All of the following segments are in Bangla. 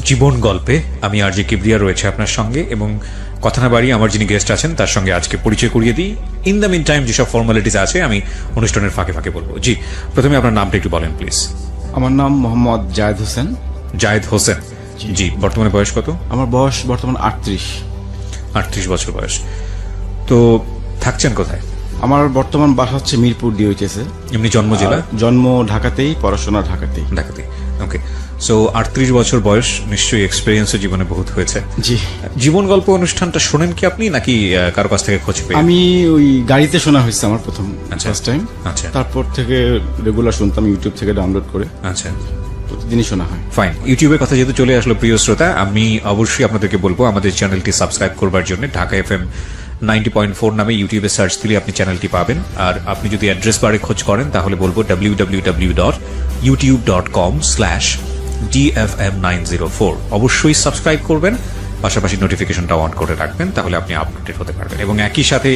জীবন গল্পে আমি আরজে কিবরিয়া রয়েছে আপনার সঙ্গে, এবং কথা না বাড়িয়ে আমার যিনি গেস্ট আছেন তার সঙ্গে আজকে পরিচয় করিয়ে দিই। ইন দ্য মিন টাইম যেসব ফর্মালিটিস আছে আমি অনুষ্ঠানের ফাঁকে ফাঁকে বলবো। জি, প্রথমে আপনার নামটা একটু বলেন প্লিজ। আমার নাম মোহাম্মদ জায়েদ হোসেন। জায়েদ হোসেন, জি। বর্তমানে বয়স কত? আমার বয়স বর্তমান 38 বছর বয়স। তো থাকছেন কোথায়? আমার বর্তমান বাসা হচ্ছে মিরপুর ডিওএইচএসে। এমনি জন্ম জেলা? জন্ম ঢাকাতেই, পড়াশোনা ঢাকাতেই। ওকে। সো 38 বছর বয়স, নিশ্চয়ই এক্সপেরিয়েন্সও জীবনে বহুত হয়েছে। জি। জীবন গল্প অনুষ্ঠানটা শোনেন কি আপনি, নাকি কারো কাছ থেকে খোঁজ পেয়ে? আমি ওই গাড়িতে শোনা হয়েছে আমার প্রথম ফার্স্ট টাইম। আচ্ছা। তারপর থেকে রেগুলার শুনতাম ইউটিউব থেকে ডাউনলোড করে। আচ্ছা, প্রতিদিনই শোনা হয়। ফাইন। ইউটিউবের কথা যেহেতু চলে আসলো, প্রিয় শ্রোতা, আমি অবশ্যই আপনাদেরকে বলবো আমাদের চ্যানেলটি সাবস্ক্রাইব করবার জন্য। ঢাকা FM 90.4 নামে ইউটিউবে সার্চ দিলে আপনি চ্যানেলটি পাবেন। আর আপনি যদি অ্যাড্রেস বারে খোঁজ করেন তাহলে বলবো www.youtube.com/DFM904। অবশ্যই সাবস্ক্রাইব করবেন, পাশাপাশি নোটিফিকেশনটা অন করে রাখবেন, তাহলে আপনি আপডেট হতে পারবেন। এবং একই সাথে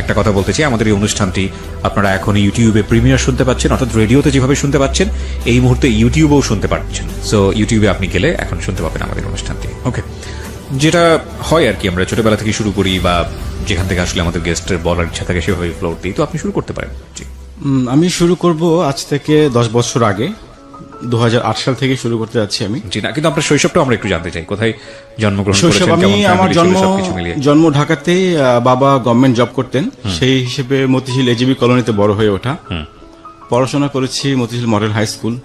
একটা কথা বলতে চাই, আমাদের এই অনুষ্ঠানটি আপনারা এখন ইউটিউবে প্রিমিয়ার শুনতে পাচ্ছেন, অর্থাৎ রেডিওতে যেভাবে শুনতে পাচ্ছেন এই মুহূর্তে ইউটিউবেও শুনতে পাচ্ছেন। সো ইউটিউবে আপনি গেলে এখন শুনতে পাবেন আমাদের অনুষ্ঠানটি। ওকে, যেটা হয় আর কি, আমরা ছোটবেলা থেকে শুরু করি, বা যেখান থেকে আসলে আমাদের গেস্টের বলার ইচ্ছা থাকে সেভাবে ফ্লোর দিই। তো আপনি শুরু করতে পারেন। জি। আমি শুরু করব আজ থেকে 10 বছর আগে, 2008 সাল থেকে শুরু করতে যাচ্ছি আমি। জি না, কিন্তু আপনার শৈশবটা আমরা একটু জানতে চাই। কোথায় জন্মগ্রহণ শৈশব করেছেন, আমি কেমন আমার ফ্যামিলি ছিল, সবকিছু মিলিয়ে। জন্ম ঢাকাতেই, বাবা গভর্নমেন্ট জব করতেন, সেই হিসেবে মতিঝিল এজিবি কলোনিতে বড় হয়ে ওঠা। পড়াশোনা করেছি মতিঝিল মডেল হাই স্কুল।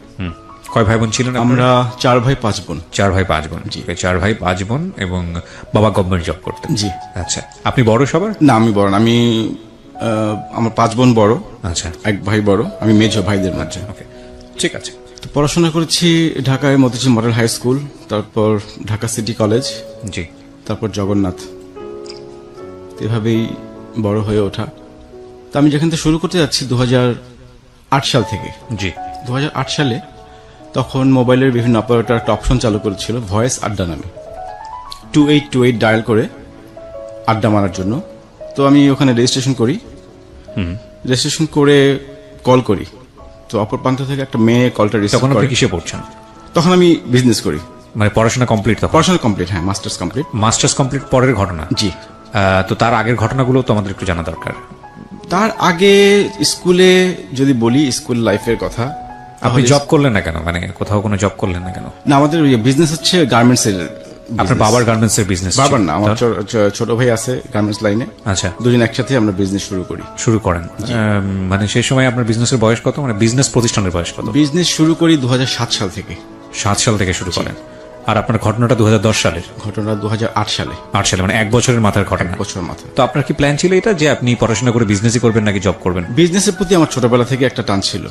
কয় ভাই বোন ছিলেন? আমরা 4 ভাই 5 বোন। 4 ভাই 5 বোন। জি, 4 ভাই 5 বোন, এবং বাবা গভর্নমেন্ট জব করতেন। জি। আচ্ছা, আপনি বড় সবার? না, আমি বড় না। আমি আমার 5 বোন বড়। আচ্ছা। 1 ভাই বড়, আমি মেজো ভাইদের মধ্যে। ওকে, ঠিক আছে। তো পড়াশোনা করেছি ঢাকায় মতিঝিল মডেল হাই স্কুল, তারপর ঢাকা সিটি কলেজ, জি, তারপর জগন্নাথ। এভাবেই বড় হয়ে ওঠা। তো আমি যেখান থেকে শুরু করতে যাচ্ছি 2008 সাল থেকে। জি। 2008 সালে তখন মোবাইলের বিভিন্ন অপারেটর একটা অপশন চালু করেছিল ভয়েস আড্ডা নামে, 2828 ডায়াল করে আড্ডা মারার জন্য। তো আমি ওখানে রেজিস্ট্রেশন করি। রেজিস্ট্রেশন করে কল করি, তো অপর প্রান্ত থেকে একটা মেয়ে কলটা রিসিভ করে। তখন আপনি কিসে পড়ছেন? তখন আমি বিজনেস করি। মানে পড়াশোনা কমপ্লিট? তখন পড়াশোনা কমপ্লিট, হ্যাঁ, মাস্টার্স কমপ্লিট। মাস্টার্স কমপ্লিট পরের ঘটনা? জি। তো তার আগের ঘটনাগুলো তো আমাদের একটু জানা দরকার। তার আগে স্কুলে যদি বলি, স্কুল লাইফের কথা। আপনি জব করলেন না কেন? মানে কোথাও কোনো জব করলেন না কেন? না, আমাদের বিজনেস হচ্ছে গার্মেন্টস এর। আপনার বাবার গার্মেন্টস এর বিজনেস? বাবার না, আমার ছোট ভাই আছে গার্মেন্টস লাইনে। আচ্ছা। দুজন একসাথে আমরা বিজনেস শুরু করেন। মানে সেই সময় আপনার বিজনেসের বয়স কত? মানে বিজনেস প্রতিষ্ঠানের বয়স কত? বিজনেস শুরু করি 2007 সাল থেকে। 7 সাল থেকে শুরু করেন। আর আপনার ঘটনাটা 2010 সালের? ঘটনা 2008 সালে। 8 সালে, মানে 1 বছরের মাথার ঘটনা। 1 বছরের মাথায়। তো আপনার কি প্ল্যান ছিল এটা যে আপনি পড়াশোনা করে বিজনেসই করবেন নাকি জব করবেন? বিজনেসের প্রতি আমার ছোটবেলা থেকে একটা টান ছিল।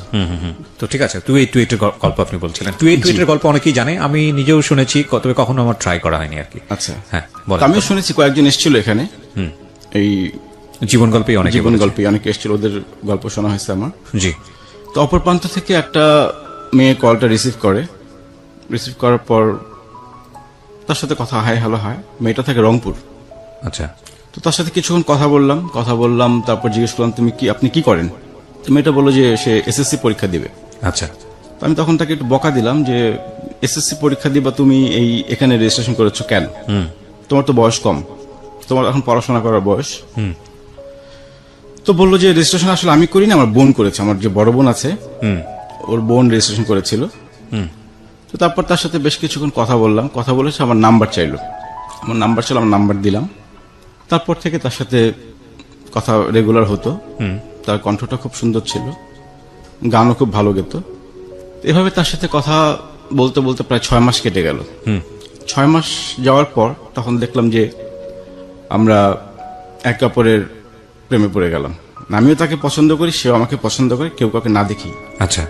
তো ঠিক আছে, 2828 এর গল্প আপনি বলছিলেন। 2828 এর গল্প অনেকেই জানে, আমি নিজেও শুনেছি, তবে কখনো আমার ট্রাই করা হয়নি আর কি। আচ্ছা, হ্যাঁ, আমিও শুনেছি, কয়েকজন এসেছিল এখানে। এই জীবন গল্পে অনেকে এসেছিল, ওদের গল্প শোনা হয়েছে আমার। জি। তো অপর প্রান্ত থেকে একটা মেয়ে কলটা রিসিভ করার পর তার সাথে কথা হাই হ্যালো হয়। মেয়েটা থাকে রংপুর। আচ্ছা। তো তার সাথে কিছুক্ষণ কথা বললাম, তারপর জিজ্ঞেস করলাম আপনি কি করেন? তো মেয়েটা বললো যে সে এসএসসি পরীক্ষা দিবে। আচ্ছা। তো আমি তখন তাকে একটু বকা দিলাম যে এসএসসি পরীক্ষা দিবা, তুমি এখানে রেজিস্ট্রেশন করেছো কেন? তোমার তো বয়স কম, তোমার এখন পড়াশোনা করার বয়স। তো বললো যে রেজিস্ট্রেশন আসলে আমি করিনি, আমার বোন করেছে। আমার যে বড় বোন আছে, ওর বোন রেজিস্ট্রেশন করেছিল। তো তারপর তার সাথে বেশ কিছুক্ষণ কথা বলেছে, আমার নাম্বার চাইলো। আমার নাম্বার দিলাম। তারপর থেকে তার সাথে কথা রেগুলার হতো। তার কণ্ঠটা খুব সুন্দর ছিল, গানও খুব ভালো গেত। এভাবে তার সাথে কথা বলতে বলতে প্রায় 6 মাস কেটে গেল। 6 মাস যাওয়ার পর তখন দেখলাম যে আমরা একে অপরের প্রেমে পড়ে গেলাম। আমিও তাকে পছন্দ করি, সেও আমাকে পছন্দ করে, কেউ কাউকে না দেখি। আচ্ছা।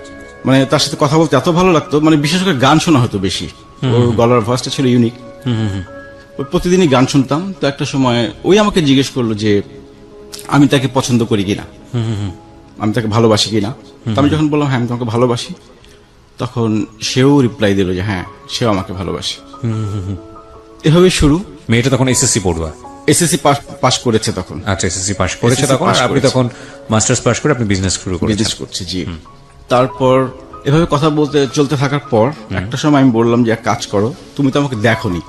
মানে তার সাথে কথা বলতে এত ভালো লাগতো, মানে বিশেষ করে গান শোনা হতো বেশি। ওর গলার ভয়েসটা ছিল ইউনিক। প্রতিদিনই গান শুনতাম। তো একটা সময় ওই আমাকে জিজ্ঞেস করলো যে আমি তাকে পছন্দ করি কিনা, আমি তাকে ভালোবাসি কিনা। তো আমি যখন বললাম হ্যাঁ আমি তোমাকে ভালোবাসি, তখন সেও রিপ্লাই দিল যে হ্যাঁ, সেও আমাকে ভালোবাসে। এভাবে শুরু। মেয়েটা তখন এসএসসি পড়ুয়া? এসএসসি পাস করেছে তখন। আচ্ছা, এসএসসি পাস করেছে তখন। আপনি তখন মাস্টার্স পাস করে আপনি বিজনেস শুরু করেছেন? বিজনেস করছি, জি। তারপর এভাবে কথা বলতে চলতে থাকার পর একটা সময় আমি বললাম যে এক কাজ করো, তুমি তো আমাকে দেখোনি।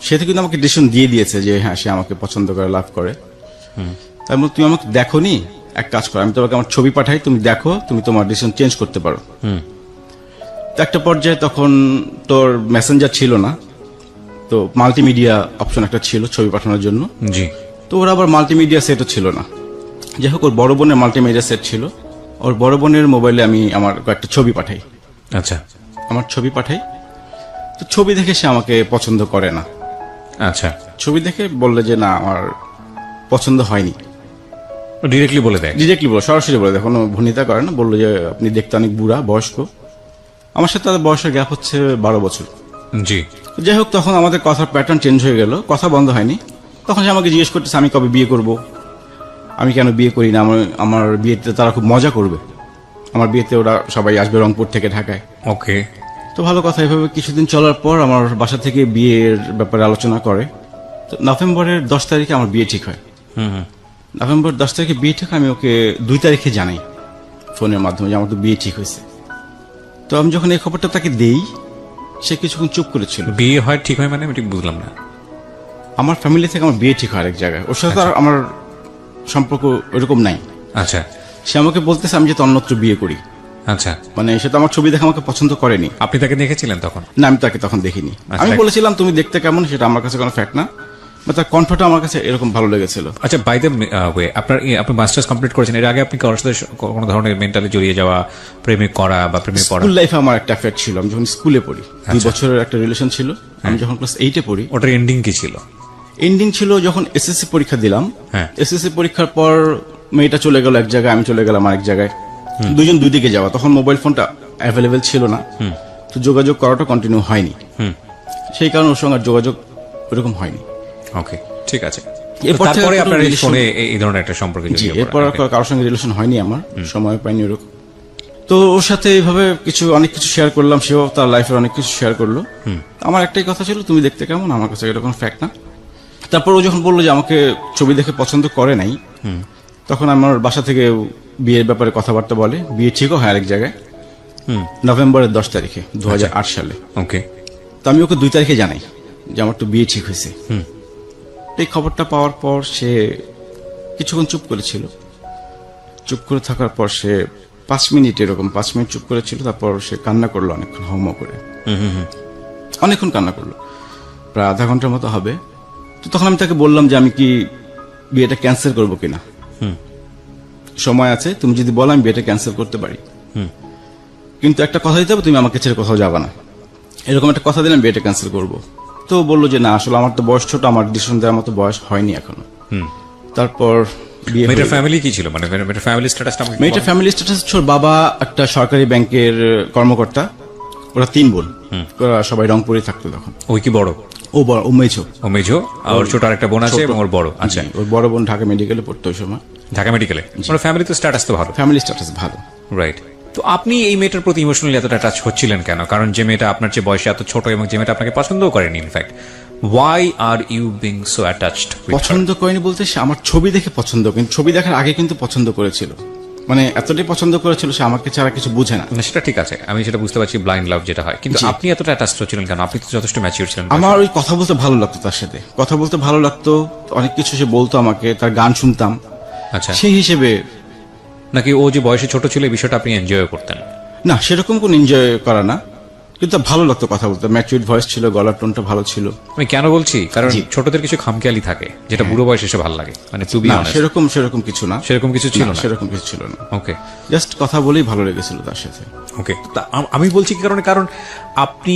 সে তো কিন্তু আমাকে ডিসিশন দিয়ে দিয়েছে যে হ্যাঁ সে আমাকে পছন্দ করে, লাভ করে। তাই বলে তুমি আমাকে দেখোনি, এক কাজ করো, আমি তোমাকে আমার ছবি পাঠাই, তুমি দেখো, তুমি তোমার ডিসিশন চেঞ্জ করতে পারো। তো একটা পর্যায়ে তখন তোর মেসেঞ্জার ছিল না, তো মাল্টিমিডিয়া অপশন একটা ছিল ছবি পাঠানোর জন্য। জি। তো ওর আবার মাল্টিমিডিয়া সেটও ছিল না। যাই হোক, ওর বড় বোনের মাল্টিমিডিয়া সেট ছিল। ওর বড় বোনের মোবাইলে আমি আমার কয়েকটা ছবি পাঠাই, আচ্ছা আমার ছবি পাঠাই। তো ছবি দেখে সে আমাকে পছন্দ করে না। আচ্ছা, ছবি দেখে বললে যে না আমার পছন্দ হয়নি। ডিরেক্টলি বলে দেয়? ডিরেক্টলি বলো, সরাসরি বলে দেয়, কোনো ভূমিতা করে না। বললো যে আপনি দেখতে অনেক বুড়া, বয়স্ক। আমার সাথে তাদের বয়সের গ্যাপ হচ্ছে 12 বছর। জি। যাই হোক, তখন আমাদের কথার প্যাটার্ন চেঞ্জ হয়ে গেল, কথা বন্ধ হয়নি। তখন সে আমাকে জিজ্ঞেস করতেছে আমি কবে বিয়ে করব, আমি কেন বিয়ে করি না, আমার বিয়েতে তারা খুব মজা করবে, আমার বিয়েতে ওরা সবাই আসবে রংপুর থেকে ঢাকায়। ওকে। তো ভালো কথা। এভাবে কিছুদিন চলার পর আমার বাসা থেকে বিয়ের ব্যাপারে আলোচনা করে। তো নভেম্বরের 10 তারিখে আমার বিয়ে ঠিক হয়। নভেম্বর 10 তারিখে বিয়ে ঠিক হয়। আমি ওকে 2 তারিখে জানাই ফোনের মাধ্যমে যে আমার তো বিয়ে ঠিক হয়েছে। তো আমি যখন এই খবরটা তাকে দেই, সে কিছুক্ষণ চুপ করেছিল। বিয়ে হয় ঠিক হয় মানে আমি ঠিক বুঝলাম না। আমার ফ্যামিলি থেকে আমার বিয়ে ঠিক হয় আরেক জায়গায়, ওর সাথে আর আমার সম্পর্ক ওরকম নাই। আচ্ছা সে আমাকে বলতেছে আমি যাতে অন্যত্র বিয়ে করি। আচ্ছা। মানে সে তো আমার ছবি দেখে আমাকে পছন্দ করেনি। আপনি তাকে দেখেছিলেন তখন? না, আমি তাকে তখন দেখিনি। আমি বলেছিলাম তুমি দেখতে কেমন, সেটা আমার কাছে কোনো ফ্যাক্ট না, বা তার কণ্ঠটা আমার কাছে এরকম ভালো লেগেছিল। আচ্ছা, বাই দ্য ওয়ে, আপনি মাস্টার্স কমপ্লিট করেছেন, এর আগে আপনি কারোর সাথে কোনো ধরনের মেন্টালি জড়িয়ে যাওয়া, প্রেমে করা বা প্রেমে পড়া? স্কুল লাইফে আমার একটা এফেক্ট ছিল। আমি যখন স্কুলে পড়ি, 2 বছরের একটা রিলেশন ছিল। আমি যখন ক্লাস 8-এ পড়ি। ওটার এন্ডিং কি ছিল? এন্ডিং ছিল যখন এসএসসি পরীক্ষা দিলাম। হ্যাঁ। এসএসসি পরীক্ষার পর মেয়েটা চলে গেল এক জায়গায়, আমি চলে গেলাম আরেক জায়গায়। দুজন দুই দিকে যাওয়া। তখন মোবাইল ফোনটা অ্যাভেলেবেল ছিল না, তো যোগাযোগ করাটা কন্টিনিউ হয়নি। সেই কারণে ওর সঙ্গে আর যোগাযোগ ওরকম হয়নি। ওকে, ঠিক আছে। এরপর থেকে তারপরে কোনো আপনার relation- ফোনে এই ধরনের একটা সম্পর্কে জি, এরপর আর কারোর সঙ্গে রিলেশন হয়নি আমার, সময় পাইনি ওরকম। তো ওর সাথে এইভাবে অনেক কিছু শেয়ার করলাম, সেও তার লাইফের অনেক কিছু শেয়ার করলো। আমার একটাই কথা ছিল তুমি দেখতে কেমন, আমার কাছে এটা কোনো ফ্যাক্ট না। তারপর ও যখন বললো যে আমাকে ছবি দেখে পছন্দ করে নাই, তখন আমার বাসা থেকে বিয়ের ব্যাপারে কথাবার্তা বলে। বিয়ে ঠিকও হয় আরেক জায়গায়, নভেম্বরের 10 তারিখে 2008 সালে। ওকে। তো আমি ওকে 2 তারিখে জানাই যে আমার তো বিয়ে ঠিক হয়েছে। এই খবরটা পাওয়ার পর সে কিছুক্ষণ চুপ করেছিল। চুপ করে থাকার পর সে 5 মিনিট চুপ করেছিল। তারপর সে কান্না করলো অনেকক্ষণ, হাউমাউ করে অনেকক্ষণ কান্না করলো, প্রায় আধা ঘন্টার মতো হবে। তো তখন আমি তাকে বললাম যে আমি কি বিয়েটা ক্যান্সেল করবো কিনা, সময় আছে, তুমি যদি বলো আমি বিয়েটা ক্যান্সেল করতে পারি, কিন্তু একটা কথা দিতে হবে, তুমি আমাকে ছেড়ে কোথাও যাবা না। এরকম একটা কথা দিলাম, বিয়েটা ক্যান্সেল করবো। তো বললো যে না, আসলে আমার তো বয়স ছোট, আমার ডিসিশন দেওয়ার মতো বয়স হয়নি এখনো। তারপর বিয়ে মেয়েটার ফ্যামিলি কি ছিল, মানে মেয়েটার ফ্যামিলি স্ট্যাটাসটা? মেয়েটার ফ্যামিলি স্ট্যাটাস ছোট, বাবা একটা সরকারি ব্যাংকের কর্মকর্তা, ওরা 3 বোন, ওরা সবাই রংপুরে থাকতো তখন। ওই কি বড়? ও বড়, ও মেঝো। ও মেঝো, আর ওর ছোট আরেকটা বোন আছে এবং ওর বড়। আচ্ছা, ওর বড় বোন ঢাকা মেডিকেলে পড়তো ওই সময়। ঢাকা মেডিকেলে? মানে ফ্যামিলি তো স্ট্যাটাস তো ভালো। ফ্যামিলি স্ট্যাটাস ভালো, রাইট। তো আপনি এই মেয়েটার প্রতি ইমোশনালি এতটা টাচ হচ্ছিলেন কেন? কারণ যে মেয়েটা আপনার চেয়ে বয়সে এত ছোট এবং যে মেয়েটা আপনাকে পছন্দও করেনি, in fact, why are you being so attached? পছন্দ করেনি বলতে সে আমার ছবি দেখে পছন্দ, কিন্তু ছবি দেখার আগে কিন্তু পছন্দ করেছিল। মানে এতটাই পছন্দ করেছিল, সে আমাকে ছাড়া কিছু বুঝে না। সেটা ঠিক আছে, আমি সেটা বুঝতে পারছি, ব্লাইন্ড লাভ যেটা হয়। কিন্তু আপনি এতটা অ্যাটাচড হচ্ছিলেন কেন? আপনি তো যথেষ্ট ম্যাচিউর ছিলেন। আমার ওই কথা বলতে ভালো লাগতো, তার সাথে কথা বলতে ভালো লাগতো, অনেক কিছু সে বলতো আমাকে, তার গান শুনতাম। আচ্ছা, সেই হিসেবে নাকি ও যে বয়সে ছোট ছিল এই বিষয়টা আপনি এনজয় করতেন? না, সেরকম কোন এনজয় করা না, কিন্তু ভালো লাগতো কথা বলতে। ম্যাচিউর ভয়েস ছিল, গলার টোনটা ভালো ছিল। আমি কেন বলছি, কারণ ছোটদের কিছু খামখেয়ালি থাকে যেটা বুড়ো বয়সে এসে ভালো লাগে। মানে তুমি সেরকম কিছু না, সেরকম কিছু ছিল না, সেরকম কিছু ছিল না। ওকে, জাস্ট কথা বলেই ভালো লেগেছিল তার সাথে। ওকে। আমি বলছি কি কারণে, কারণ আপনি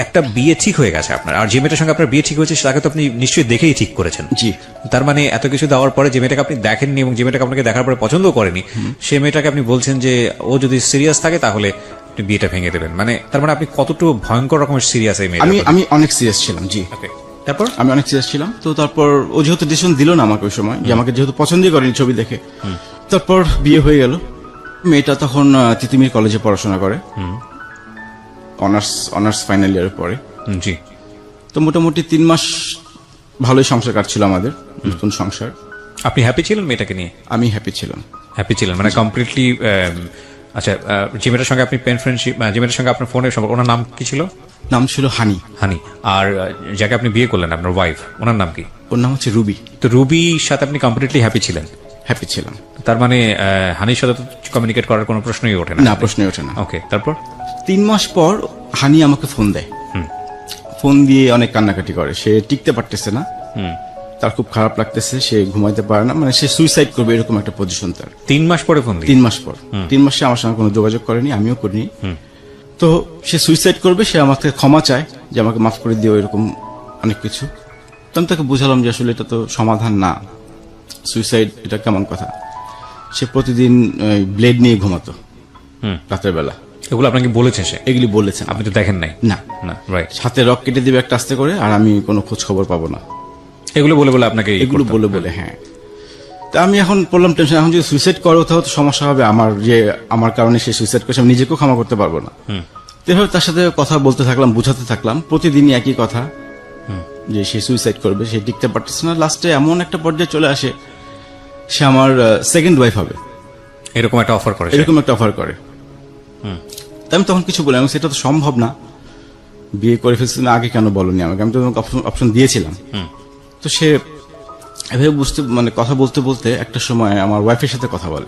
একটা বিয়ে ঠিক হয়ে গেছে আপনার, আর যে মেয়েটার সঙ্গে আপনার বিয়ে ঠিক হয়েছে তাকে তো আপনি নিশ্চয়ই দেখেই ঠিক করেছেন। জি। তার মানে এত কিছু দেওয়ার পরে যে মেয়েটাকে আপনি দেখেননি এবং যে মেয়েটাকে আপনাকে দেখার পরে পছন্দও করেনি, সে মেয়েটাকে আপনি বলছেন যে ও যদি সিরিয়াস থাকে তাহলে আপনি বিয়েটা ভেঙে দেবেন। মানে তার মানে আপনি কতটুকু ভয়ঙ্কর রকমের সিরিয়াস এই মেয়েটা? আমি অনেক সিরিয়াস ছিলাম। জি। তারপর আমি অনেক সিরিয়াস ছিলাম। তো তারপর ও যেহেতু ডিসিশন দিল না আমাকে ওই সময়, যে আমাকে যেহেতু পছন্দই করেনি ছবি দেখে, তারপর বিয়ে হয়ে গেল। মেয়েটা তখন তিতুমির কলেজে পড়াশোনা করে, অনার্স ফাইনাল ইয়ারে পড়ে। জি। তো মোটামুটি 3 মাস ভালোই সংসার কাটছিল আমাদের, নতুন সংসার। আপনি হ্যাপি ছিলেন মেয়েটাকে নিয়ে? আমি হ্যাপি ছিলাম। হ্যাপি ছিলেন মানে কমপ্লিটলি আচ্ছা, যে মেয়েটার সঙ্গে আপনি পেন ফ্রেন্ডশিপ, যে মেয়েটার সঙ্গে আপনার ফোনের সম্পর্ক, ওনার নাম কি ছিল? নাম ছিল হানি। হানি। আর যাকে আপনি বিয়ে করলেন, আপনার ওয়াইফ, ওনার নাম কি? ওর নাম হচ্ছে রুবি। তো রুবির সাথে আপনি কমপ্লিটলি হ্যাপি ছিলেন? হ্যাপি ছিলাম। তার মানে হানির সাথে তো কমিউনিকেট করার কোনো প্রশ্নই ওঠে না? না, প্রশ্নই ওঠে না। ওকে, তারপর? 3 মাস পর হানি আমাকে ফোন দেয়। ফোন দিয়ে অনেক কান্নাকাটি করে, সে টিকতে পারতেছে না, তার খুব খারাপ লাগতেছে, সে ঘুমাইতে পারে না, মানে সে সুইসাইড করবে এরকম একটা পজিশন তার। 3 মাস পরে ফোন দিই? 3 মাস পর। 3 মাসে আমার সঙ্গে কোনো যোগাযোগ করেনি, আমিও করিনি। তো সে সুইসাইড করবে, সে আমাকে ক্ষমা চায় যে আমাকে মাফ করে দিও, এরকম অনেক কিছু। তো আমি তাকে বুঝালাম যে আসলে এটা তো সমাধান না, সুইসাইড এটা কেমন কথা। সে প্রতিদিন ব্লেড নিয়ে ঘুমাতো রাতের বেলা। এগুলো আপনাকে বলেছে সে? এগুলি বলেছেন। আপনি তো দেখেন নাই? না। না, রাইট। হাতে রক কেটে দিবে একটা আস্তে করে, আর আমি কোনো খোঁজ খবর পাবো না। এগুলো বলে বলে আপনাকে এগুলো বলে বলে, হ্যাঁ। তা আমি এখন পড়লাম টেনশন, এখন যদি সুইসাইড করো তাহলে তো সমস্যা হবে আমার, যে আমার কারণে সে সুইসাইড করছে, আমি নিজেকেও ক্ষমা করতে পারবো না। এভাবে তার সাথে কথা বলতে থাকলাম, বুঝাতে থাকলাম, প্রতিদিনই একই কথা যে সে সুইসাইড করবে, সে টিকতে পারতেছে না। লাস্টে এমন একটা পর্যায়ে চলে আসে, সে আমার সেকেন্ড ওয়াইফ হবে, এরকম একটা অফার করে? এরকম একটা অফার করে। তাই আমি তখন কিছু বলি, আমি সেটা তো সম্ভব না, বিয়ে করে ফেলছি না, আগে কেন বলনি আমাকে, আমি তো তোমাকে অপশন দিয়েছিলাম। তো সে এভাবে বুঝতে, মানে কথা বলতে বলতে একটা সময় আমার ওয়াইফের সাথে কথা বলে।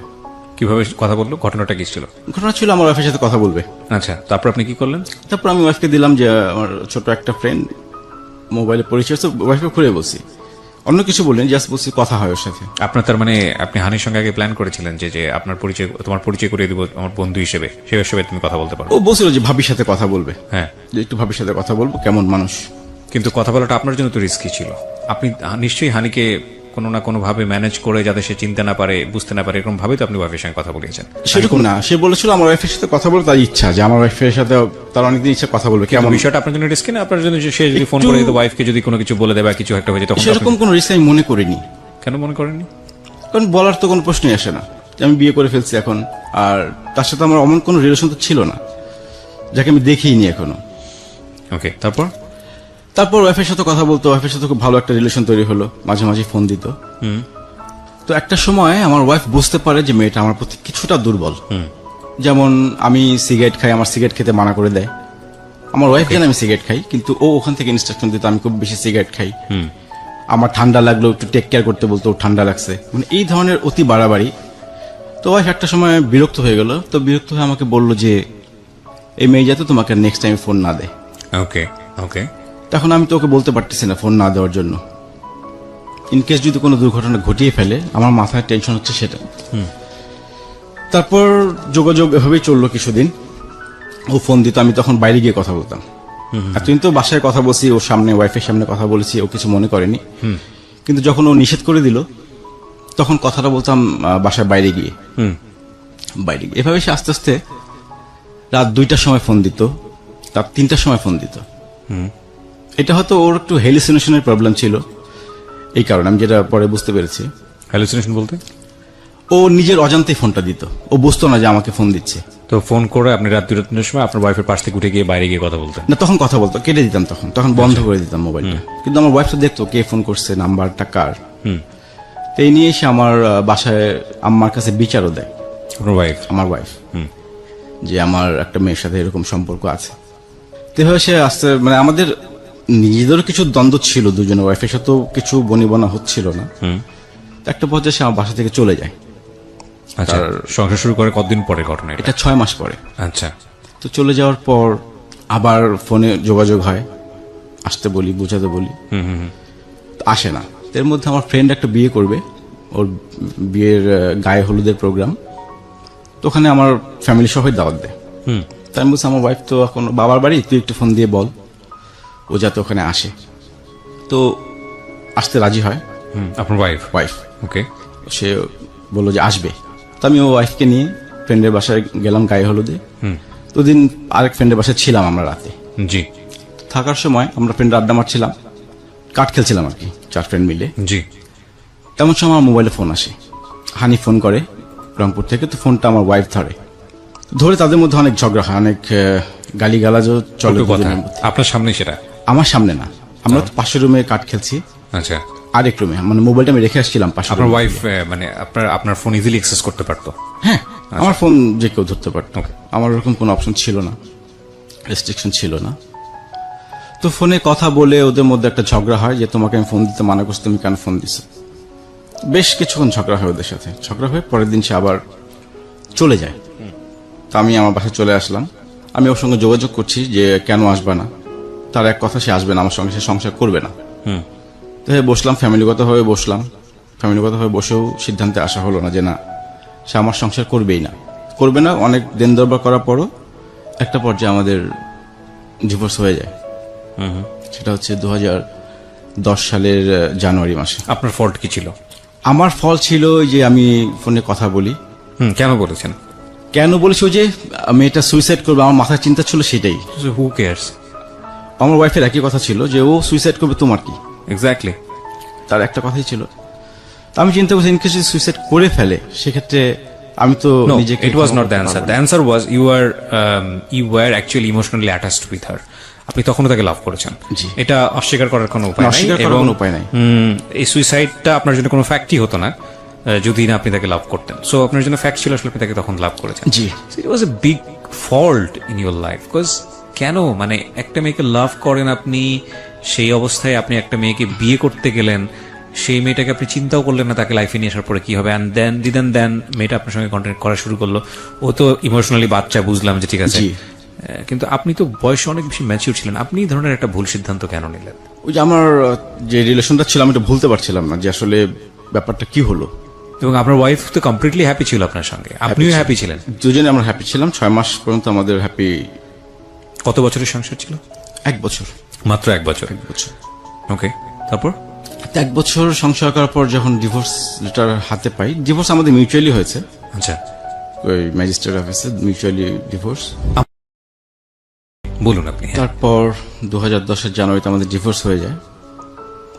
কিভাবে কথা বললো? ঘটনাটা কি ছিল? ঘটনা ছিল আমার ওয়াইফের সাথে কথা বলবে। আচ্ছা, তারপর আপনি কি করলেন? তারপর আমি ওয়াইফকে দিলাম যে আমার ছোট একটা ফ্রেন্ড, মোবাইলে পরিচয়, তো ওয়াইফকে খুলে বলছি, অন্য কিছু বললেন, জাস্ট বলছি কথা হয় ওর সাথে। আপনার তার মানে আপনি হানির সঙ্গে আগে প্ল্যান করেছিলেন যে যে আপনার পরিচয়, তোমার পরিচয় করিয়ে দিব আমার বন্ধু হিসেবে, সেই হিসেবে তুমি কথা বলতে পারো? ও বলছিল যে ভাবির সাথে কথা বলবে, হ্যাঁ, যে একটু ভাবির সাথে কথা বলবো, কেমন মানুষ। কিন্তু কথা বলাটা আপনার জন্য তো রিস্কি ছিল। আপনি নিশ্চয়ই হানিকে কোনো না কোনো ভাবে ম্যানেজ করে, যাতে সে চিনতে না পারে, বুঝতে না পারে, এরকম ভাবে তো আপনি ওয়াইফের সঙ্গে কথা বলিয়েছেন? সেরকম না, সে বলেছিল আমার ওয়াইফের সাথে কথা বলে তার ইচ্ছা, যে আমার ওয়াইফের সাথে তার অনেকদিন ইচ্ছা কথা বলবে। কেমন বিষয়টা আপনার জন্য রিস্কি না? আপনার জন্য যে সে যদি ফোন করে দিত ওয়াইফকে, যদি কোনো কিছু বলে দেয় বা কিছু একটা হয়ে যায়, তখন সেরকম কোনো রিস্ক আমি মনে করিনি। কেন মনে করেননি? কারণ বলার তো কোনো প্রশ্নই আসে না, আমি বিয়ে করে ফেলছি এখন, আর তার সাথে আমার অমন কোনো রিলেশন তো ছিল না, যাকে আমি দেখিনি এখনো। ওকে, তারপর? তারপর ওয়াইফের সাথে কথা বলতো, ওয়াইফের সাথে খুব ভালো একটা রিলেশন তৈরি হলো, মাঝে মাঝে ফোন দিত। তো একটা সময় আমার ওয়াইফ বুঝতে পারে যে মেয়েটা আমার প্রতি কিছুটা দুর্বল। যেমন আমি সিগারেট খাই, আমার সিগারেট খেতে মানা করে দেয়। আমার ওয়াইফ জানে আমি সিগারেট খাই, কিন্তু ও ওখান থেকে ইনস্ট্রাকশন দিত আমি খুব বেশি সিগারেট খাই। আমার ঠান্ডা লাগলো একটু টেক কেয়ার করতে বলতো, ওর ঠান্ডা লাগছে, মানে এই ধরনের অতি বাড়াবাড়ি। তো ওয়াইফ একটা সময় বিরক্ত হয়ে গেল, তো বিরক্ত হয়ে আমাকে বললো যে এই মেয়ে যাতে তোমাকে নেক্সট টাইম ফোন না দেয়। ওকে, ওকে। তখন আমি তো ওকে বলতে পারতেছি না ফোন না দেওয়ার জন্য, ইনকেস যদি কোনো দুর্ঘটনা ঘটিয়ে ফেলে, আমার মাথায় টেনশন হচ্ছে সেটা। তারপর যোগাযোগ এভাবেই চললো কিছুদিন। ও ফোন দিত, আমি তখন বাইরে গিয়ে কথা বলতাম। এতদিন তো বাসায় কথা বলছি, ওর সামনে, ওয়াইফের সামনে কথা বলেছি, ও কিছু মনে করেনি। কিন্তু যখন ও নিষেধ করে দিল, তখন কথাটা বলতাম বাসায় বাইরে গিয়ে। এভাবে সে আস্তে আস্তে রাত 2টার সময় ফোন দিত, রাত 3টার সময় ফোন দিত। এটা হয়তো ওর একটু হ্যালুসিনেশনের প্রবলেম ছিল, এই কারণে আমি যেটা পরে বুঝতে পেরেছি। হ্যালুসিনেশন বলতে? ও নিজের অজান্তেই ফোনটা দিত, ও বুঝতো না যে আমাকে ফোন দিচ্ছে। তো ফোন করে আপনি রাত 2টার সময় আপনার ওয়াইফের পাশ থেকে উঠে গিয়ে বাইরে গিয়ে কথা বলতেন? না, তখন কথা বলতো, কেটে দিতাম, তখন বন্ধ করে দিতাম মোবাইলটা। কিন্তু আমার ওয়াইফ তো দেখতো কে ফোন করছে, নাম্বারটা কার। তো এই নিয়ে এসে আমার বাসায় আম্মার কাছে বিচারও দেয়। আপনার ওয়াইফ? আমার ওয়াইফ, যে আমার একটা মেয়ের সাথে এরকম সম্পর্ক আছে। তো এভাবে সে আসতে, মানে আমাদের নিজেদেরও কিছু দ্বন্দ্ব ছিল, দুজনের ওয়াইফের সাথেও কিছু বনিবনা হচ্ছিল না। একটা পর্যায়ে সে আমার বাসা থেকে চলে যায়। আচ্ছা, সংসার শুরু করে কতদিন পরে ঘটনা এটা? 6 মাস পরে। আচ্ছা। তো চলে যাওয়ার পর আবার ফোনে যোগাযোগ হয়, আসতে বলি, বুঝাতে বলি, আসে না। এর মধ্যে আমার ফ্রেন্ড একটা বিয়ে করবে, ওর বিয়ের গায়ে হলুদের প্রোগ্রাম, তো ওখানে আমার ফ্যামিলি সবাই দাওয়াত দেয়। তাই আমি বলছি আমার ওয়াইফ তো এখন বাবার বাড়ি, তুই একটু ফোন দিয়ে বল ও যাতে ওখানে আসে। তো আসতে রাজি হয় আপনার ওয়াইফ? ওকে। সে বললো যে আসবে। তো আমি ও ওয়াইফকে নিয়ে ফ্রেন্ডের বাসায় গেলাম গায়ে হলুদে। তো দিন আরেক ফ্রেন্ডের বাসায় ছিলাম আমরা রাতে। জি। থাকার সময় আমরা ফ্রেন্ডের আড্ডা মারছিলাম, কাঠ খেলছিলাম আর কি, 4 ফ্রেন্ড মিলে। জি। তেমন সময় আমার মোবাইলে ফোন আসে, হানি ফোন করে রংপুর থেকে। তো ফোনটা আমার ওয়াইফ ধরে তাদের মধ্যে অনেক ঝগড়া হয়, অনেক গালিগালাজও চলে। আপনার সামনে? সেটা আমার সামনে না, আমরা তো পাশের রুমে কাঠ খেলছি। আচ্ছা। আরেক রুমে, মানে মোবাইলটা আমি রেখে আসছিলাম পাশে। আপনার ওয়াইফ মানে আপনার ফোন ইজিলি অ্যাক্সেস করতে পারতো? হ্যাঁ, আমার ফোন যে কেউ ধরতে পারত। Okay. আমার ওরকম কোনো অপশন ছিল না, রেস্ট্রিকশন ছিল না। তো ফোনে কথা বলে ওদের মধ্যে একটা ঝগড়া হয় যে তোমাকে আমি ফোন দিতে মানা করছি, তুমি কেন ফোন দিছো। বেশ কিছুক্ষণ ঝগড়া হয় ওদের সাথে, ঝগড়া হয়ে পরের দিন সে আবার চলে যায়। তা আমি আমার বাসায় চলে আসলাম। আমি ওর সঙ্গে যোগাযোগ করছি যে কেন আসবে না। তার এক কথা, সে আসবে না আমার সঙ্গে, সে সংসার করবে না। তো বসলাম, ফ্যামিলিগতভাবে বসলাম। ফ্যামিলিগতভাবে বসেও সিদ্ধান্তে আসা হলো না যে না, সে আমার সংসার করবেই না, করবে না। অনেক দেন দরবার করার পরও একটা পর্যায়ে আমাদের ডিভোর্স হয়ে যায়। সেটা হচ্ছে 2010 সালের জানুয়ারি মাসে। আপনার ফল্ট কি ছিল? আমার ফল ছিল যে আমি ফোনে কথা বলি। কেন বলেছেন? কেন বলেছি, ওই যে মেয়েটা সুইসাইড করবে, আমার মাথায় চিন্তা ছিল সেটাই। Who cares? আমার ওয়াইফের একই কথা ছিল যে ও সুইসাইড করবে, তোমার কি। এক্স্যাক্টলি, তার একটা কথাই ছিল। তা আমি চিন্তা করছি ইনকেস যদি সুইসাইড করে ফেলে সেক্ষেত্রে আমি তো No, নিজেকে it was not the answer. The answer was you were actually emotionally attached with her. আপনি তখনও তাকে লাভ করেছেন। জি। এটা অস্বীকার করার কোনো উপায় নাই। অস্বীকার করার এবং কোনো উপায় নাই। এই সুইসাইডটা আপনার জন্য কোনো ফ্যাক্টই হতো না যদি না আপনি তাকে লাভ করতেন। সো আপনার জন্য ফ্যাক্ট ছিল আসলে আপনি তাকে তখন লাভ করেছেন। জি। It was a big fault in your life. Because কেন, মানে একটা মেয়েকে লাভ করেন আপনি, সেই অবস্থায় আপনি একটা মেয়েকে বিয়ে করতে গেলেন, সেই মেয়েটাকে আপনি চিন্তাও করলেন না তাকে লাইফে নিয়ে আসার পরে কি হবে। অ্যান্ড দেন মেয়েটা আপনার সঙ্গে কন্ট্যাক্ট করা শুরু করলো। ও তো ইমোশনালি বাচ্চা, বুঝলাম যে ঠিক আছে, জি। কিন্তু আপনি তো বয়সে অনেক বেশি ম্যাচিউর ছিলেন, আপনি এই ধরনের একটা ভুল সিদ্ধান্ত কেন নিলেন? ওই যে আমার যে রিলেশনটা ছিল আমি এটা ভুলতে পারছিলাম না যে আসলে ব্যাপারটা কি হলো। এবং আপনার ওয়াইফ তো কমপ্লিটলি হ্যাপি ছিল আপনার সঙ্গে, আপনিও হ্যাপি ছিলেন। দুজনে আমরা হ্যাপি ছিলাম, 6 মাস পর্যন্ত আমাদের হ্যাপি। কত বছরের সংসার ছিল? 1 বছর। মাত্র 1 বছর। ওকে, তারপর? 1 বছর সংসার করার পর যখন ডিভোর্স লেটার হাতে পাই, ডিভোর্স আমাদের মিউচুয়ালি হয়েছে, আচ্ছা, ওই ম্যাজিস্ট্রেট অফিসে মিউচুয়ালি ডিভোর্স। বলুন আপনি। তারপর 2010 জানুয়ারিতে আমাদের ডিভোর্স হয়ে যায়।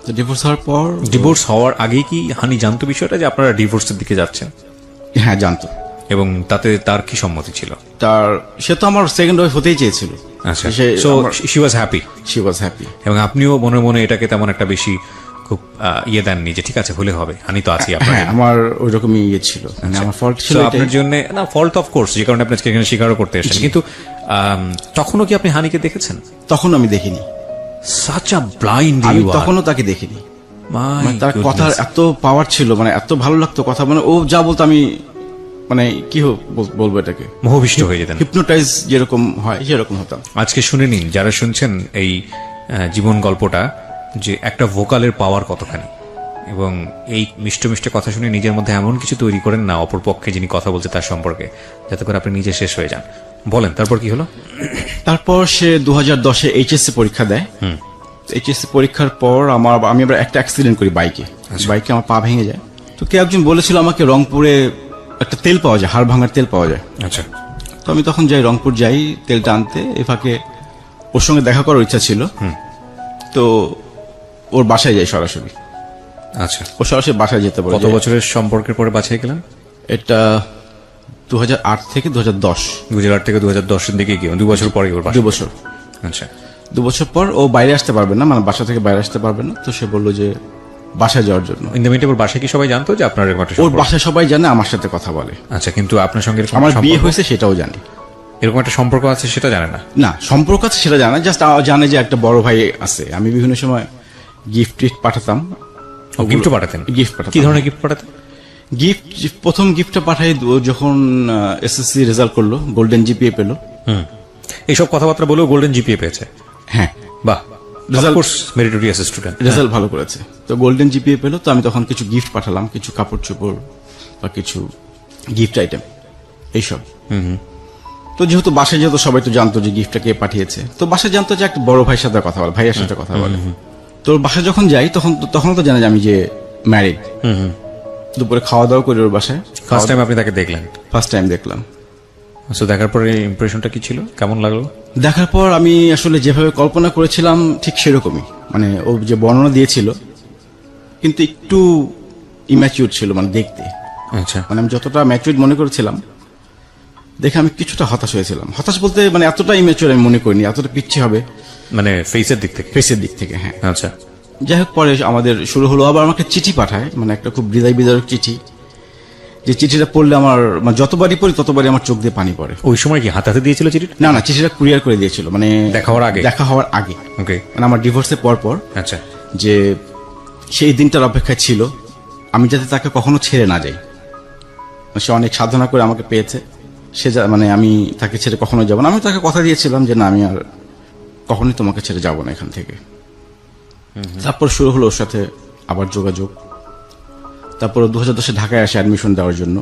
তো ডিভোর্স হওয়ার পর, ডিভোর্স হওয়ার আগেই কি হানি জানতো বিষয়টা যে আপনারা ডিভোর্সের দিকে যাচ্ছেন? হ্যাঁ জানতো। এবং তাতে তার কি সম্মতি ছিল? সে তো আমার সেকেন্ড ওয়াইফ হতেই চেয়েছিল। আচ্ছা, so she was happy. She was happy. এবং আপনিও মনে মনে এটাকে তেমন একটা বেশি খুব দেননি যে ঠিক আছে হলে হবে, হানি তো আছি আপনার। হ্যাঁ, আমার ওই রকমই ছিল, মানে আমার ফল্ট ছিল So, আপনার জন্য না, ফল্ট অফ কোর্স, যে কারণে আপনি আজকে এখানে স্বীকারও করতে এসেছেন। কিন্তু তখনও কি আপনি হানিকে দেখেছেন? তখন আমি দেখিনি। সাচ আ ব্লাইন্ড আমি ইউ আর। তখনও তাকে দেখিনি। My মানে তার goodness. কথার এত পাওয়ার ছিল, মানে এত ভালো লাগতো কথা, মানে ও যা বলতো আমি মানে কি বলবো এটাকে, মোহবিষ্ট হয়ে যেতেন। হিপনোটাইজ যেরকম হয় সেরকম হতাম। আজকে শুনে নিন যারা শুনছেন এই জীবন গল্পটা, যে একটা ভোকালের পাওয়ার কতখানি। এবং এই মিষ্ট মিষ্ট কথা শুনে নিজের মধ্যে এমন কিছু তৈরি করেন না অপর পক্ষে যিনি কথা বলছে তার সম্পর্কে, যাতে করে আপনি নিজে শেষ হয়ে যান। বলেন তারপর কি হলো? তারপর সে 2010-এ এইচএসসি পরীক্ষা দেয়। এইচএসসি পরীক্ষার পর আমি আবার একটা অ্যাক্সিডেন্ট করি বাইকে। বাইকে আমার পা ভেঙে যায়। তো কে একজন বলেছিল আমাকে রংপুরে একটা তেল পাওয়া যায়, হাড় ভাঙার তেল পাওয়া যায়। আচ্ছা, তো আমি তখন যাই, রংপুর যাই তেলটা আনতে। এ ফাঁকে ওর সঙ্গে দেখা করার ইচ্ছা ছিল, তো ওর বাসায় যাই সরাসরি। আচ্ছা, ও সরাসরি বাসায় যেতে পারে। কত বছরের সম্পর্কের পরে বাছাই গেলেন? এটা 2008 থেকে 2010। 2008 থেকে 2010-এর দিকে গিয়ে 2 বছর পরে ওর বাসায়। 2 বছর। আচ্ছা, 2 বছর পর ও বাইরে আসতে পারবে না, মানে বাসা থেকে বাইরে আসতে পারবে না। তো সে বললো যে বাসায় যাওয়ার জন্য। ইন দ্য মিনিট ওর বাসায় কি সবাই জানতো যে আপনার এরকম একটা ওর সম্পর্ক? বাসায় সবাই জানে, আমার সাথে কথা বলে। আচ্ছা, কিন্তু আপনার সঙ্গে এরকম আমার একটা বিয়ে সম্পর্ক- হয়েছে সেটাও জানে। এরকম একটা সম্পর্ক আছে সেটা জানে না? না, সম্পর্ক আছে সেটা জানে, জাস্ট জানে যে একটা বড় ভাই আছে। আমি বিভিন্ন সময় গিফট পাঠাতাম। গিফট পাঠাতেন? গিফট পাঠাতাম। কি ধরনের গিফট পাঠাতেন? গিফট, প্রথম গিফটটা পাঠাই ও যখন এসএসসি রেজাল্ট করলো, গোল্ডেন জিপিএ পেলো। এইসব কথাবার্তা বলেও গোল্ডেন জিপিএ পেয়েছে? হ্যাঁ, বাহ, Result- course meritorious student. Result ভালো করেছে, তো গোল্ডেন জিপিএ পেলো। তো আমি তখন কিছু গিফট পাঠালাম, কিছু কাপড় চোপড় বা কিছু গিফট আইটেম এইসব। তো যেহেতু বাসায় যেহেতু সবাই তো জানতো যে গিফটটা কে পাঠিয়েছে, তো বাসায় জানতো যে একটা বড় ভাইয়ের সাথে কথা বলে, ভাইয়ের সাথে কথা বলে। তো বাসায় যখন যাই তখন তো জানে যে আমি যে ম্যারিড। দুপুরে খাওয়া দাওয়া করি ওর বাসায়। ফার্স্ট টাইম আপনি তাকে দেখলেন? ফার্স্ট টাইম দেখলাম। সো দেখার পরে ইমপ্রেশনটা কি ছিল, কেমন লাগলো? দেখার পর আমি আসলে যেভাবে কল্পনা করেছিলাম ঠিক সেরকমই, মানে ও যে বর্ণনা দিয়েছিল, কিন্তু একটু ইম্যাচিউর ছিল, মানে দেখতে। আচ্ছা, মানে আমি যতটা ম্যাচিউর মনে করেছিলাম, দেখে আমি কিছুটা হতাশ হয়েছিলাম। হতাশ বলতে মানে এতটা ইম্যাচিউর আমি মনে করিনি, এতটা পিচ্ছি হবে মানে ফেসের দিক থেকে? ফেসের দিক থেকে, হ্যাঁ। আচ্ছা, যাই হোক, পরে আমাদের শুরু হলো। আবার আমাকে চিঠি পাঠায়, মানে একটা খুব হৃদয় বিদারক চিঠি, যে চিঠিটা পড়লে আমার মানে যতবারই পড়ি ততবারই আমার চোখ দিয়ে পানি পড়ে। ওই সময় কি হাতে হাতে দিয়েছিল চিঠিটা? না না, চিঠিটা কুরিয়ার করে দিয়েছিল, মানে দেখা হওয়ার আগে? দেখা হওয়ার আগে, ওকে। মানে আমার ডিভোর্সের পর আচ্ছা। যে সেই দিনটার অপেক্ষায় ছিল আমি যাতে তাকে কখনো ছেড়ে না যাই। সে অনেক সাধনা করে আমাকে পেয়েছে, সে মানে আমি তাকে ছেড়ে কখনো যাব না। আমি তাকে কথা দিয়েছিলাম যে না, আমি আর কখনোই তোমাকে ছেড়ে যাব না এখান থেকে। তারপর শুরু হলো ওর সাথে আবার যোগাযোগ। তারপর 2010-এ ঢাকায় আসে অ্যাডমিশন দেওয়ার জন্য,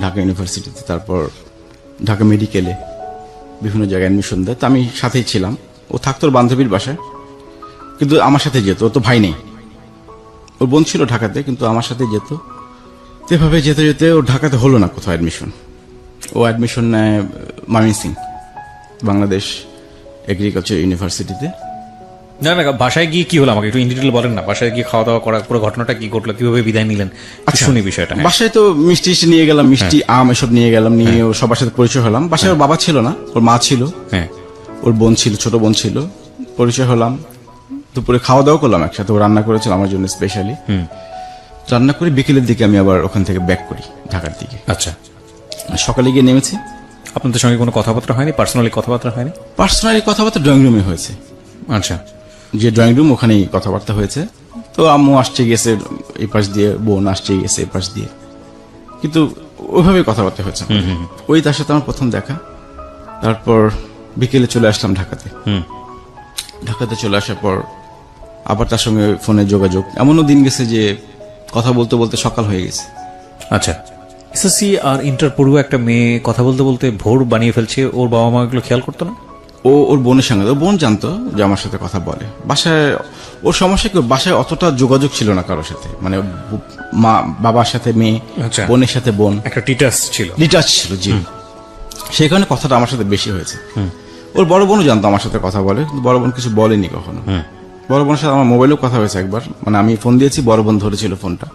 ঢাকা ইউনিভার্সিটিতে, তারপর ঢাকা মেডিকেলে বিভিন্ন জায়গায় অ্যাডমিশন দেয়। তো আমি সাথেই ছিলাম। ও থাকতো ওর বান্ধবীর বাসায়, কিন্তু আমার সাথে যেত। ওর তো ভাই নেই, ওর বোন ছিল ঢাকাতে, কিন্তু আমার সাথে যেত। তো এভাবে যেতে যেতে ওর ঢাকাতে হলো না কোথাও অ্যাডমিশন। ও অ্যাডমিশন নেয় ময়মনসিংহ বাংলাদেশ এগ্রিকালচার ইউনিভার্সিটিতে। না না, বাসায় গিয়ে কি হলো আমাকে একটু ইন ডিটেল বলেন না। বাসায় গিয়ে খাওয়া দাওয়া করার পুরো ঘটনাটা কি ঘটলো, কিভাবে বিদায় নিলেন, আচ্ছা, শুনি বিষয়টা। হ্যাঁ। বাসায় তো মিষ্টি নিয়ে গেলাম, মিষ্টি আম এসব নিয়ে গেলাম, নিয়ে ওর সবার সাথে পরিচয় হলাম। বাসায় ওর বাবা ছিল না, ওর মা ছিল, হ্যাঁ, ওর বোন ছিল, ছোট বোন ছিল। পরিচয় হলাম, দুপুরে খাওয়া দাওয়া করলাম একসাথে। ও রান্না করেছিল আমার জন্য স্পেশালি। রান্না করে বিকেলের দিকে আমি আবার ওখান থেকে ব্যাক করি ঢাকার দিকে। আচ্ছা। সকালে গিয়ে নেমেছি। আপনাদের সঙ্গে কোনো কথাবার্তা হয়নি, পার্সোনালি কথাবার্তা হয়নি? পার্সোনালি কথাবার্তা ড্রয়িং রুমে হয়েছে। আচ্ছা। যে ড্রয়িং রুম, ওখানেই কথাবার্তা হয়েছে। তো আম্মু আসছে গেছে এই পাশ দিয়ে, বোন আসছে গেছে এই পাশ দিয়ে, কিন্তু ওইভাবে কথাবার্তা হয়েছে। ওই তার সাথে আমার প্রথম দেখা। তারপর বিকেলে চলে আসলাম ঢাকাতে। ঢাকাতে চলে আসার পর আবার তার সঙ্গে ফোনে যোগাযোগ। এমনও দিন গেছে যে কথা বলতে বলতে সকাল হয়ে গেছে। আচ্ছা। এসএসসি আর ইন্টার পড়ুয়া একটা মেয়ে কথা বলতে বলতে ভোর বানিয়ে ফেলছে, ওর বাবা মা এগুলো খেয়াল করতো না? ও ওর বোনের সঙ্গে, ওর বোন জানতো যে আমার সাথে কথা বলে। বাসায় ওর সমস্যা কি, বাসায় অতটা যোগাযোগ ছিল না কারোর সাথে, মানে মা বাবার সাথে মেয়ে, আচ্ছা। বোনের সাথে বোন, একটা টিটাস ছিল, ডিটাচ ছিল। জি, সেই কারণে কথাটা আমার সাথে বেশি হয়েছে। ওর বড় বোনও জানতো আমার সাথে কথা বলে, কিন্তু বড় বোন কিছু বলেনি কখনো। বড় বোনের সাথে আমার মোবাইলেও কথা হয়েছে একবার, মানে আমি ফোন দিয়েছি, বড় বোন ধরেছিল ফোনটা,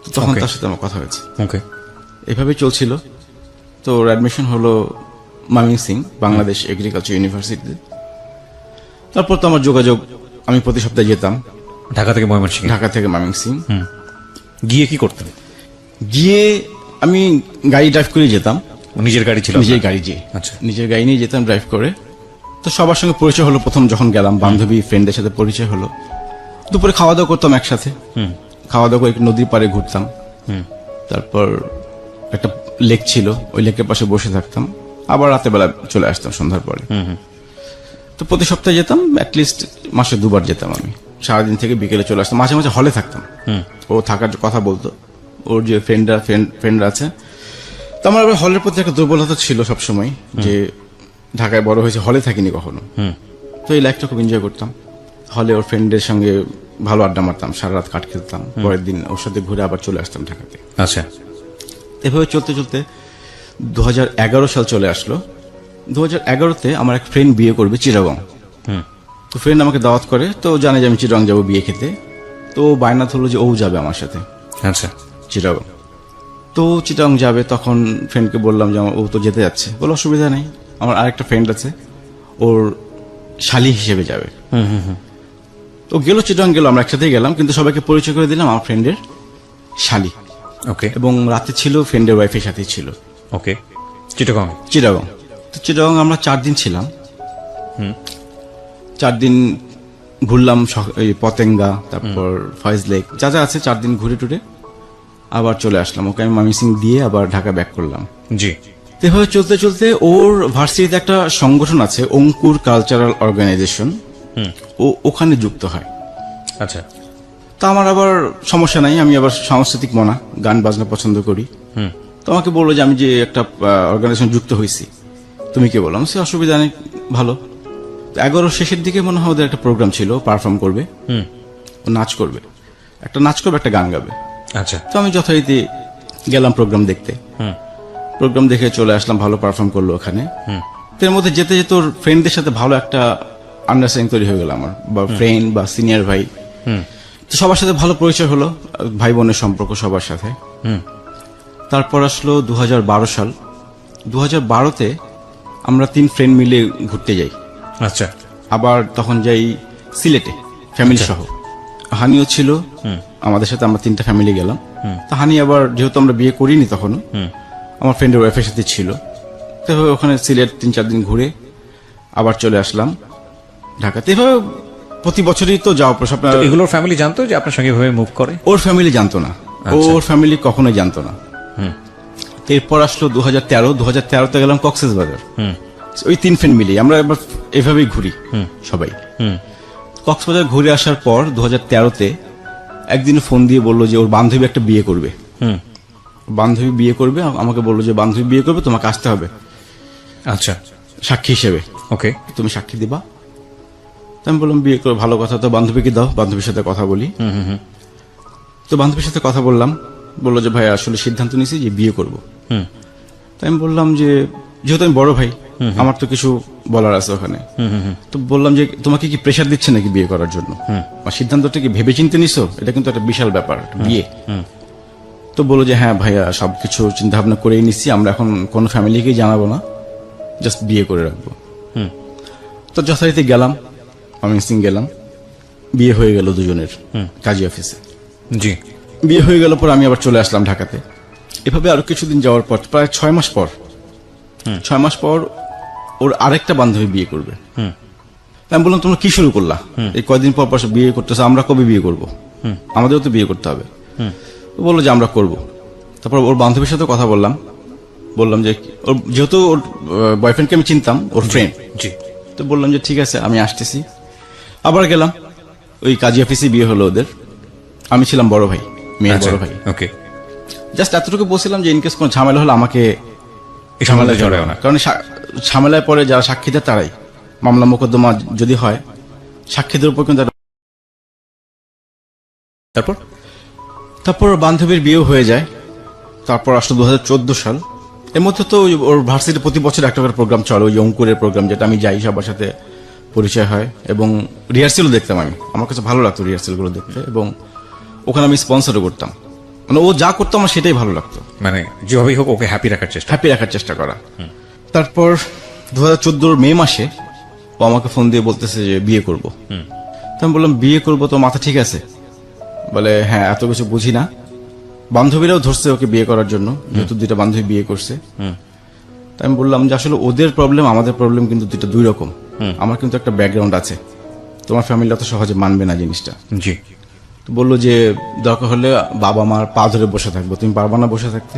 তো তখন Okay. তার সাথে আমার কথা হয়েছে। ওকে। এভাবে চলছিল। তো ওর অ্যাডমিশন হলো ময়মনসিংহ বাংলাদেশ এগ্রিকালচার ইউনিভার্সিটিতে। তারপর তো আমার যোগাযোগ, আমি প্রতি সপ্তাহে যেতাম ঢাকা থেকে ময়মনসিংহ। ঢাকা থেকে ময়মনসিংহ। গিয়ে কি করতেন? গিয়ে আমি গাড়ি ড্রাইভ করে যেতাম। নিজের গাড়ি ছিল? নিজের গাড়ি, যে আচ্ছা। নিজের গাড়ি নিয়ে যেতাম ড্রাইভ করে। তো সবার সঙ্গে পরিচয় হলো প্রথম যখন গেলাম, বান্ধবী ফ্রেন্ডের সাথে পরিচয় হলো। দুপুরে খাওয়া দাওয়া করতাম একসাথে, খাওয়া দাওয়া করে একটু নদীর পাড়ে ঘুরতাম। তারপর একটা লেক ছিল, ওই লেকের পাশে বসে থাকতাম। আবার রাতের বেলা চলে আসতাম সন্ধ্যার পরে। তো প্রতি সপ্তাহে যেতাম, অ্যাটলিস্ট মাসে 2 বার যেতাম আমি। সারাদিন থেকে বিকেলে চলে আসতাম, মাঝে মাঝে হলে থাকতাম। ও থাকার কথা বলতো, ওর যে ফ্রেন্ডরা আছে। তো আমার আবার হলের প্রতি একটা দুর্বলতা ছিল সবসময়, যে ঢাকায় বড় হয়েছে, হলে থাকিনি কখনো। তো এই লাইফটা খুব এনজয় করতাম। হলে ওর ফ্রেন্ডের সঙ্গে ভালো আড্ডা মারতাম, সারা রাত কাট খেলতাম, পরের দিন ওর সাথে ঘুরে আবার চলে আসতাম ঢাকাতে। আচ্ছা। এভাবে চলতে চলতে 2011 সাল চলে আসলো। 2011-তে আমার এক ফ্রেন্ড বিয়ে করবে চিটাগং। তো ফ্রেন্ড আমাকে দাওয়াত করে, তো জানে যে আমি চিটাগং যাবো বিয়ে খেতে। তো বায়না ধরলো যে ও যাবে আমার সাথে আচ্ছা। চিটাগং। তো চিটাগং যাবে, তখন ফ্রেন্ডকে বললাম যে ও তো যেতে যাচ্ছে। বলে অসুবিধা নেই, আমার আরেকটা ফ্রেন্ড আছে, ওর শালি হিসেবে যাবে। তো গেল চিটাগং, গেল, আমরা একসাথেই গেলাম, কিন্তু সবাইকে পরিচয় করে দিলাম আমার ফ্রেন্ডের শালি। ওকে। এবং রাতে ছিল ফ্রেন্ডের ওয়াইফের সাথেই ছিল ওকে। চিটাগং? চিটাগং। তো চিটাগং আমরা 4 দিন ছিলাম। 4 দিন ঘুরলাম, এই পতেঙ্গা, তারপর ফয়েজ লেক, যা যা আছে 4 দিন ঘুরে টুরে আবার চলে আসলাম। ওকে আমি ময়মনসিংহ দিয়ে আবার ঢাকা ব্যাক করলাম। জি। এভাবে চলতে চলতে ওর ভার্সিটিতে একটা সংগঠন আছে, অঙ্কুর কালচারাল অর্গানাইজেশন, ও ওখানে যুক্ত হয়। আচ্ছা। তা আমার আবার সমস্যা নাই, আমি আবার সাংস্কৃতিক মনা, গান বাজনা পছন্দ করি। তো আমাকে বললো যে আমি যে একটা অর্গানাইজেশন যুক্ত হয়েছি, তুমি কি বললাম, সে অসুবিধা নেই, ভালো। 11 শেষের দিকে মনে হয় ওদের একটা প্রোগ্রাম ছিল, পারফর্ম করবে, ও নাচ করবে, একটা গান গাবে। আচ্ছা। তো আমি যথারীতি গেলাম প্রোগ্রাম দেখতে। প্রোগ্রাম দেখে চলে আসলাম, ভালো পারফর্ম করলো ওখানে। এর মধ্যে যেতে যেতে ওর ফ্রেন্ডদের সাথে ভালো একটা আন্ডারস্ট্যান্ডিং তৈরি হয়ে গেল আমার, বা ফ্রেন্ড বা সিনিয়র ভাই। তো সবার সাথে ভালো পরিচয় হলো, ভাই বোনের সম্পর্ক সবার সাথে। তারপর আসলো 2012 সাল। 2012-তে আমরা 3 ফ্রেন্ড মিলে ঘুরতে যাই। আচ্ছা। আবার তখন যাই সিলেটে ফ্যামিলি সহ। হানিও ছিল, আমাদের সাথে আমরা 3টা ফ্যামিলি গেলাম। তো হানি আবার যেহেতু আমরা বিয়ে করিনি তখনও, আমার ফ্রেন্ডের ওয়াইফের সাথে ছিল। তো এভাবে ওখানে সিলেট 3-4 দিন ঘুরে আবার চলে আসলাম ঢাকাতে। এভাবে প্রতি বছরই তো যাওয়া প্রশ্ন। তো এগুলোর ফ্যামিলি জানতো যে আপনার সঙ্গে এভাবে মুভ করে? ওর ফ্যামিলি জানতো না, ওর ফ্যামিলি কখনোই জানতো না। তো এরপর আসলো 2013-তে গেলাম কক্সবাজার। ওই 3 ফ্রেন্ড মিলে আমরা এবার এভাবেই ঘুরি সবাই। কক্সবাজার ঘুরে আসার পর 2013-তে একদিন ফোন দিয়ে বললো যে ওর বান্ধবী একটা বিয়ে করবে। বান্ধবী বিয়ে করবে, আমাকে বললো যে বান্ধবী বিয়ে করবে, তোমাকে আসতে হবে আচ্ছা, সাক্ষী হিসেবে। ওকে। তুমি সাক্ষী দিবা। তো আমি বললাম বিয়ে করে ভালো কথা, তো বান্ধবীকে দাও, বান্ধবীর সাথে কথা বলি। তো বান্ধবীর সাথে কথা বললাম, বললো যে ভাই আসলে সিদ্ধান্ত নিয়েছি যে বিয়ে করব। তাই আমি বললাম যে যেহেতু আমি বড় ভাই, আমার তো কিছু বলার আছে ওখানে। তো বললাম যে তোমাকে কি প্রেশার দিচ্ছে নাকি বিয়ে করার জন্য, আর সিদ্ধান্তটা কি ভেবে চিন্তে নিছো? এটা কিন্তু একটা বিশাল ব্যাপার, বিয়ে। তো বললো যে হ্যাঁ ভাইয়া সবকিছু চিন্তা ভাবনা করেই নিচ্ছি, আমরা এখন কোনো ফ্যামিলিকেই জানাবো না, জাস্ট বিয়ে করে রাখবো। তো যথারীতি গেলাম, আমি সিং গেলাম, বিয়ে হয়ে গেল দুজনের কাজী অফিসে। জি। বিয়ে হয়ে গেল পর আমি আবার চলে আসলাম ঢাকাতে। এভাবে আরো কিছুদিন যাওয়ার পর প্রায় 6 মাস পর, 6 মাস পর ওর আরেকটা বান্ধবী বিয়ে করবে। আমি বললাম তোমরা কি শুরু করলা? এই কয়দিন পর পর বিয়ে করতেছে, আমরা কবে বিয়ে করব? আমাদেরও তো বিয়ে করতে হবে। বললো যে আমরা করব। তারপর ওর বান্ধবীর সাথে কথা বললাম, বললাম যে ওর যেহেতু ওর বয়ফ্রেন্ডকে আমি চিনতাম, ওর ফ্রেন্ড। জি। তো বললাম যে ঠিক আছে আমি আসতেছি। আবার গেলাম, ওই কাজী অফিসে বিয়ে হলো ওদের। আমি ছিলাম বড় ভাই, মেয়ের বড় ভাই। ওকে। জাস্ট এতটুকু বলছিলাম যে ইনকেস কোনো ঝামেলা হলে আমাকে ঝামেলায় জড়াও না, কারণ ঝামেলায় পরে যারা সাক্ষী দেয় তারাই, মামলা মোকদ্দমা যদি হয় সাক্ষীদের উপর কিন্তু। তারপর বান্ধবীর বিয়ে হয়ে যায়। তারপর আসলো 2014 সাল। এর মধ্যে তো ওর ভার্সিটি প্রতি বছর একটা করে প্রোগ্রাম চলে, ওই অঙ্কুরের প্রোগ্রাম, যেটা আমি যাই, সবার সাথে পরিচয় হয় এবং রিহার্সেলও দেখতাম আমি। আমার কাছে ভালো লাগতো রিহার্সেলগুলো দেখতে, এবং ওখানে আমি স্পন্সরও করতাম। মানে ও যা করতো আমার সেটাই ভালো লাগতো, মানে যেভাবেই হোক ওকে হ্যাপি রাখার চেষ্টা করা। তারপর 2014 মে মাসে ও আমাকে ফোন দিয়ে বলতেছে যে বিয়ে করব। তো আমি বললাম বিয়ে করব তো মাথা ঠিক আছে? বলে হ্যাঁ, এত কিছু বুঝি না। বান্ধবীরাও ধরছে ওকে বিয়ে করার জন্য, যেহেতু 2টা বান্ধবী বিয়ে করছে। তাই আমি বললাম যে আসলে ওদের প্রবলেম আমাদের প্রবলেম কিন্তু 2 রকম। আমার কিন্তু একটা ব্যাকগ্রাউন্ড আছে, তোমার ফ্যামিলি অত সহজে মানবে না জিনিসটা। জি। তো বললো যে দরকার হলে বাবা মার পা ধরে বসে থাকবো, তুমি পারবা না বসে থাকতে?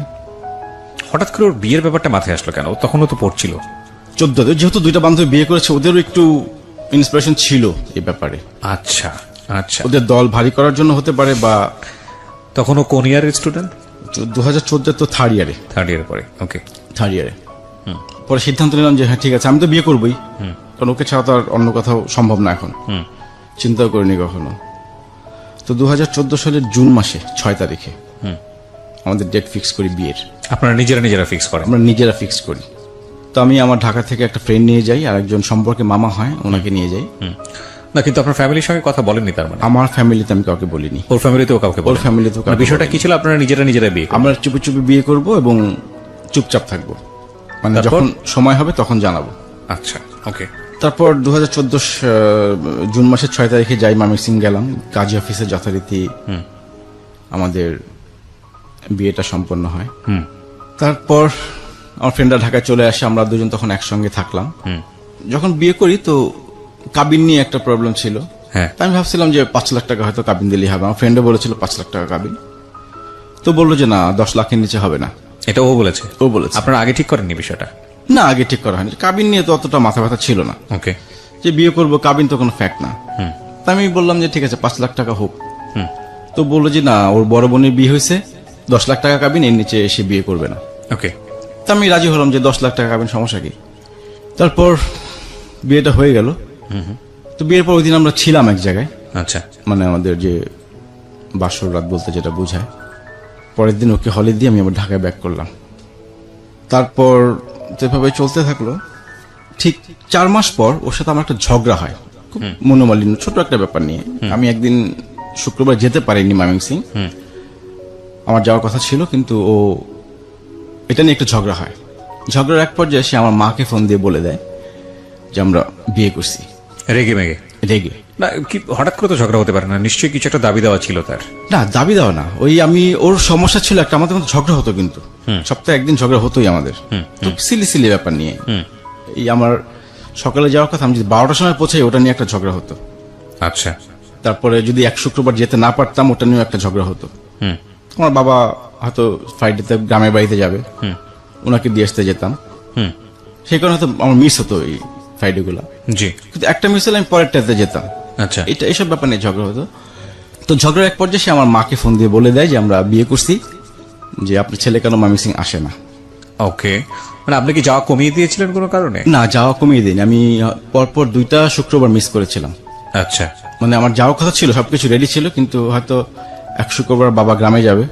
হঠাৎ করে ওর বিয়ের ব্যাপারটা মাথায় আসলো কেন? তখনও তো পড়ছিল। 14তে যেহেতু 2টা বান্ধবী বিয়ে করেছে, ওদেরও একটু ইন্সপিরেশন ছিল এই ব্যাপারে। আচ্ছা আচ্ছা। ওদের দল ভারী করার জন্য হতে পারে, বা তখনও কোন ইয়ারের স্টুডেন্ট? 2014 তো থার্ড ইয়ারে পরে। ওকে, থার্ড ইয়ারে। পরে সিদ্ধান্ত নিলাম যে হ্যাঁ ঠিক আছে, আমি তো বিয়ে করবোই, কারণ ওকে ছাড়া তো আর অন্য কোথাও সম্ভব না এখন। চিন্তাও করিনি কখনো। তো 2014 সালের জুন মাসে 6 তারিখে আমাদের ডেট ফিক্স করি বিয়ের। আপনারা নিজেরা ফিক্স করেন? আমরা নিজেরা ফিক্স করি। তো আমি আমার ঢাকা থেকে একটা ফ্রেন্ড নিয়ে যাই, আর একজন সম্পর্কে মামা হয় ওনাকে নিয়ে যাই। না, কিন্তু আপনার ফ্যামিলির সঙ্গে কথা বলেননি তার মানে? আমার ফ্যামিলিতে আমি কাউকে বলিনি। ওর ফ্যামিলিতেও কাউকে? ওর ফ্যামিলিতেও কাউকে। বিষয়টা কি ছিল? আপনারা নিজেরা বিয়ে? আমরা চুপি চুপি বিয়ে করব এবং চুপচাপ থাকবো, মানে যখন সময় হবে তখন জানাবো। আচ্ছা, ওকে। তারপর 2014 জুন মাসের 6 তারিখে যাই ময়মনসিংহ গেলাম, কাজী অফিসে যথারীতি আমাদের বিয়েটা সম্পন্ন হয়। তারপর আমার ফ্রেন্ডরা ঢাকায় চলে আসে, আমরা দুজন তখন একসঙ্গে থাকলাম। যখন বিয়ে করি তো কাবিন নিয়ে একটা প্রবলেম ছিল। আমি ভাবছিলাম যে 5 লাখ টাকা হয়তো কাবিন দিলেই হবে। আমার ফ্রেন্ডও বলেছিল 5 লাখ টাকা কাবিন। তো বললো যে না, 10 লাখের নিচে হবে না। এটা ও বলেছে? ও বলেছে। আপনারা আগে ঠিক করেননি বিষয়টা? না, আগে ঠিক করা হয়নি। কাবিন নিয়ে তো অতটা মাথা ব্যথা ছিল না। ওকে। যে বিয়ে করবো, কাবিন তো কোনো ফ্যাক্ট না। তা আমি বললাম যে ঠিক আছে 5 লাখ টাকা হোক। তো বললো যে না, ওর বড় বোনের বিয়ে হয়েছে, 10 লাখ টাকা কাবিন, এর নিচে এসে বিয়ে করবে না। ওকে। তা আমি রাজি হলাম যে 10 লাখ টাকা কাবিন, সমস্যা কি। তারপর বিয়েটা হয়ে গেল। তো বিয়ের পর ওই দিন আমরা ছিলাম এক জায়গায়। আচ্ছা। মানে আমাদের যে বাসর রাত বলতে যেটা বোঝায়। পরের দিন ওকে হলে দিয়ে আমি আবার ঢাকায় ব্যাক করলাম। তারপর যেভাবে চলতে থাকলো, ঠিক 4 মাস পর ওর সাথে আমার একটা ঝগড়া হয়, খুব মনোমালিন্য, ছোট একটা ব্যাপার নিয়ে। আমি একদিন শুক্রবার যেতে পারিনি ময়মনসিংহ, আমার যাওয়ার কথা ছিল, কিন্তু ও এটা নিয়ে একটা ঝগড়া হয়। ঝগড়ার এক পর্যায়ে সে আমার মাকে ফোন দিয়ে বলে দেয় যে আমরা বিয়ে করছি। রেগে মেগে? রেগে। না কি হঠাৎ করে তো ঝগড়া হতে পারে না, নিশ্চয়ই কিছু একটা দাবি দেওয়া ছিল তার। না, দাবি দেওয়া না, ওই আমি ওর সমস্যা ছিল একটা, আমাদের মধ্যে ঝগড়া হতো, কিন্তু সপ্তাহে একদিন ঝগড়া হতোই আমাদের, তো সিলি সিলি ব্যাপার নিয়ে। এই আমার সকালে যাওয়ার কথা, আমি যদি 12টার সময় পৌঁছাই ওটা নিয়ে একটা ঝগড়া হতো। আচ্ছা। তারপরে যদি এক শুক্রবার যেতে না পারতাম ওটা নিয়েও একটা ঝগড়া হতো। আমার বাবা হয়তো ফ্রাইডেতে গ্রামের বাড়িতে যাবে, ওনাকে দিয়ে আসতে যেতাম, সেই কারণে হয়তো আমার মিস হতো এই ফ্রাইডে গুলা। জি। কিন্তু একটা মিস হলে আমি পরেরটাতে যেতাম। আচ্ছা। এটা এইসব ব্যাপার নিয়ে ঝগড়া হতো। তো ঝগড়ার এক পর্যায়ে সে আমার মাকে ফোন দিয়ে বলে দেয় যে আমরা বিয়ে করছি, যে আপনার ছেলে কেন ময়মনসিং আসে না। ওকে, মানে আপনি কি যাওয়া কমিয়ে দিয়েছিলেন কোনো কারণে? না, যাওয়া কমিয়ে দিন, আমি পরপর 2টা শুক্রবার মিস করেছিলাম। আচ্ছা। মানে আমার যাওয়ার কথা ছিল, সবকিছু রেডি ছিল, কিন্তু হয়তো এক শুক্রবার বাবা গ্রামে যাবে,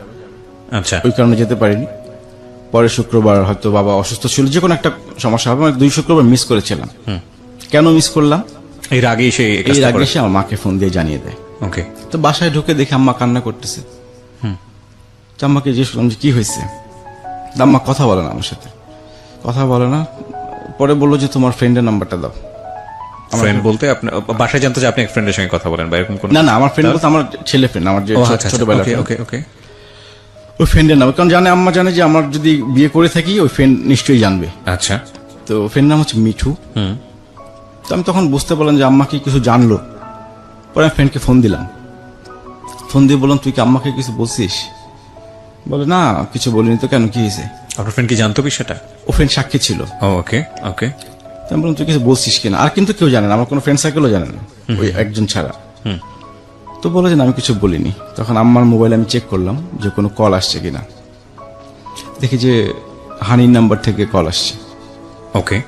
আচ্ছা। ওই কারণে যেতে পারিনি। পরের শুক্রবার হয়তো বাবা অসুস্থ ছিল, যে কোনো একটা সমস্যা হবে, মানে 2 শুক্রবার মিস করেছিলাম। কেন মিস করলাম? এর আগেই সে এর আগে সে আমার মাকে ফোন দিয়ে জানিয়ে দেয়। ওকে। তো বাসায় ঢুকে দেখে আম্মা কান্না করতেছে। তো আম্মাকে জিজ্ঞেস করলাম যে কি হয়েছে। তো আম্মা কথা বলে না আমার সাথে, কথা বলে না। পরে বললো যে তোমার ফ্রেন্ডের নাম্বারটা দাও। ফ্রেন্ড বলতে আপনি বাসায় জানতো যে আপনি এক ফ্রেন্ডের সঙ্গে কথা বলেন বা এরকম কোন? না না, আমার ফ্রেন্ড বলতে আমার ছেলে ফ্রেন্ড, আমার যে ছোটবেলা। ওকে ওকে ওকে। ওই ফ্রেন্ডের নাম, কারণ জানে, আম্মা জানে যে আমার যদি বিয়ে করে থাকি ওই ফ্রেন্ড নিশ্চয়ই জানবে। আচ্ছা। তো ফ্রেন্ড নাম হচ্ছে মিঠু। তো আমি তখন বুঝতে পারলাম যে আম্মা কি কিছু জানলো। পরে আমি ফ্রেন্ডকে ফোন দিলাম, ফোন দিয়ে বললাম তুই কি আম্মাকে কিছু বলছিস? বলে না কিছু বলিনি। তো কেন, কি হয়েছে? আপনার ফ্রেন্ড কি জানতো বিষয়টা? ও ফ্রেন্ড সাক্ষী ছিল। ওকে ওকে। তো আমি বললাম তুই কিছু বলছিস কিনা। আর কিন্তু কেউ জানে না, আমার কোনো ফ্রেন্ড সার্কেলও জানে না, ওই একজন ছাড়া। তো বলে যে না, আমি কিছু বলিনি। তখন আম্মার মোবাইলে আমি চেক করলাম যে কোনো কল আসছে কিনা। দেখি যে হানির নাম্বার থেকে কল আসছে। ওকে।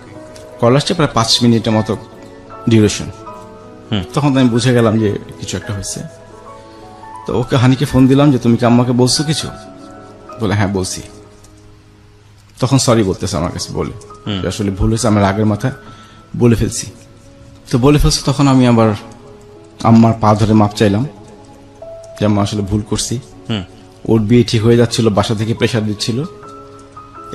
কল আসছে প্রায় 5 মিনিটের মতো ডিউরেশন। তখন তো আমি বুঝে গেলাম যে কিছু একটা হয়েছে। তো ওকে, হানিকে ফোন দিলাম যে তুমি কি আম্মাকে বলছো কিছু? বলে হ্যাঁ বলছি। তখন সরি বলতেছে আমার কাছে, বলে যে আসলে ভুল হয়েছে, আমার রাগের মাথায় বলে ফেলছি। তো বলে ফেলছে, তখন আমি আবার আম্মার পা ধরে মাপ চাইলাম যে আম্মা আসলে ভুল করছি। ওর বিয়ে ঠিক হয়ে যাচ্ছিল, বাসা থেকে প্রেশার দিচ্ছিল,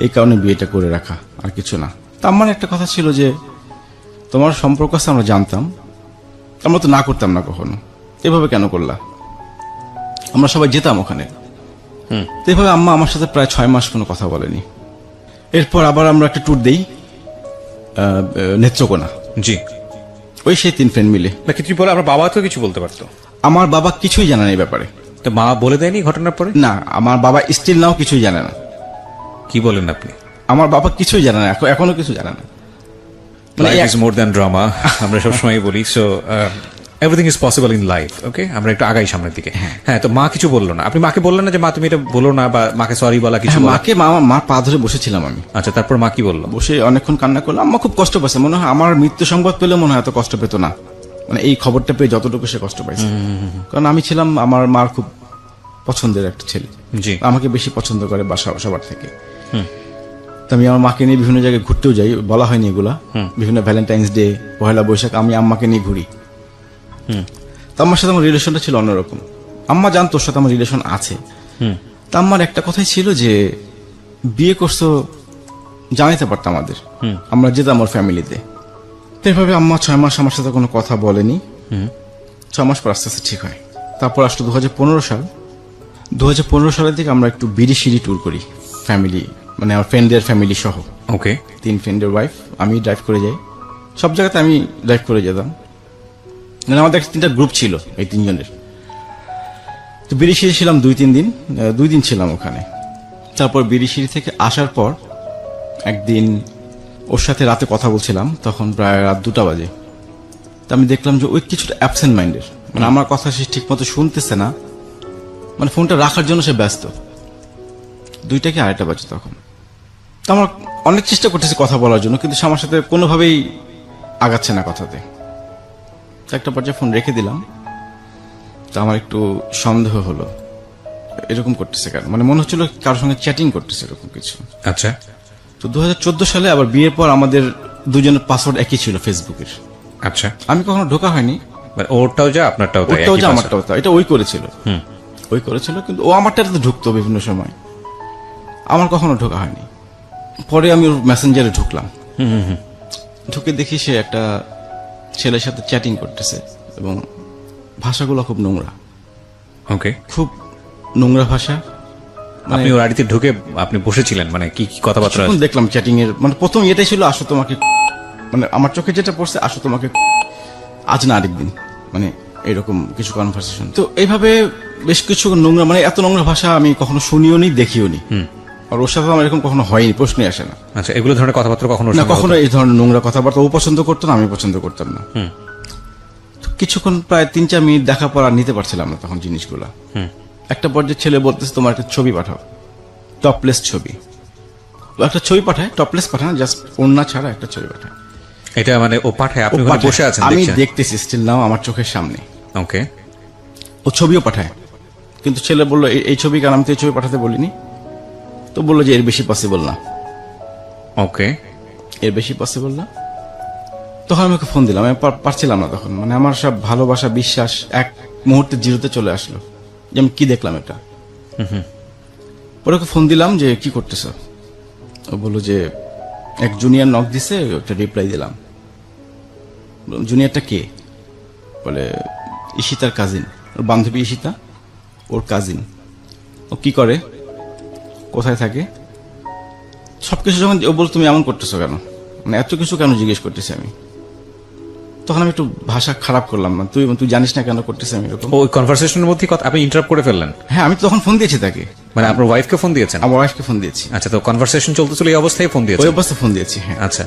এই কারণে বিয়েটা করে রাখা, আর কিছু না। তা আমার একটা কথা ছিল যে তোমার সম্পর্ক আছে আমরা জানতাম, আমরা তো না করতাম না কখনো, এভাবে কেন করলা? আমরা সবাই যেতাম ওখানে। তো এভাবে আম্মা আমার সাথে প্রায় 6 মাস কোনো কথা বলেনি। এরপর আবার আমরা একটা ট্যুর দেই নেত্রকোনা। জি। ওই সেই 3 ফ্রেন্ড মিলে। না কিছু বলে, আমার বাবা তো কিছু বলতে পারতো। আমার বাবা কিছুই জানে না এই ব্যাপারে। তো মা বলে দেয়নি ঘটনার পরে? না, আমার বাবা স্টিল নাও কিছুই জানে না। কি বলেন আপনি? আমার বাবা কিছুই জানে না, এখনো কিছু জানে না। Life is more than drama, আমরা সবসময় বলি। So everything is possible in life. Okay, আমরা একটু আগাই সামনের দিকে। হ্যাঁ, তো মা কিছু বললো না? আপনি মাকে বললেন না যে মা তুমি এটা বলো না, বা মাকে সরি বলা কিছু? মাকে, মা পা ধরে বসেছিলাম আমি। আচ্ছা, তারপর মা কি বললো? বসে অনেকক্ষণ কান্না করলাম। আম্মা খুব কষ্ট পাচ্ছে, মনে হয় আমার মৃত্যু সংবাদ পেলে মনে হয় এত কষ্ট পেত না, মানে এই খবরটা পেয়ে যতটুকু সে কষ্ট পাইছে। কারণ আমি ছিলাম আমার মার খুব পছন্দের একটা ছেলে, জি। আমাকে বেশি পছন্দ করে বাসা সবার থেকে। তো আমি আমার মাকে নিয়ে বিভিন্ন জায়গায় ঘুরতেও যাই, বলা হয়নি এগুলা। বিভিন্ন ভ্যালেন্টাইন্স ডে, পহেলা বৈশাখ আমি আম্মাকে নিয়ে ঘুরি। তো আম্মার সাথে আমার রিলেশনটা ছিল অন্যরকম। আম্মা জানতো ওর সাথে আমার রিলেশন আছে। তা আম্মার একটা কথাই ছিল যে বিয়ে করছো জানাইতে পারতাম আমাদের, আমরা যেতাম ওর ফ্যামিলিতে। তো এভাবে আম্মা 6 মাস আমার সাথে কোনো কথা বলেনি। 6 মাস পর আস্তে আস্তে ঠিক হয়। তারপর আসলো 2015 সাল। 2015 সালের দিকে আমরা একটু বিড়ি ট্যুর করি ফ্যামিলি, মানে আমার ফ্রেন্ডের ফ্যামিলি সহ। ওকে। 3 ফ্রেন্ডের ওয়াইফ, আমি ড্রাইভ করে যাই, সব জায়গাতে আমি ড্রাইভ করে যেতাম। মানে আমাদের 3টা গ্রুপ ছিল এই 3 জনের। তো বিড়িশিরি ছিলাম 2-3 দিন, 2 দিন ছিলাম ওখানে। তারপর বিড়িশিরি থেকে আসার পর একদিন ওর সাথে রাতে কথা বলছিলাম, তখন প্রায় রাত 2টা বাজে। তো আমি দেখলাম যে ওই কিছুটা অ্যাবসেন্ট মাইন্ডের, মানে আমার কথা সে ঠিক মতো শুনতেছে না, মানে ফোনটা রাখার জন্য সে ব্যস্ত। 2টা কি 2:30 বাজে তখন। তো আমার অনেক চেষ্টা করতেছি কথা বলার জন্য, কিন্তু সে আমার সাথে কোনোভাবেই আগাচ্ছে না কথাতে। তো একটা পর্যায়ে ফোন রেখে দিলাম। তো আমার একটু সন্দেহ হলো, এরকম করতেছে কেন, মানে মনে হচ্ছিল কারোর সঙ্গে চ্যাটিং করতেছে এরকম কিছু। আচ্ছা। তো 2014 সালে আবার বিয়ের পর আমাদের দুজনের পাসওয়ার্ড একই ছিল ফেসবুকের। আচ্ছা। আমি কখনো ঢোকা হয়নি, ওরটাও যা আপনারটাও তাই? ওটাও যা আমারটাও তাই। এটা ওই করেছিল, কিন্তু ও আমারটাতে ঢুকতো বিভিন্ন সময়, আমার কখনো ঢোকা হয়নি। পরে আমি ওর মেসেঞ্জারে ঢুকলাম, ঢুকে দেখি সে একটা ছেলের সাথে চ্যাটিং করতেছে এবং ভাষাগুলো খুব নোংরা, ওকে। খুব নোংরা ভাষা। আপনি ওর আড়িতে ঢুকে আপনি বসেছিলেন, মানে কি কি কথাবার্তা? তখন দেখলাম চ্যাটিং এর, মানে প্রথম এটাই ছিল, আসো তোমাকে, মানে আমার চোখে যেটা পড়ছে, আসো তোমাকে আজ না আরেকদিন, মানে এরকম কিছু কনভারসেশন। তো এইভাবে বেশ কিছু নোংরা, মানে এত নোংরা ভাষা আমি কখনো শুনিও নি, দেখিও নি। আর ওর সাথে আমার এরকম কখনো হয়নি, প্রশ্নই আসে না। আচ্ছা, এগুলো ধরনের কথাবার্তা কখনো না, কখনো এই ধরনের নোংরা কথাবার্তা ও পছন্দ করতো না, আমি পছন্দ করতাম না। তো কিছুক্ষণ প্রায় 3-4 মিনিট দেখা পর আর নিতে পারছিলাম না তখন জিনিসগুলা। একটা পর্যায়ে ছেলে বলতেছে তোমার একটা ছবি পাঠাও, টপলেস ছবি। তো একটা ছবি পাঠায়, টপলেস পাঠায় না, জাস্ট ওড়না ছাড়া একটা ছবি পাঠায়। এটা মানে ও পাঠায়, আপনি ও ওখানে পাঠায়, বসে আছেন, আমি দেখছেন? দেখতেছি স্টিল নাও আমার চোখের সামনে। ওকে। ও ছবিও পাঠায়, কিন্তু ছেলে বললো এই ছবি, কারণ আমি তো এই ছবি পাঠাতে বলিনি। তো বললো যে এর বেশি পসিবল না। ওকে। এর বেশি পসিবল না। তখন আমি ওকে ফোন দিলাম, আমি পারছিলাম না তখন, মানে আমার সব ভালোবাসা, বিশ্বাস এক মুহূর্তে জিরোতে চলে আসলো, যে আমি কি দেখলাম এটা। পরে ওকে ফোন দিলাম যে কি করতেছ। ও বললো যে এক জুনিয়র নক দিছে, একটা রিপ্লাই দিলাম। জুনিয়রটা কে? বলে ঈশিতার কাজিন, ওর বান্ধবী ঈশিতা, ওর কাজিন। ও কি করে, কোথায় থাকে, সবকিছু যখন ও বল তুমি এমন করতেছো কেন, মানে এত কিছু কেন জিজ্ঞেস করতেছি আমি। তখন আমি একটু ভাষা খারাপ করলাম, না তুই জানিস না কেন করতেছি আমি এরকম। ওই কনভারসেশনের মধ্যে কথা আপনি ইন্টারাপ্ট করে ফেললেন? হ্যাঁ, আমি তো তখন ফোন দিয়েছি তাকে, মানে আপনার ওয়াইফকে ফোন দিয়েছেন? আমার ওয়াইফকে ফোন দিয়েছি। আচ্ছা, তো কনভারসেশন চলতেছিল এই অবস্থায় ফোন ওই দিয়েছেন? অবস্থায় ফোন দিয়েছি, হ্যাঁ। আচ্ছা,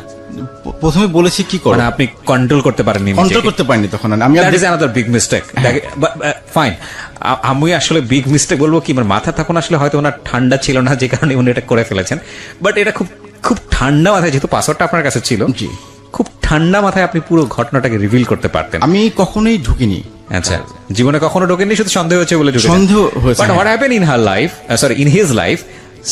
প্রথমে বলেছি কি করো, মানে আপনি কন্ট্রোল করতে পারেননি, কন্ট্রোল করতে পারিনি তখন আমি। That is another big mistake. Fine, আমি আসলে বিগ মিস্টেক বলবো কি, আমার মাথা তখন আসলে হয়তো ওনার ঠান্ডা ছিল না, যে কারণে উনি এটা করে ফেলেছেন। বাট এটা খুব খুব ঠান্ডা মাথায়, যেহেতু পাসওয়ার্ডটা আপনার কাছে ছিল, জি, খুব ঠান্ডা মাথায় আপনি পুরো ঘটনাটাকে রিভিল করতে পারতেন। আমি কখনোই ঢুকিনি। আচ্ছা, জীবনে কখনো ঢোকেননি, শুধু সন্দেহ হয়েছে বলে ঢুকেছেন? সন্দেহ হয়েছে, but what happen in her life, sorry in his life,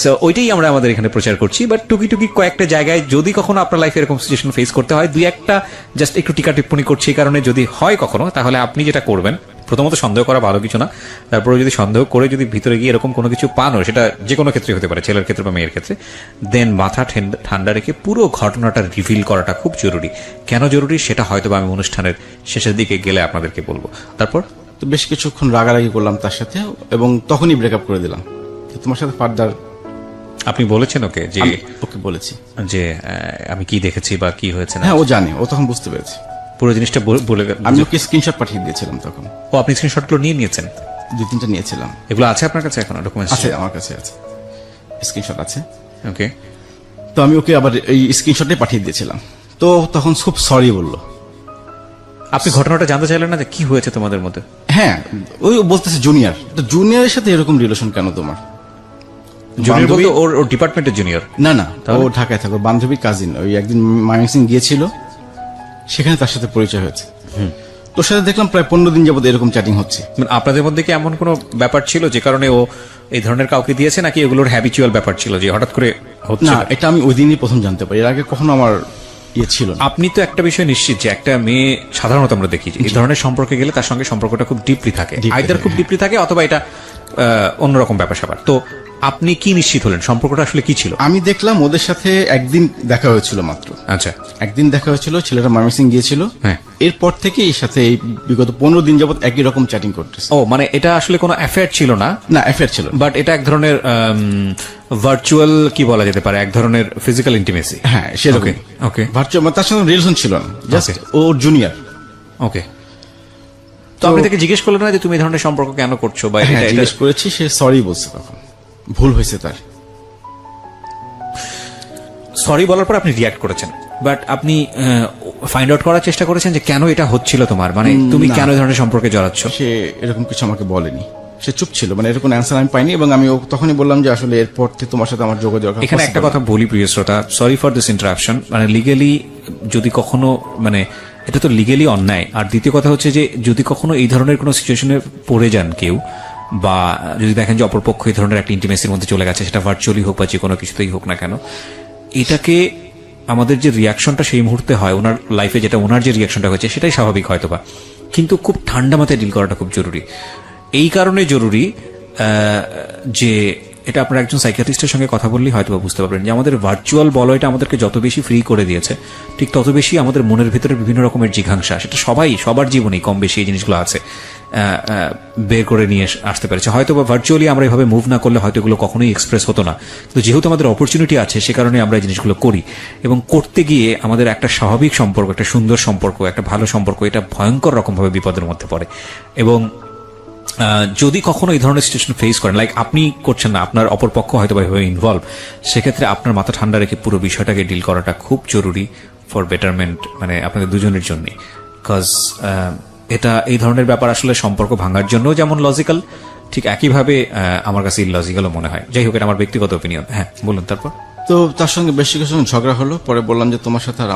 so ওইটাই আমরা আমাদের এখানে প্রচার করছি। বাট টুকি টুকি কয়েকটা জায়গায় যদি কখনো আপনার লাইফে এরকম সিচুয়েশন ফেস করতে হয়, দুই একটা জাস্ট একটু টিকা টিপ্পণি করছি এই কারণে, যদি হয় কখনো, তাহলে আপনি যেটা করবেন, প্রথমত সন্দেহ করা ভালো কিছু না, তারপরে যদি সন্দেহ করে যদি ভিতরে গিয়ে এরকম কোনো কিছু পানও, সেটা যে কোনো ক্ষেত্রে হতে পারে, ছেলের ক্ষেত্রে বা মেয়ের ক্ষেত্রে, দেন মাথা ঠান্ডা রেখে পুরো ঘটনাটা রিভিল করাটা খুব জরুরি। কেন জরুরি সেটা হয়তো আমি অনুষ্ঠানের শেষের দিকে গেলে আপনাদেরকে বলবো। তারপর তো বেশ কিছুক্ষণ রাগারাগি করলাম তার সাথে, এবং তখনই ব্রেকআপ করে দিলাম। তোমার সাথে ফার্দার আপনি বলেছেন ওকে যে, ওকে বলেছি যে আমি কি দেখেছি বা কি হয়েছে না? হ্যাঁ, ও জানে, ও তখন বুঝতে পেরেছে। পুরো জিনিসটা বলে আমি ওকে স্ক্রিনশট পাঠিয়ে দিয়েছিলাম তখন। ও, আপনি স্ক্রিনশটগুলো নিয়ে নিয়েছেন? 2-3টা নিয়েছিলাম। এগুলো আছে আপনার কাছে এখনো ডকুমেন্টস? আছে, আমার কাছে আছে, স্ক্রিনশট আছে। ওকে। তো আমি ওকে আবার এই স্ক্রিনশটে পাঠিয়ে দিয়েছিলাম। তো তখন খুব সরি বললো। আপনি ঘটনাটা জানতে চাইলেন না যে কি হয়েছে তোমাদের মধ্যে? হ্যাঁ, ওই বলতেছে জুনিয়র, তো জুনিয়রের সাথে এরকম রিলেশন কেন তোমার? জুনিয়র বলতে ওর ডিপার্টমেন্টের জুনিয়র? না না, ও ঢাকায় থাকো, বান্ধবী কাজিন। ওই একদিন ময়মনসিং গিয়েছিল, সেখানে তার সাথে পরিচয় হয়েছে। তোর সাথে দেখলাম প্রায় 15 দিন যাবত এরকম চ্যাটিং হচ্ছে। মানে আপনাদের মধ্যে কি এমন কোনো ব্যাপার ছিল যে কারণে ও এই ধরনের কাউকে দিয়েছে, নাকি এগুলোর হ্যাবিচুয়াল ব্যাপার ছিল যে হঠাৎ করে হচ্ছে? না, এটা আমি ওই দিনই প্রথম জানতে পারি, এর আগে কখনো আমার ইয়ে ছিল না। আপনি তো একটা বিষয় নিশ্চিত যে একটা মেয়ে সাধারণত আমরা দেখি যে এই ধরনের সম্পর্কে গেলে তার সঙ্গে সম্পর্কটা খুব ডিপলি থাকে, আইদার খুব ডিপলি থাকে অথবা এটা অন্যরকম ব্যাপার স্যাপার। তো আপনি কি নিশ্চিত হলেন সম্পর্কটা আসলে কি ছিল? আমি দেখলাম ওদের সাথে একদিন দেখা হয়েছিল মাত্র। আচ্ছা, একদিন দেখা হয়েছিল, ছেলেটা ময়মনসিং গিয়েছিল। হ্যাঁ। এরপর থেকে এর সাথে এই বিগত 15 দিন যাবত একই রকম চ্যাটিং করতেছে। ও, মানে এটা আসলে কোনো অ্যাফেয়ার ছিল না? না, অ্যাফেয়ার ছিল, বাট এটা এক ধরনের ভার্চুয়াল কি বলা যেতে পারে, এক ধরনের ফিজিক্যাল ইন্টিমেসি। হ্যাঁ, সেরকম। ওকে। ভার্চুয়াল, তার সঙ্গে রিলেশন ছিল না, জাস্ট ওর জুনিয়র। ওকে। তো আপনি তাকে জিজ্ঞেস করলেন না যে তুমি এই ধরনের সম্পর্ক কেন করছো বা হ্যাঁ, জিজ্ঞেস করেছি, সে সরি বলছে, তখন ভুল হয়েছে তার। সরি বলার পর আপনি রিয়াক্ট করেছেন, বাট আপনি ফাইন্ড আউট করার চেষ্টা করেছেন যে কেন এটা হচ্ছিল তোমার, মানে তুমি কেন এই ধরনের সম্পর্কে জড়াচ্ছ? সে এরকম কিছু আমাকে বলেনি, সে চুপ ছিল, মানে এরকম অ্যান্সার আমি পাইনি। এবং আমি তখনই বললাম যে আসলে এরপর থেকে তোমার সাথে আমার যোগাযোগ। এখানে একটা কথা বলি প্রিয় শ্রোতা, সরি ফর দিস ইন্টারাপশন। মানে লিগেলি যদি কখনো, মানে এটা তো লিগেলি অন্যায়। আর দ্বিতীয় কথা হচ্ছে যে যদি কখনো এই ধরনের কোনো সিচুয়েশনে পড়ে যান কেউ, বা যদি দেখেন যে অপরপক্ষ এই ধরনের একটা ইন্টিমেসির মধ্যে চলে গেছে, সেটা ভার্চুয়ালি হোক বা যে কোনো কিছুতেই হোক না কেন, এটাকে আমাদের যে রিয়াকশনটা সেই মুহূর্তে হয় ওনার লাইফে, যেটা ওনার যে রিয়াকশনটা হয়েছে সেটাই স্বাভাবিক হয়তোবা, কিন্তু খুব ঠান্ডা মাথায় ডিল করাটা খুব জরুরি। এই কারণে জরুরি যে এটা আপনার একজন সাইকিয়াট্রিস্টের সঙ্গে কথা বললেই হয়তো বুঝতে পারবেন যে আমাদের ভার্চুয়াল বলয়টা আমাদেরকে যত বেশি ফ্রি করে দিয়েছে, ঠিক তত বেশি আমাদের মনের ভিতরে বিভিন্ন রকমের জিঘাংসা, সেটা সবার জীবনেই কম বেশি এই জিনিসগুলো আছে। বের করে নিয়ে আসতে পেরেছে। হয়তো বা ভার্চুয়ালি আমরা এভাবে মুভ না করলে হয়তো এগুলো কখনোই এক্সপ্রেস হতো না, কিন্তু যেহেতু আমাদের অপরচুনিটি আছে সে কারণে আমরা এই জিনিসগুলো করি, এবং করতে গিয়ে আমাদের একটা স্বাভাবিক সম্পর্ক, একটা সুন্দর সম্পর্ক, একটা ভালো সম্পর্ক, এটা ভয়ঙ্কর রকমভাবে বিপদের মধ্যে পড়ে। এবং যদি কখনো এই ধরনের সিচুয়েশন ফেস করেন, লাইক আপনি করছেন না, আপনার অপরপক্ষ হয়তো বা ইনভলভ, সেক্ষেত্রে আপনার মাথা ঠান্ডা রেখে পুরো বিষয়টাকে ডিল করাটা খুব জরুরি ফর বেটারমেন্ট, মানে আপনাদের দুজনের জন্য। বিকজ এটা এই ধরনের ব্যাপার আসলে সম্পর্ক ভাঙার জন্য যেমন লজিক্যাল, ঠিক একইভাবে আমার কাছে ইললজিক্যালও মনে হয়। যাই হোক, এটা আমার ব্যক্তিগত ওপিনিয়ন। হ্যাঁ বলুন। তারপর তো তার সঙ্গে বেশ কিছু ঝগড়া হলো, পরে বললাম যে তোমার সাথে আর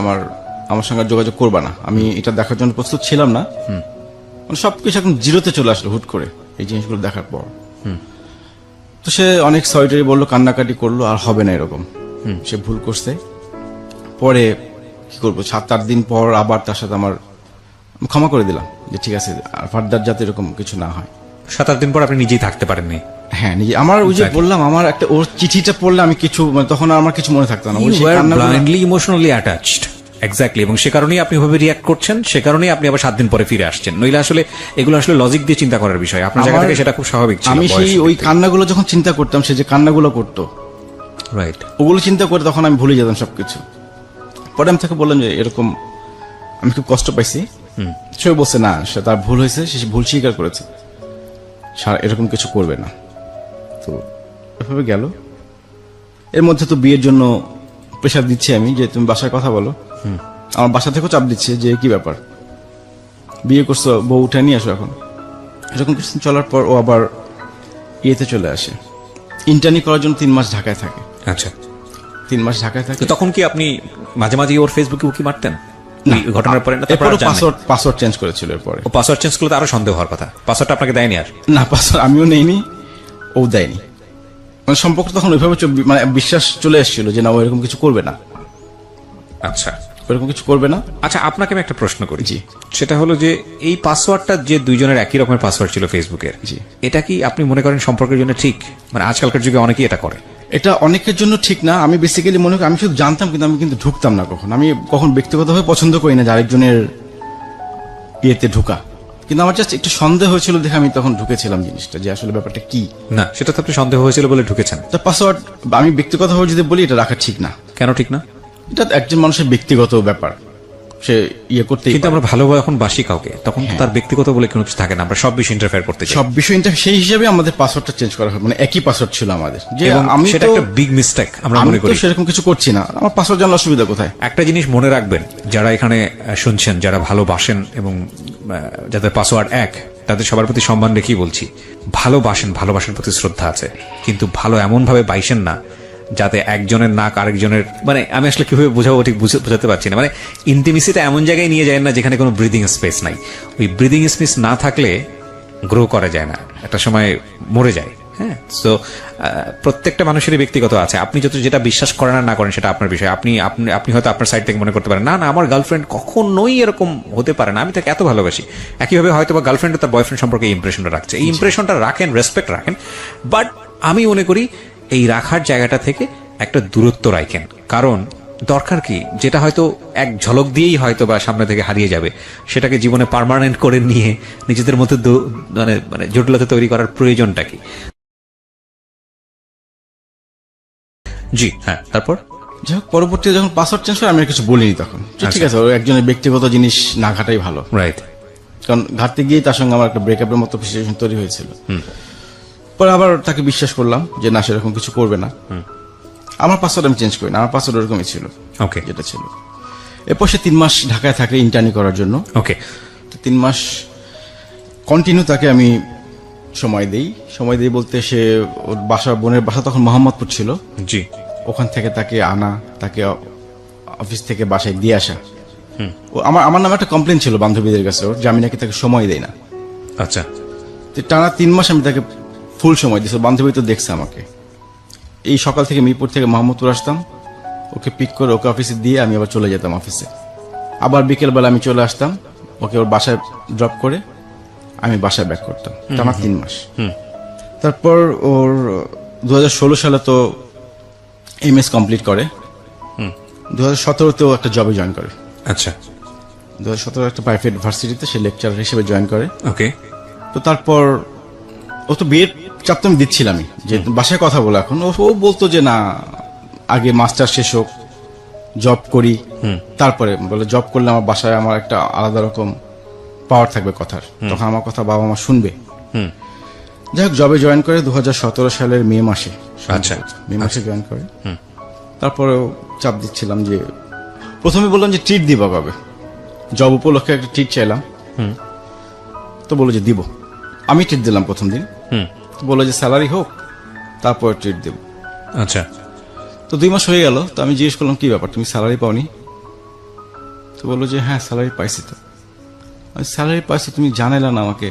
আমার সঙ্গে আর যোগাযোগ করবা না, আমি এটা দেখার জন্য প্রস্তুত ছিলাম না। মানে সবকিছু এখন জিরোতে চলে আসলো হুট করে এই জিনিসগুলো দেখার পর। তো সে অনেক সরিটারি বললো, কান্নাকাটি করলো, আর হবে না এরকম, সে ভুল করছে। পরে কি করবো, 7-8 দিন পর আবার তার সাথে আমি ক্ষমা করে দিলাম যে ঠিক আছে, আর ফার্দার যাতে এরকম কিছু না হয়। 7-8 দিন পর আপনি নিজেই থাকতে পারেননি? হ্যাঁ, নিজে আমার ওই যে বললাম, আমার একটা ওর চিঠিটা পড়লে আমি কিছু, মানে তখন আমার কিছু মনে থাকতো না। Blindly emotionally attached. এক্স্যাক্টলি। এবং সে কারণেই আপনি ভাবে রিয়াক্ট করছেন, সে কারণেই আপনি আবার 7 দিন পরে ফিরে আসছেন। নইলে আসলে এগুলো আসলে লজিক দিয়ে চিন্তা করার বিষয়, আপনার জায়গা থেকে সেটা খুব স্বাভাবিক ছিল। আমি সেই ওই কান্নাগুলো যখন চিন্তা করতাম, সে যে কান্নাগুলো করতো, রাইট, ওগুলো চিন্তা করে তখন আমি ভুলে যেতাম সবকিছু। পরে আমি তাকে বললাম যে এরকম আমি খুব কষ্ট পাইছি। সে বলছে না, সে তার ভুল হয়েছে, সে ভুল স্বীকার করেছে, এরকম কিছু করবে না। তো এভাবে গেল। এর মধ্যে তো বিয়ের জন্য প্রেশার দিচ্ছি আমি, যে তুমি বাসায় কথা বলো। আমার বাসা থেকেও চাপ দিচ্ছে যে কি ব্যাপার, বিয়ে করছো, বউ উঠে নিয়ে আসো এখন। এরকম কিছুদিন চলার পর ও আবার ইয়েতে চলে আসে, ইন্টার্নি করার জন্য 3 মাস ঢাকায় থাকে। আচ্ছা, 3 মাস ঢাকায় থাকে। তো তখন কি আপনি মাঝে মাঝে ওর ফেসবুকে উকি মারতেন এই ঘটনার পরে? পাসওয়ার্ড চেঞ্জ করেছিল এরপরে। ও পাসওয়ার্ড চেঞ্জ করলে তো আরো সন্দেহ হওয়ার কথা। পাসওয়ার্ডটা আপনাকে দেয়নি? আর না, পাসওয়ার্ড আমিও নেইনি, ও দেয়নি। মানে সম্পর্ক তখন ওইভাবে মানে বিশ্বাস চলে এসেছিল যে না, ও এরকম কিছু করবে না। আচ্ছা, এরকম কিছু করবে না। আচ্ছা, আপনাকে আমি একটা প্রশ্ন করি। জি। সেটা হলো যে এই পাসওয়ার্ডটা যে দুইজনের একই রকমের পাসওয়ার্ড ছিল ফেসবুকের, জি, এটা কি আপনি মনে করেন সম্পর্কের জন্য ঠিক? মানে আজকালকার যুগে অনেকেই এটা করে। এটা অনেকের জন্য ঠিক না। আমি বেসিক্যালি মনে করি, আমি শুধু জানতাম, কিন্তু আমি কিন্তু ঢুকতাম না কখন। আমি কখন ব্যক্তিগতভাবে পছন্দ করি না যে আরেকজনের ইয়েতে ঢুকা, কিন্তু আমার জাস্ট একটু সন্দেহ হয়েছিল দেখে আমি তখন ঢুকেছিলাম জিনিসটা, যে আসলে ব্যাপারটা কি। না, সেটা তো আপনি সন্দেহ হয়েছিল বলে ঢুকেছেন। তা পাসওয়ার্ড আমি ব্যক্তিগতভাবে যদি বলি, এটা রাখা ঠিক না। কেন ঠিক না? এটা একজন মানুষের ব্যক্তিগত ব্যাপার, সে ইয়ে করতে। কিন্তু আমরা ভালোভাবে এখন বাসি কাউকে, তখন তো তার ব্যক্তিগত বলে কোনো কিছু থাকে না, আমরা সব বিষয় ইন্টারফেয়ার করতে চাই। সব বিষয় সেই হিসাবে আমাদের পাসওয়ার্ডটা চেঞ্জ করা হয়, মানে একই পাসওয়ার্ড ছিল আমাদের। যে আমি সেটা একটা বিগ মিস্টেক আমরা মনে করি। সেরকম কিছু করছি না, আমার পাসওয়ার্ড জানার অসুবিধা কোথায়? একটা জিনিস মনে রাখবেন, যারা এখানে শুনছেন, যারা ভালোবাসেন এবং যাদের পাসওয়ার্ড এক, তাদের সবার প্রতি সম্মান রেখেই বলছি, ভালোবাসেন, ভালোবাসার প্রতি শ্রদ্ধা আছে, কিন্তু ভালো এমন ভাবে বাইসেন না যাতে একজনের নাক আরেকজনের, মানে আমি আসলে কিভাবে বোঝাবো ঠিক বোঝাতে পারছি না। মানে ইন্টিমেসিটা এমন জায়গায় নিয়ে যায় না যেখানে কোনো ব্রিদিং স্পেস নাই। ওই ব্রিদিং স্পেস না থাকলে গ্রো করা যায় না, একটা সময় মরে যায়। হ্যাঁ, তো প্রত্যেকটা মানুষেরই ব্যক্তিগত আছে। আপনি যেটা বিশ্বাস করেন আর না করেন সেটা আপনার বিষয়। আপনি হয়তো আপনার সাইড থেকে মনে করতে পারেন, না না, আমার গার্লফ্রেন্ড কখনোই এরকম হতে পারে না, আমি তাকে এত ভালোবাসি। একইভাবে হয়তো বা গার্লফ্রেন্ড তার বয়ফ্রেন্ড সম্পর্কে এই ইমপ্রেশনটা রাখছে, এই ইমপ্রেশনটা রাখেন, রেসপেক্ট রাখেন, বাট আমি মনে করি এই রাখার জায়গাটা থেকে একটা দূরত্ব রাখেন। কারণ দরকার কি, যেটা হয়তো এক ঝলক দিয়েই হয়তো বা সামনে থেকে হারিয়ে যাবে, সেটাকে জীবনে পার্মানেন্ট করে নিয়ে নিজেদের মধ্যে মানে জটিলতা তৈরি করার প্রয়োজনটা কি? জি হ্যাঁ, তারপর যাই হোক, পরবর্তীতে যখন পাসওয়ার্ড চেঞ্জ করে আমি আর কিছু বলিনি তখন, ঠিক আছে, ওই একজনের ব্যক্তিগত জিনিস না ঘাটাই ভালো। রাইট। কারণ ঘাটতে গিয়ে তার সঙ্গে আমার একটা ব্রেকআপের মতো সিচুয়েশন তৈরি হয়েছিল। পরে আবার তাকে বিশ্বাস করলাম যে না, সেরকম কিছু করবে না। আমার পাসওয়ার্ড আমি চেঞ্জ করি না, আমার পাসওয়ার্ড ওরকমই ছিল, ওকে, যেটা ছিল। এরপর সে 3 মাস ঢাকায় থাকে ইন্টার্নি করার জন্য। ওকে, 3 মাস কন্টিনিউ তাকে আমি সময় দেই বলতে, সে ওর বোনের বাসা তখন মোহাম্মদপুর ছিল। জি। ওখান থেকে তাকে আনা, তাকে অফিস থেকে বাসায় দিয়ে আসা। আমার নামে একটা কমপ্লেন ছিল বান্ধবীদের কাছে, ওর যে আমি নাকি তাকে সময় দেই না। আচ্ছা। টানা 3 মাস আমি তাকে ফুল সময় দিয়েছি। বান্ধবী তো দেখছে আমাকে। এই সকাল থেকে মিরপুর থেকে মোহাম্মদপুর আসতাম, ওকে পিক করে ওকে অফিসে দিয়ে আমি আবার চলে যেতাম অফিসে। আবার বিকেলবেলা আমি চলে আসতাম, ওকে ওর বাসায় ড্রপ করে আমি বাসায় ব্যাক করতাম। টানা 3 মাস। তারপর ওর 2016 সালে তো এমএস কমপ্লিট করে। 2017-তেও একটা জবে জয়েন করে। আচ্ছা। 2017 একটা প্রাইভেট ভার্সিটিতে সে লেকচারার হিসেবে জয়েন করে। ওকে। তো তারপর ও তো বিয়ের চাপ তো আমি দিচ্ছিলামই, যে বাসায় কথা বলে এখন ও বলতো যে না আগে মাস্টার শেষ হোক, জব করি, তারপরে বলে জব করলে আমার বাসায় আমার একটা আলাদা রকম পাওয়ার থাকবে কথার, তখন আমার কথা বাবা মা শুনবে। যাই হোক, জবে জয়েন করে 2017 সালের মে মাসে, আচ্ছা। মে মাসে জয়েন করে। তারপরেও চাপ দিচ্ছিলাম যে, প্রথমে বললাম যে ট্রিট দিবা কবে, জব উপলক্ষে একটা ট্রিট চাইলাম। তো বললো যে দিব। আমি ট্রিট দিলাম প্রথম দিন। তো বললো যে স্যালারি হোক তারপর ট্রিট দেব। আচ্ছা। তো 2 মাস হয়ে গেল, তো আমি জিজ্ঞেস করলাম কি ব্যাপার, তুমি স্যালারি পাওনি? তো বললো যে হ্যাঁ স্যালারি পাইছি। তো স্যালারি পাইছি, তুমি জানাইলা না আমাকে?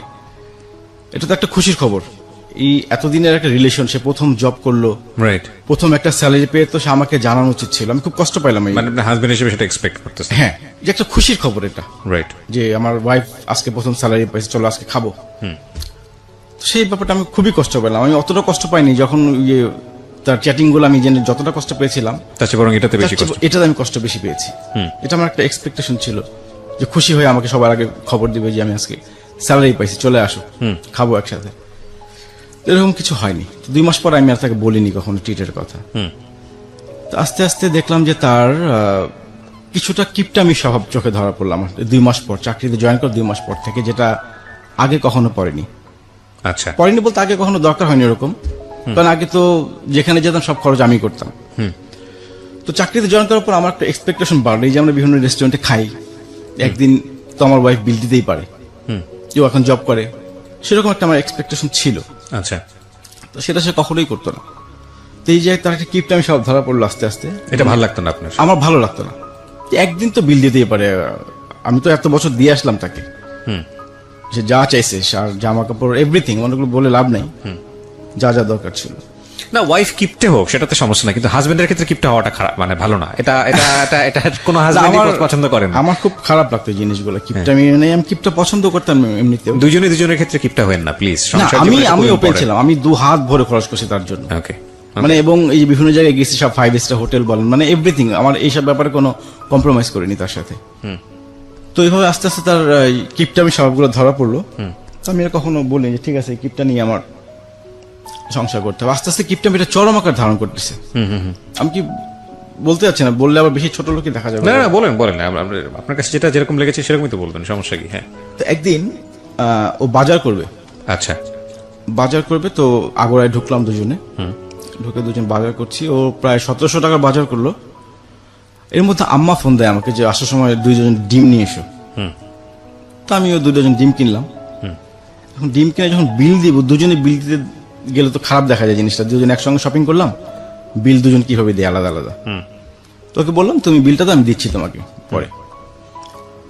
এটা তো একটা খুশির খবর, এই এতদিনের একটা রিলেশন, সে প্রথম জব করলো, রাইট। প্রথম একটা স্যালারি পেয়ে, তো সে আমাকে জানানো উচিত ছিল। আমি খুব কষ্ট পাইলাম এই, মানে আপনার হাজবেন্ড হিসেবে সেটা এক্সপেক্ট করতেছেন? হ্যাঁ, যে একটা খুশির খবর এটা, রাইট। যে আমার ওয়াইফ আজকে প্রথম স্যালারি পাইছে, চলো আজকে খাবো। তো সেই ব্যাপারটা আমি খুবই কষ্ট পেলাম। আমি অতটা কষ্ট পাইনি যখন ইয়ে তার চ্যাটিং গুলো আমি জেনে যতটা কষ্ট পেয়েছিলাম, তার চেয়ে বরং এটাতে বেশি কষ্ট। এটাতে আমি কষ্ট বেশি পেয়েছি। এটা আমার একটা এক্সপেকটেশন ছিল যে খুশি হয়ে আমাকে সবার আগে খবর দিবে যে আমি আজকে স্যালারি পাইছি, চলে আসো খাবো একসাথে। এরকম কিছু হয়নি। 2 মাস পর আমি আর তাকে বলিনি কখনো ট্রিটের কথা। তো আস্তে আস্তে দেখলাম যে তার কিছুটা কিপটামি স্বভাব চোখে ধরা পড়লাম 2 মাস পর, চাকরিতে জয়েন করে 2 মাস পর থেকে, যেটা আগে কখনো পড়েনি। আচ্ছা। পড়েনি বলতে আগে কখনো দরকার হয়নি এরকম, কারণ আগে তো যেখানে যেতাম সব খরচ আমি করতাম। তো চাকরিতে জয়েন করার পর আমার একটা এক্সপেকটেশন বাড়লো, এই যে আমরা বিভিন্ন রেস্টুরেন্টে খাই, একদিন তো আমার ওয়াইফ বিল দিতেই পারে, কেউ এখন জব করে, সেরকম একটা আমার এক্সপেকটেশন ছিল। আচ্ছা। তো সেটা সে কখনোই করতো না। তো এই যে তার একটা কিপটামি সব ধরা পড়লো আস্তে আস্তে, এটা ভালো লাগতো না আপনার? আমার ভালো লাগতো না। একদিন তো বিল দিতেই পারে, আমি তো এত বছর দিয়ে আসলাম তাকে, সে যা চাইছে, আর জামা কাপড় এভরিথিং, অনেকগুলো বলে লাভ নাই, যা যা দরকার ছিল। না, ওয়াইফ কিপটে হোক সেটাতে সমস্যা না, কিন্তু হাজবেন্ডের ক্ষেত্রে কিপটে হওয়াটা খারাপ, মানে ভালো না। এটা এটা এটা এটা কোনো হাজবেন্ডই পছন্দ করে না। আমার খুব খারাপ লাগতো এই জিনিসগুলো, কিপটামি নেই। আমি কিপটা পছন্দ করতাম এমনিতেও। দুজনের ক্ষেত্রে কিপটা হবেন না প্লিজ। আমি ওপেন ছিলাম, আমি 2 হাত ভরে খরচ করছি তার জন্য। ওকে। মানে এবং এই যে বিভিন্ন জায়গায় গেছি, সব 5 স্টার হোটেল বলেন, মানে এভরিথিং, আমার এইসব ব্যাপারে কোনো কম্প্রোমাইজ করিনি তার সাথে। তো এইভাবে আস্তে আস্তে তার কিপটামি স্বভাবগুলো ধরা পড়লো। আমি আর কখনো বলি যে ঠিক আছে কিপটা নিয়ে আমার সংসার করতে হবে। আস্তে আস্তে কিপটামিটা চরম আকার ধারণ করতেছে। আমি কি বলতে যাচ্ছি না, বললে আবার বেশি ছোট লোকই দেখা যাবে। না না, বলেন বলেন, আপনার কাছে যেটা যেরকম লেগেছে সেরকমই তো বলবেন, সমস্যা কি? হ্যাঁ। তো একদিন ও বাজার করবে। আচ্ছা। বাজার করবে, তো আগোড়ায় ঢুকলাম দুজনে, ঢুকে দুজন বাজার করছি। ও প্রায় 1700 টাকার বাজার করলো। এর মধ্যে আম্মা ফোন দেয় আমাকে যে আসার সময় 2 ডজন ডিম নিয়ে এসো। তো আমি ওই 2 ডজন ডিম কিনলাম। এখন ডিম কিনে যখন বিল দিব, দুজনে বিল দিতে গেলে তো খারাপ দেখা যায় জিনিসটা, দুজন একসঙ্গে শপিং করলাম, বিল দুজন কিভাবে দেয় আলাদা আলাদা। তোকে বললাম তুমি বিলটা তো আমি দিচ্ছি তোমাকে পরে।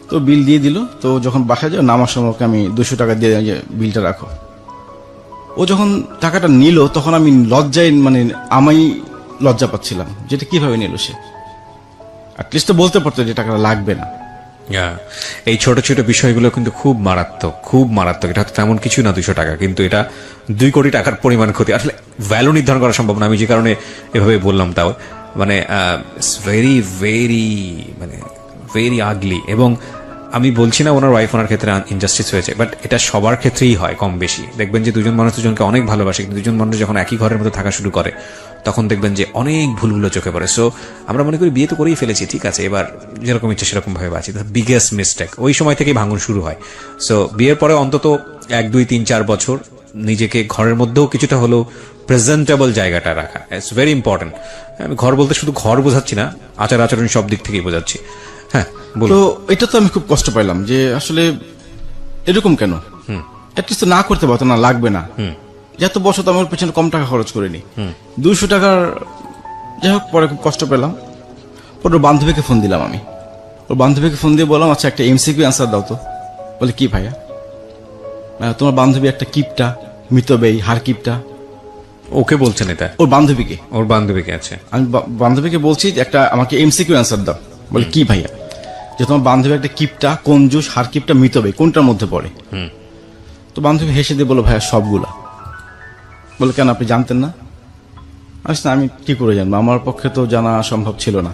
তো বিল দিয়ে দিল। তো যখন বাসায় যাও নামার সময় ওকে আমি 200 টাকা দিয়ে দিলাম যে বিলটা রাখো। ও যখন টাকাটা নিল তখন আমি লজ্জায়, মানে আমি লজ্জা পাচ্ছিলাম যেটা কিভাবে নিল সে। অ্যাটলিস্ট তো বলতে পারতো যে টাকাটা লাগবে না। এই ছোট ছোট বিষয়গুলো কিন্তু খুব মারাত্মক, খুব মারাত্মক। এটা তেমন কিছু না 200 টাকা, কিন্তু এটা 2 কোটি টাকার পরিমাণ ক্ষতি। আসলে ভ্যালু নির্ধারণ করা সম্ভব না, আমি যে কারণে এভাবে বললাম তাও, মানে ভেরি ভেরি মানে ভেরি আগলি। এবং আমি বলছি না ওনার ওয়াইফ ওনার ক্ষেত্রে ইনজাস্টিস হয়েছে, বাট এটা সবার ক্ষেত্রেই হয় কম বেশি। দেখবেন যে দুজন মানুষ দুজনকে অনেক ভালোবাসে, কিন্তু দুজন মানুষ যখন একই ঘরের মধ্যে থাকা শুরু করে তখন দেখবেন যে অনেক ভুলগুলো চোখে পড়ে। সো আমরা মনে করি বিয়ে তো করেই ফেলেছি, ঠিক আছে, এবার যেরকম ইচ্ছে সেরকম ভাবে বাঁচি। বিগেস্ট মিস্টেক ওই সময় থেকেই ভাঙন শুরু হয়। সো বিয়ের পরে অন্তত 1, 2, 3, 4 বছর নিজেকে ঘরের মধ্যেও কিছুটা হলেও প্রেজেন্টেবল জায়গাটা রাখা, ইটস ভেরি ইম্পর্টেন্ট। আমি ঘর বলতে শুধু ঘর বোঝাচ্ছি না, আচার আচরণ সব দিক থেকেই বোঝাচ্ছি। হ্যাঁ, তো এটা তো আমি খুব কষ্ট পাইলাম যে আসলে এরকম কেন, অ্যাটলিস্ট না করতে পারতো না, লাগবে না। যত বছর তো আমার পেছনে কম টাকা খরচ করিনি, 200 টাকার। যাই হোক, পরে খুব কষ্ট পেলাম। পরে ওর বান্ধবীকে ফোন দিলাম আমি। ওর বান্ধবীকে ফোন দিয়ে বললাম আচ্ছা একটা এমসিকিউ অ্যান্সার দাও তো। বলে কি ভাইয়া? তোমার বান্ধবী একটা কিপটা, মিতব্যয়ী, হার কিপটা। ওকে বলছেন এটা? ওর বান্ধবীকে। ওর বান্ধবীকে? আছে। আমি বান্ধবীকে বলছি একটা আমাকে এমসিকিউ অ্যান্সার দাও। বলে কি ভাইয়া? যে তোমার বান্ধবী একটা কিপটা, কঞ্জুস, হার কিপটা, মিতব্যয়ী, কোনটার মধ্যে পড়ে? তো বান্ধবী হেসে দিয়ে বলো ভাইয়া সবগুলা। বলে কেন, আপনি জানতেন না? আসলে আমি কি করে জানবো, আমার পক্ষে তো জানা সম্ভব ছিল না।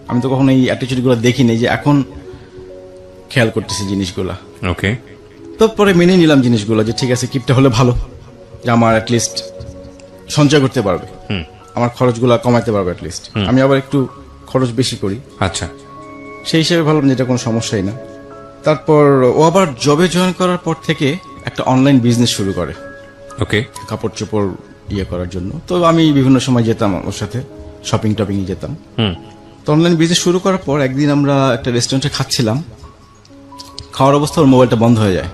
আমি তো কখনো এই অ্যাটিটিউড গুলো দেখিনি, যে এখন খেয়াল করতেছি জিনিসগুলা। ওকে। তো পরে মেনে নিলাম জিনিসগুলো, যে ঠিক আছে কিপটা হলে ভালো, যে আমার অ্যাটলিস্ট সঞ্চয় করতে পারবে, আমার খরচগুলো কমাতে পারবে অ্যাটলিস্ট। আমি আবার একটু খরচ বেশি করি, আচ্ছা, সেই হিসেবে ভাবলাম যেটা কোনো সমস্যাই না। তারপর ও আবার জবে জয়েন করার পর থেকে একটা অনলাইন বিজনেস শুরু করে, ওকে, কাপড় চোপড় করার জন্য। তো আমি বিভিন্ন সময় যেতাম ওর সাথে, শপিং টপিং যেতাম। তো অনলাইন বিজনেস শুরু করার পর একদিন আমরা একটা রেস্টুরেন্টে খাচ্ছিলাম, খাওয়ার অবস্থা ওর মোবাইলটা বন্ধ হয়ে যায়।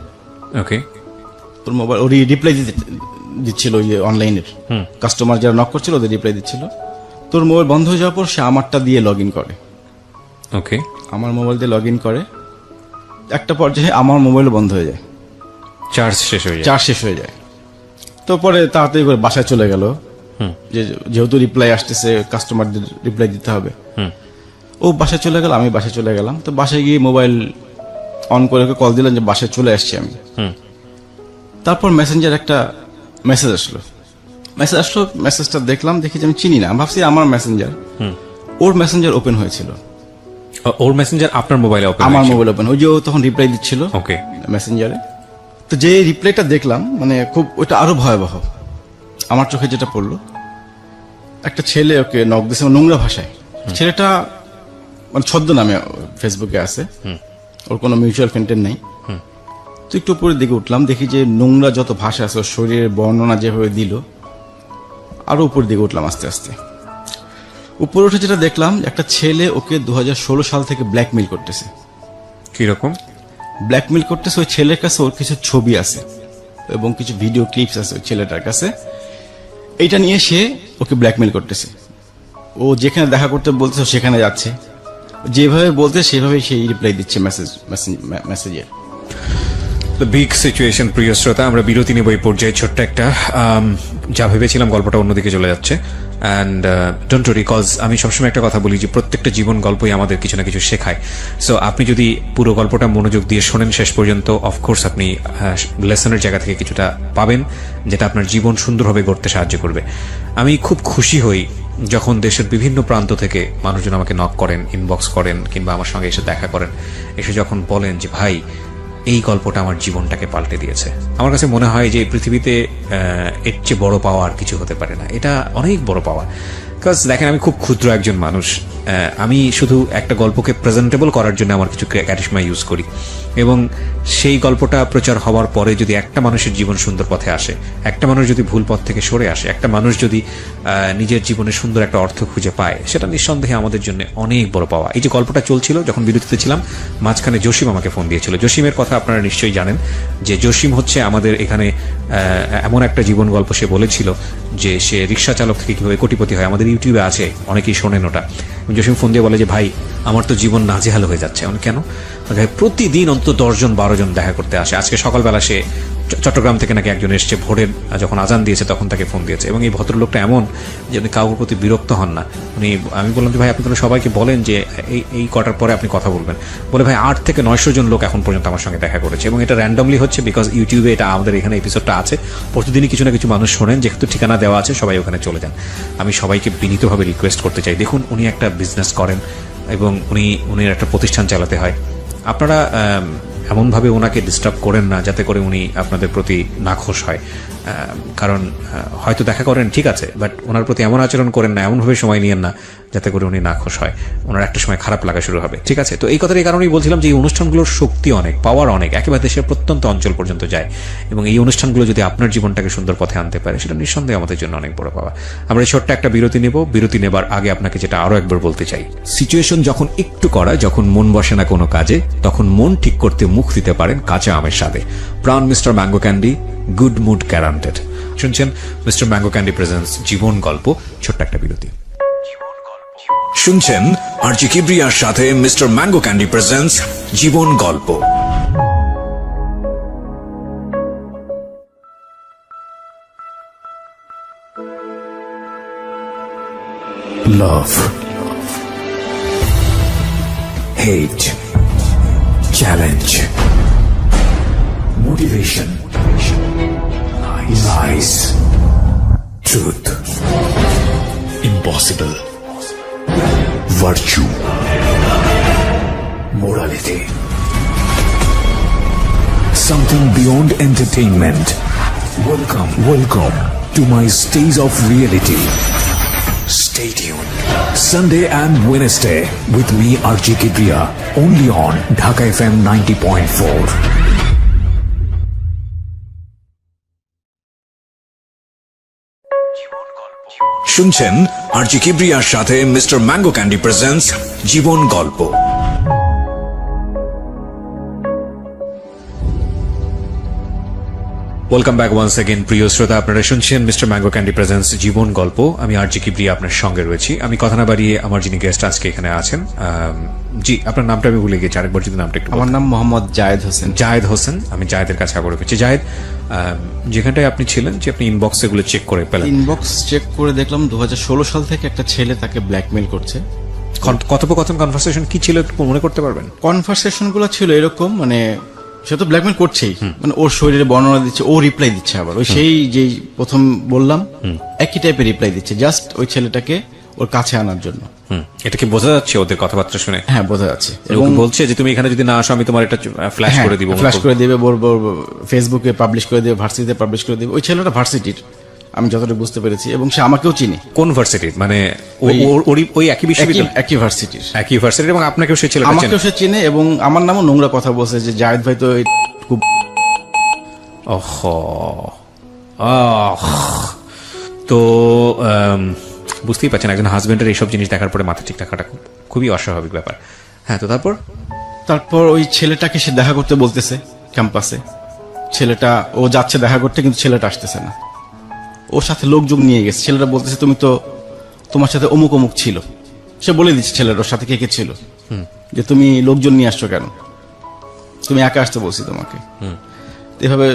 ওকে, ওর মোবাইল ওর রিপ্লাই দিচ্ছিল ওই অনলাইনের কাস্টমার যারা নক করছিল ওদের রিপ্লাই দিচ্ছিল। তোর মোবাইল বন্ধ হয়ে যাওয়ার পর সে আমারটা দিয়ে লগ ইন করে, ওকে, আমার মোবাইল দিয়ে লগ ইন করে। একটা পর্যায়ে আমার মোবাইল বন্ধ হয়ে যায়, চার্জ শেষ হয়ে যায়। চার্জ শেষ হয়ে যায়। তো পরে তাড়াতাড়ি করে বাসায় চলে গেল, যেহেতু রিপ্লাই আসতেছে কাস্টমারদের রিপ্লাই দিতে হবে। ও বাসায় চলে গেল, আমি বাসায় চলে গেলাম। তো বাসায় গিয়ে মোবাইল অন করে কল দিলাম যে বাসায় চলে আসছি আমি। তারপর মেসেঞ্জার একটা মেসেজ আসলো, মেসেজটা দেখলাম, দেখি যে আমি চিনি না, ভাবছি আমার মেসেঞ্জার। ওর মেসেঞ্জার ওপেন হয়েছিল, ওর মেসেঞ্জার আপনার মোবাইলে ওপেন, আমার মোবাইল ওপেন। ওই যে ও তখন রিপ্লাই দিচ্ছিল ওকে মেসেঞ্জারে। তো যে রিপ্লাইটা দেখলাম, মানে খুব ওটা আরো ভয়াবহ আমার চোখে যেটা পড়লো। একটা ছেলে ওকে নক দিয়েছে নোংরা ভাষায়। ছেলেটা মানে ছদ্মনামে ফেসবুকে আছে, ওর কোনো মিউচুয়াল ফ্রেন্ডের নেই। তো একটু উপরের দিকে উঠলাম, দেখি যে নোংরা যত ভাষা আছে ওর শরীরের বর্ণনা যেভাবে দিল, আরো উপরের দিকে উঠলাম আস্তে আস্তে। উপরে উঠে যেটা দেখলাম, একটা ছেলে ওকে 2016 সাল থেকে ব্ল্যাকমেইল করতেছে। কিরকম ব্ল্যাকমেইল করতেছে? ওই ছেলের কাছে ওর কিছু ছবি আছে এবং কিছু ভিডিও ক্লিপস আছে ওই ছেলেটার কাছে। এইটা নিয়ে সে ওকে ব্ল্যাকমেইল করতেছে। ও যেখানে দেখা করতে বলতেছে সেখানে যাচ্ছে, যেভাবে বলতে সেভাবে সেই রিপ্লাই দিচ্ছে মেসেজের। Big situation. প্রিয় শ্রোতা, আমরা বিরতি নেব এই পর্যায়ে। ছোট্ট একটা যা ভেবেছিলাম গল্পটা অন্যদিকে চলে যাচ্ছে। অ্যান্ড ডোন্ট ওয়ারি, কজ আমি সবসময় একটা কথা বলি যে প্রত্যেকটা জীবন গল্পই আমাদের কিছু না কিছু শেখায়। সো আপনি যদি পুরো গল্পটা মনোযোগ দিয়ে শোনেন শেষ পর্যন্ত, অফকোর্স আপনি লেসনের জায়গা থেকে কিছুটা পাবেন, যেটা আপনার জীবন সুন্দরভাবে গড়তে সাহায্য করবে। আমি খুব খুশি হই যখন দেশের বিভিন্ন প্রান্ত থেকে মানুষজন আমাকে নক করেন, ইনবক্স করেন, কিংবা আমার সঙ্গে এসে দেখা করেন, এসে যখন বলেন যে ভাই এই গল্পটা আমার জীবনটাকে পাল্টে দিয়েছে। আমার কাছে মনে হয় যে পৃথিবীতে এর চেয়ে বড় পাওয়া আর কিছু হতে পারে না। এটা অনেক বড় পাওয়া। বিকজ দেখেন, আমি খুব ক্ষুদ্র একজন মানুষ। আমি শুধু একটা গল্পকে প্রেজেন্টেবল করার জন্য আমার কিছু ক্যারিশমা ইউজ করি, এবং সেই গল্পটা প্রচার হওয়ার পরে যদি একটা মানুষের জীবন সুন্দর পথে আসে, একটা মানুষ যদি ভুল পথ থেকে সরে আসে, একটা মানুষ যদি নিজের জীবনে সুন্দর একটা অর্থ খুঁজে পায়, সেটা নিঃসন্দেহে আমাদের জন্য অনেক বড় পাওয়া। এই যে গল্পটা চলছিল, যখন বিরতিতে ছিলাম, মাঝখানে জসিম আমাকে ফোন দিয়েছিল। জসিমের কথা আপনারা নিশ্চয়ই জানেন, যে জসিম হচ্ছে আমাদের এখানে এমন একটা জীবন গল্প। সে বলেছিল যে সে রিক্সা চালক থেকে কিভাবে কোটিপতি হয়, আমাদের ইউটিউবে আছে, অনেকেই শোনেন ওটা। জসিম ফোন দিয়ে বলে যে ভাই আমার তো জীবন নাজেহাল হয়ে যাচ্ছে। কেন? প্রতিদিন অন্তত 10-12 জন দেখা করতে আসে। আজকে সকালবেলা সে চট্টগ্রাম থেকে নাকি একজন এসছে, ভোরের যখন আজান দিয়েছে তখন তাকে ফোন দিয়েছে। এবং এই ভদ্রলোকটা এমন যে উনি কাউর প্রতি বিরক্ত হন না। আমি বললাম যে ভাই আপনি তাহলে সবাইকে বলেন যে এই কটার পরে আপনি কথা বলবেন। বলে ভাই 8 থেকে 900 জন লোক এখন পর্যন্ত আমার সঙ্গে দেখা করেছে, এবং এটা র্যান্ডমলি হচ্ছে, বিকজ ইউটিউবে এটা আমাদের এখানে এপিসোডটা আছে, প্রতিদিনই কিছু না কিছু মানুষ শোনেন। যেহেতু ঠিকানা দেওয়া আছে, সবাই ওখানে চলে যান। আমি সবাইকে বিনীতভাবে রিকোয়েস্ট করতে চাই, দেখুন উনি একটা বিজনেস করেন এবং উনি একটা প্রতিষ্ঠান চালাতে হয়। আপনারা এমনভাবে ওনাকে ডিস্টার্ব করেন না যাতে করে উনি আপনাদের প্রতি নাখোশ হয়। কারণ হয়তো দেখা করেন ঠিক আছে, বাট ওনার প্রতি এমন আচরণ করেন না, এমনভাবে সময় নিয়েন না যাতে করে উনি নাখোশ হয়। ওনার একটা সময় খারাপ লাগা শুরু হবে। ঠিক আছে? তো এই কথার এই কারণেই বলছিলাম যে এই অনুষ্ঠানগুলোর শক্তি অনেক, পাওয়ার অনেক, একেবারে দেশের প্রত্যন্ত অঞ্চল পর্যন্ত যায়। এবং এই অনুষ্ঠানগুলো যদি আপনার জীবনটাকে সুন্দর পথে আনতে পারে, সেটা নিঃসন্দেহে আমাদের জন্য অনেক বড় পাওয়া। আমরা ছোট্ট একটা বিরতি নেব। বিরতি নেবার আগে আপনাকে যেটা আরো একবার বলতে চাই, সিচুয়েশন যখন একটু করা, যখন মন বসে না কোনো কাজে, তখন মন ঠিক করতে মুখ দিতে পারেন কাঁচা আমের স্বাদে। Pran mister mango candy, good mood guaranteed. শুনছেন মিস্টার ম্যাঙ্গো ক্যান্ডি প্রেজেন্টস জীবন গল্প। ছোট্ট একটা বিরতি শুনছেন আরজি কিবরিয়ার সাথে মিস্টার ম্যাঙ্গো ক্যান্ডি প্রেজেন্টস জীবন গল্প। Love, hate, challenge, motivation, lies, truth, impossible, virtue, morality, something beyond entertainment. Welcome to my stage of reality. Stay tuned. Sunday and Wednesday with me RJ Kibriya, only on Dhaka FM 90.4. শুনছেন আরজি কিবরিয়ার সাথে মিস্টার ম্যাঙ্গো ক্যান্ডি প্রেজেন্টস জীবন গল্প। ওয়েলকাম ব্যাক ওয়ান্স অ্যাগেন প্রিয় শ্রোতা, আপনারা শুনছেন মিস্টার ম্যাঙ্গো ক্যান্ডি প্রেজেন্টস জীবন গল্প। আমি আরজি কিবরিয়া আপনার সঙ্গে রয়েছি। আমি কথা না বাড়িয়ে আমার যিনি গেস্ট আজকে এখানে আছেন, জি আপনার নামটা আমি ভুলে গেছি, আরেকবার যদি নামটা একটু আমার নাম মোহাম্মদ জায়েদ হোসেন। জায়েদ হোসেন। আমি জায়েদের কাছে আবার রেখেছি। জায়েদ, যেখানটায় আপনি ছিলেন যে আপনি ইনবক্স এগুলো চেক করে পেলেন, ইনবক্স চেক করে দেখলাম 2016 সাল থেকে একটা ছেলে তাকে ব্ল্যাকমেইল করছে। কথোপকথন কনভারসেশন কি ছিল একটু মনে করতে পারবেন? কনভারসেশন গুলো ছিল এরকম, মানে সে তো ব্ল্যাকমেইল করছেই, মানে ওর শরীরে বর্ণনা দিচ্ছে, ও রিপ্লাই দিচ্ছে আবার ওই সেই যে প্রথম বললাম একই টাইপের রিপ্লাই দিচ্ছে, জাস্ট ওই ছেলেটাকে ওর কাছে আনার জন্য। এটা কি বোঝা যাচ্ছে ওদের কথাবার্তা শুনে? হ্যাঁ, বোঝা যাচ্ছে। এবং বলছে যে তুমি এখানে যদি না আসো আমি তোমার এটা ফ্ল্যাশ করে দিব, ফ্ল্যাশ করে দিবে, ফেসবুকে পাবলিশ করে দিবে, ভার্সিটিতে পাবলিশ করে দিবে। ওই ছেলেটা ভার্সিটির, আমি যতটুকু বুঝতে পেরেছি, এবং সে আমাকেও চিনি। কোন ভার্সিটির? মানে ওই একই বিশ্ববিদ্যালয়, একই ভার্সিটির, একই ভার্সিটির, এবং আপনাকেও সেই ছেলেটা চেনে? আমাকেও সে চিনে, এবং আমার নামও নোংরা কথা বলছে যে জায়েদ ভাই তো খুব তো বুঝতেই পারছেন একজন হাজবেন্ডের এইসব জিনিস দেখার পরে মাথা ঠিক রাখাটা খুবই অস্বাভাবিক ব্যাপার। হ্যাঁ, তো তারপর ওই ছেলেটাকে সে দেখা করতে বলতেছে ক্যাম্পাসে। ছেলেটা ও যাচ্ছে দেখা করতে, কিন্তু ছেলেটা আসতেছে না। ওর সাথে লোকজন নিয়ে গেছে। ছেলেটা বলতেছে তুমি তো তোমার সাথে অমুক অমুক ছিল। সে বলে দিচ্ছে ছেলেটা ওর সাথে কে কে ছিল, যে তুমি লোকজন নিয়ে আসছো কেন, তুমি একা আসতে বলছি তোমাকে। এভাবে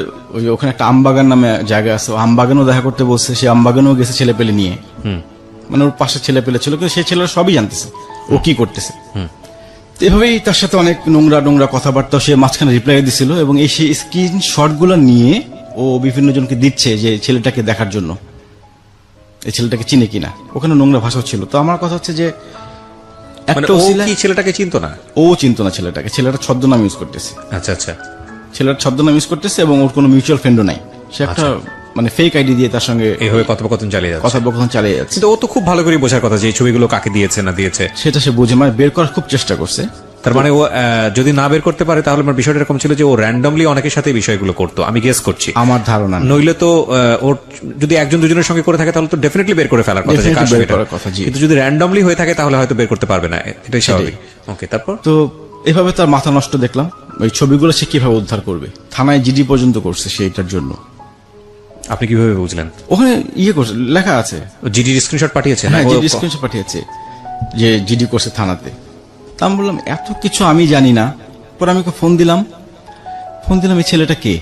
ওখানে একটা আমবাগান নামে জায়গা আছে, ও আমবাগানও দেখা করতে বলছে। সে আমবাগানও গেছে ছেলে পেলে নিয়ে, মানে ওর পাশে ছেলে পেলে ছিল, কিন্তু সেই ছেলেরা সবই জানতেছে ও কি করতেছে। এভাবেই তার সাথে অনেক নোংরা নোংরা কথাবার্তা সে মাঝখানে রিপ্লাই দিছিল, এবং এই সেই স্ক্রিনশট গুলো নিয়ে ও বিভিন্ন জনকে দিচ্ছে যে ছেলেটাকে দেখার জন্য, এই ছেলেটাকে চিনে কিনা। ওখানে নোংরা ভাষা ছিল। তো আমার কথা হচ্ছে যে মানে ও কি ছেলেটাকে চিনতো না? ও চিনতো না ছেলেটাকে। ছেলেটা ছদ্মনাম ইউজ করতেছে। আচ্ছা আচ্ছা, ছেলেটা ছদ্মনাম ইউজ করতেছে, এবং ওর কোনো মিউচুয়াল ফ্রেন্ডও নাই। সে একটা মানে ফেক আইডি দিয়ে তার সঙ্গে এইভাবে কথোপকথন চালিয়ে যাচ্ছে। কিন্তু ও তো খুব ভালো করে বোঝার কথা যে এই ছবিগুলো কাকে দিয়েছে না দিয়েছে সেটা সে বুঝে, মানে বের করার খুব চেষ্টা করছে। তার মানে ও যদি না বের করতে পারে তাহলে আমার বিষয়টা এরকম ছিল যে ও র্যান্ডমলি অনেকের সাথে বিষয়গুলো করতো, আমি গেস করছি, আমার ধারণা। নইলে তো ওর যদি একজন দুজনের সঙ্গে করে থাকে তাহলে তো ডেফিনেটলি বের করে ফেলার কথা, কিন্তু যদি র্যান্ডমলি হয়ে থাকে তাহলে হয়তো বের করতে পারবে না, এটাই স্বাভাবিক। ওকে, তারপর তো এভাবে তার মাথা নষ্ট দেখলাম। ওই ছবিগুলো সে কিভাবে উদ্ধার করবে, থানায় জিডি পর্যন্ত করছে সেইটার জন্য। আপনি কিভাবে বুঝলেন? ওখানে করছে, লেখা আছে, জিডি স্ক্রিনশট পাঠিয়েছে। হ্যাঁ, জিডি স্ক্রিনশট পাঠিয়েছে যে জিডি করছে থানাতে। তা আমি বললাম এত কিছু আমি জানি না। পরে আমি ফোন দিলাম, এই ছেলেটা কে?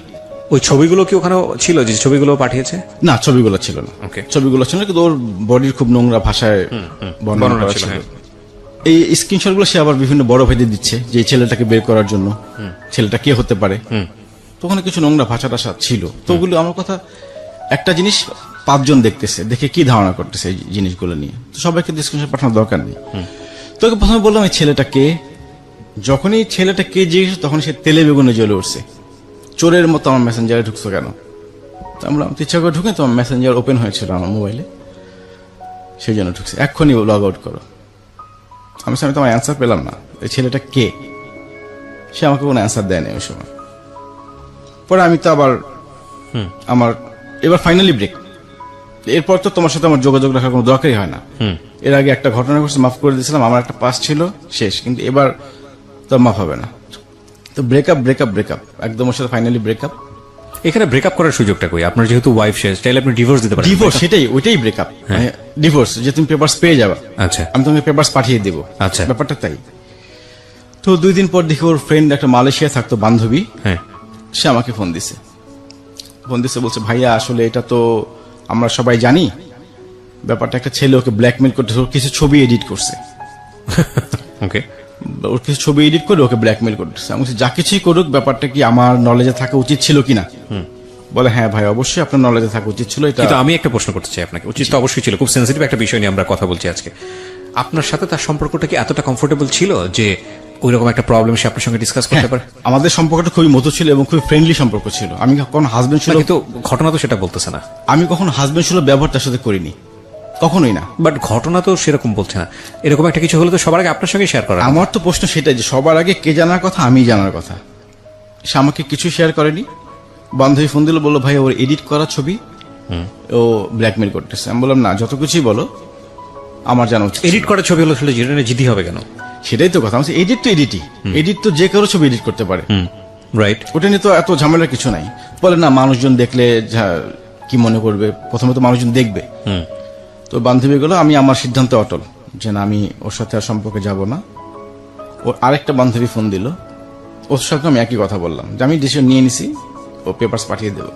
ওই ছবিগুলো কি ওখানে ছিল যে ছবিগুলো পাঠিয়েছে? না, ছবিগুলো ছিল না। ছবিগুলো ছিল, কিন্তু ওর বডির খুব নোংরা ভাষায় বর্ণনা ছিল। এই স্ক্রিনশট গুলো সে আবার বিভিন্ন বড় ভাইদের দিচ্ছে যে এই ছেলেটাকে বের করার জন্য, ছেলেটা কে হতে পারে। তখন কিছু নোংরা ভাষা টাষা ছিল। তো ওগুলো আমার কথা, একটা জিনিস 5 জন দেখতেছে, দেখে কি ধারণা করতেছে এই জিনিসগুলো নিয়ে। তো সবাইকে স্ক্রিনশট পাঠানোর দরকার নেই। তোকে প্রথমে বললাম এই ছেলেটা কে। যখনই ছেলেটা কে জিজ্ঞেস, তখন সে তেলে বেগুনে জ্বলে উঠছে, চোরের মতো আমার মেসেঞ্জারে ঢুকছো কেন? তো আমরা ইচ্ছা করে ঢুকে, তোমার মেসেঞ্জার ওপেন হয়েছিল আমার মোবাইলে, সেই জন্য ঢুকছে, এক্ষুনি লগ আউট করো। আমি তোমার অ্যান্সার পেলাম না, এই ছেলেটা কে? সে আমাকে কোনো অ্যান্সার দেয়নি ওই সময়। পরে আমি তো আবার আমার এবার ফাইনালি ব্রেক। এরপর তো তোমার সাথে আমার যোগাযোগ রাখার কোনো দরকারই হয় না। এর আগে একটা ঘটনা ঘটছে, মাফ করে দিয়েছিলাম, আমার একটা পাস ছিল শেষ, কিন্তু এবার তো মাফ হবে না। তো ব্রেকআপ একদম ওর সাথে ফাইনালি ব্রেকআপ। এখানে ব্রেকআপ করার সুযোগটা কই? আপনার যেহেতু ওয়াইফ শেষ, তাহলে আপনি ডিভোর্স দিতে পারেন। ডিভোর্স, ওইটাই ব্রেকআপ, ডিভোর্স, যে তুমি পেপারস পেয়ে যাবা। আচ্ছা, আমি তোমাকে পেপারস পাঠিয়ে দেবো। আচ্ছা, ব্যাপারটা তাই। তো 2 দিন পর দেখি ওর ফ্রেন্ড একটা মালয়েশিয়া থাকতো, বান্ধবী, সে আমাকে ফোন দিছে, বলছে ভাইয়া আসলে এটা তো আমরা সবাই জানি ব্যাপারটা, একটা ছেলে ওকে ব্ল্যাকমেল করতে, কিছু ছবি এডিট করছে। ওকে, ওর কিছু ছবি এডিট করে ওকে ব্ল্যাকমেল করতেছে। আমি যা কিছুই করুক, ব্যাপারটা কি আমার নলেজে থাকা উচিত ছিল কিনা? বলে হ্যাঁ ভাই, অবশ্যই আপনার নলেজে থাকা উচিত ছিল। এটা কিন্তু আমি একটা প্রশ্ন করতে চাই আপনাকে। উচিত তো অবশ্যই ছিল, খুব সেন্সিটিভ একটা বিষয় নিয়ে আমরা কথা বলছি আজকে। আপনার সাথে তার সম্পর্কটা কি এতটা কমফোর্টেবল ছিল যে ওইরকম একটা প্রবলেম সে আপনার সঙ্গে ডিসকাস করতে পারে? আমাদের সম্পর্কটা খুবই মধুর ছিল এবং খুবই ফ্রেন্ডলি সম্পর্ক ছিল। আমি কখনো হাজবেন্ড ছিল, কিন্তু ঘটনা তো সেটা বলতেছে না। আমি কখনো হাজবেন্ড ছিল ব্যবহার তার সাথে করিনি, কখনোই না। বাট ঘটনা তো সেরকম বলছে না। এরকম একটা কিছু হলে তো সবার আগে আপনার সঙ্গে শেয়ার করা। আমার তো প্রশ্ন সেটাই যে সবার আগে কে জানার কথা, আমি জানার কথা। সে আমাকে কিছু শেয়ার করেনি। বান্ধবী ফোন দিল, বললো ভাই ওর এডিট করা ছবি ও ব্ল্যাকমেল করতেছে। আমি বললাম না, যত কিছুই বলো আমার জানা উচিত। এডিট করা ছবি হলো আসলে যেটা জিদি হবে কেন? সেটাই তো কথা। এডিট তো এডিটই, এডিট তো যে কারো ছবি এডিট করতে পারে, রাইট। ওটা নিয়ে তো এত ঝামেলার কিছু নাই। বলে না, মানুষজন দেখলে কি মনে করবে, প্রথমে তো মানুষজন দেখবে। তো বান্ধবী গুলো, আমি আমার সিদ্ধান্তে অটল যে না, আমি ওর সাথে আর সম্পর্কে যাব না। ওর আরেকটা বান্ধবী ফোন দিল, ওর সাথে আমি একই কথা বললাম যে আমি ডিসিশন নিয়ে নিছি, ও পেপারস পাঠিয়ে দেবো।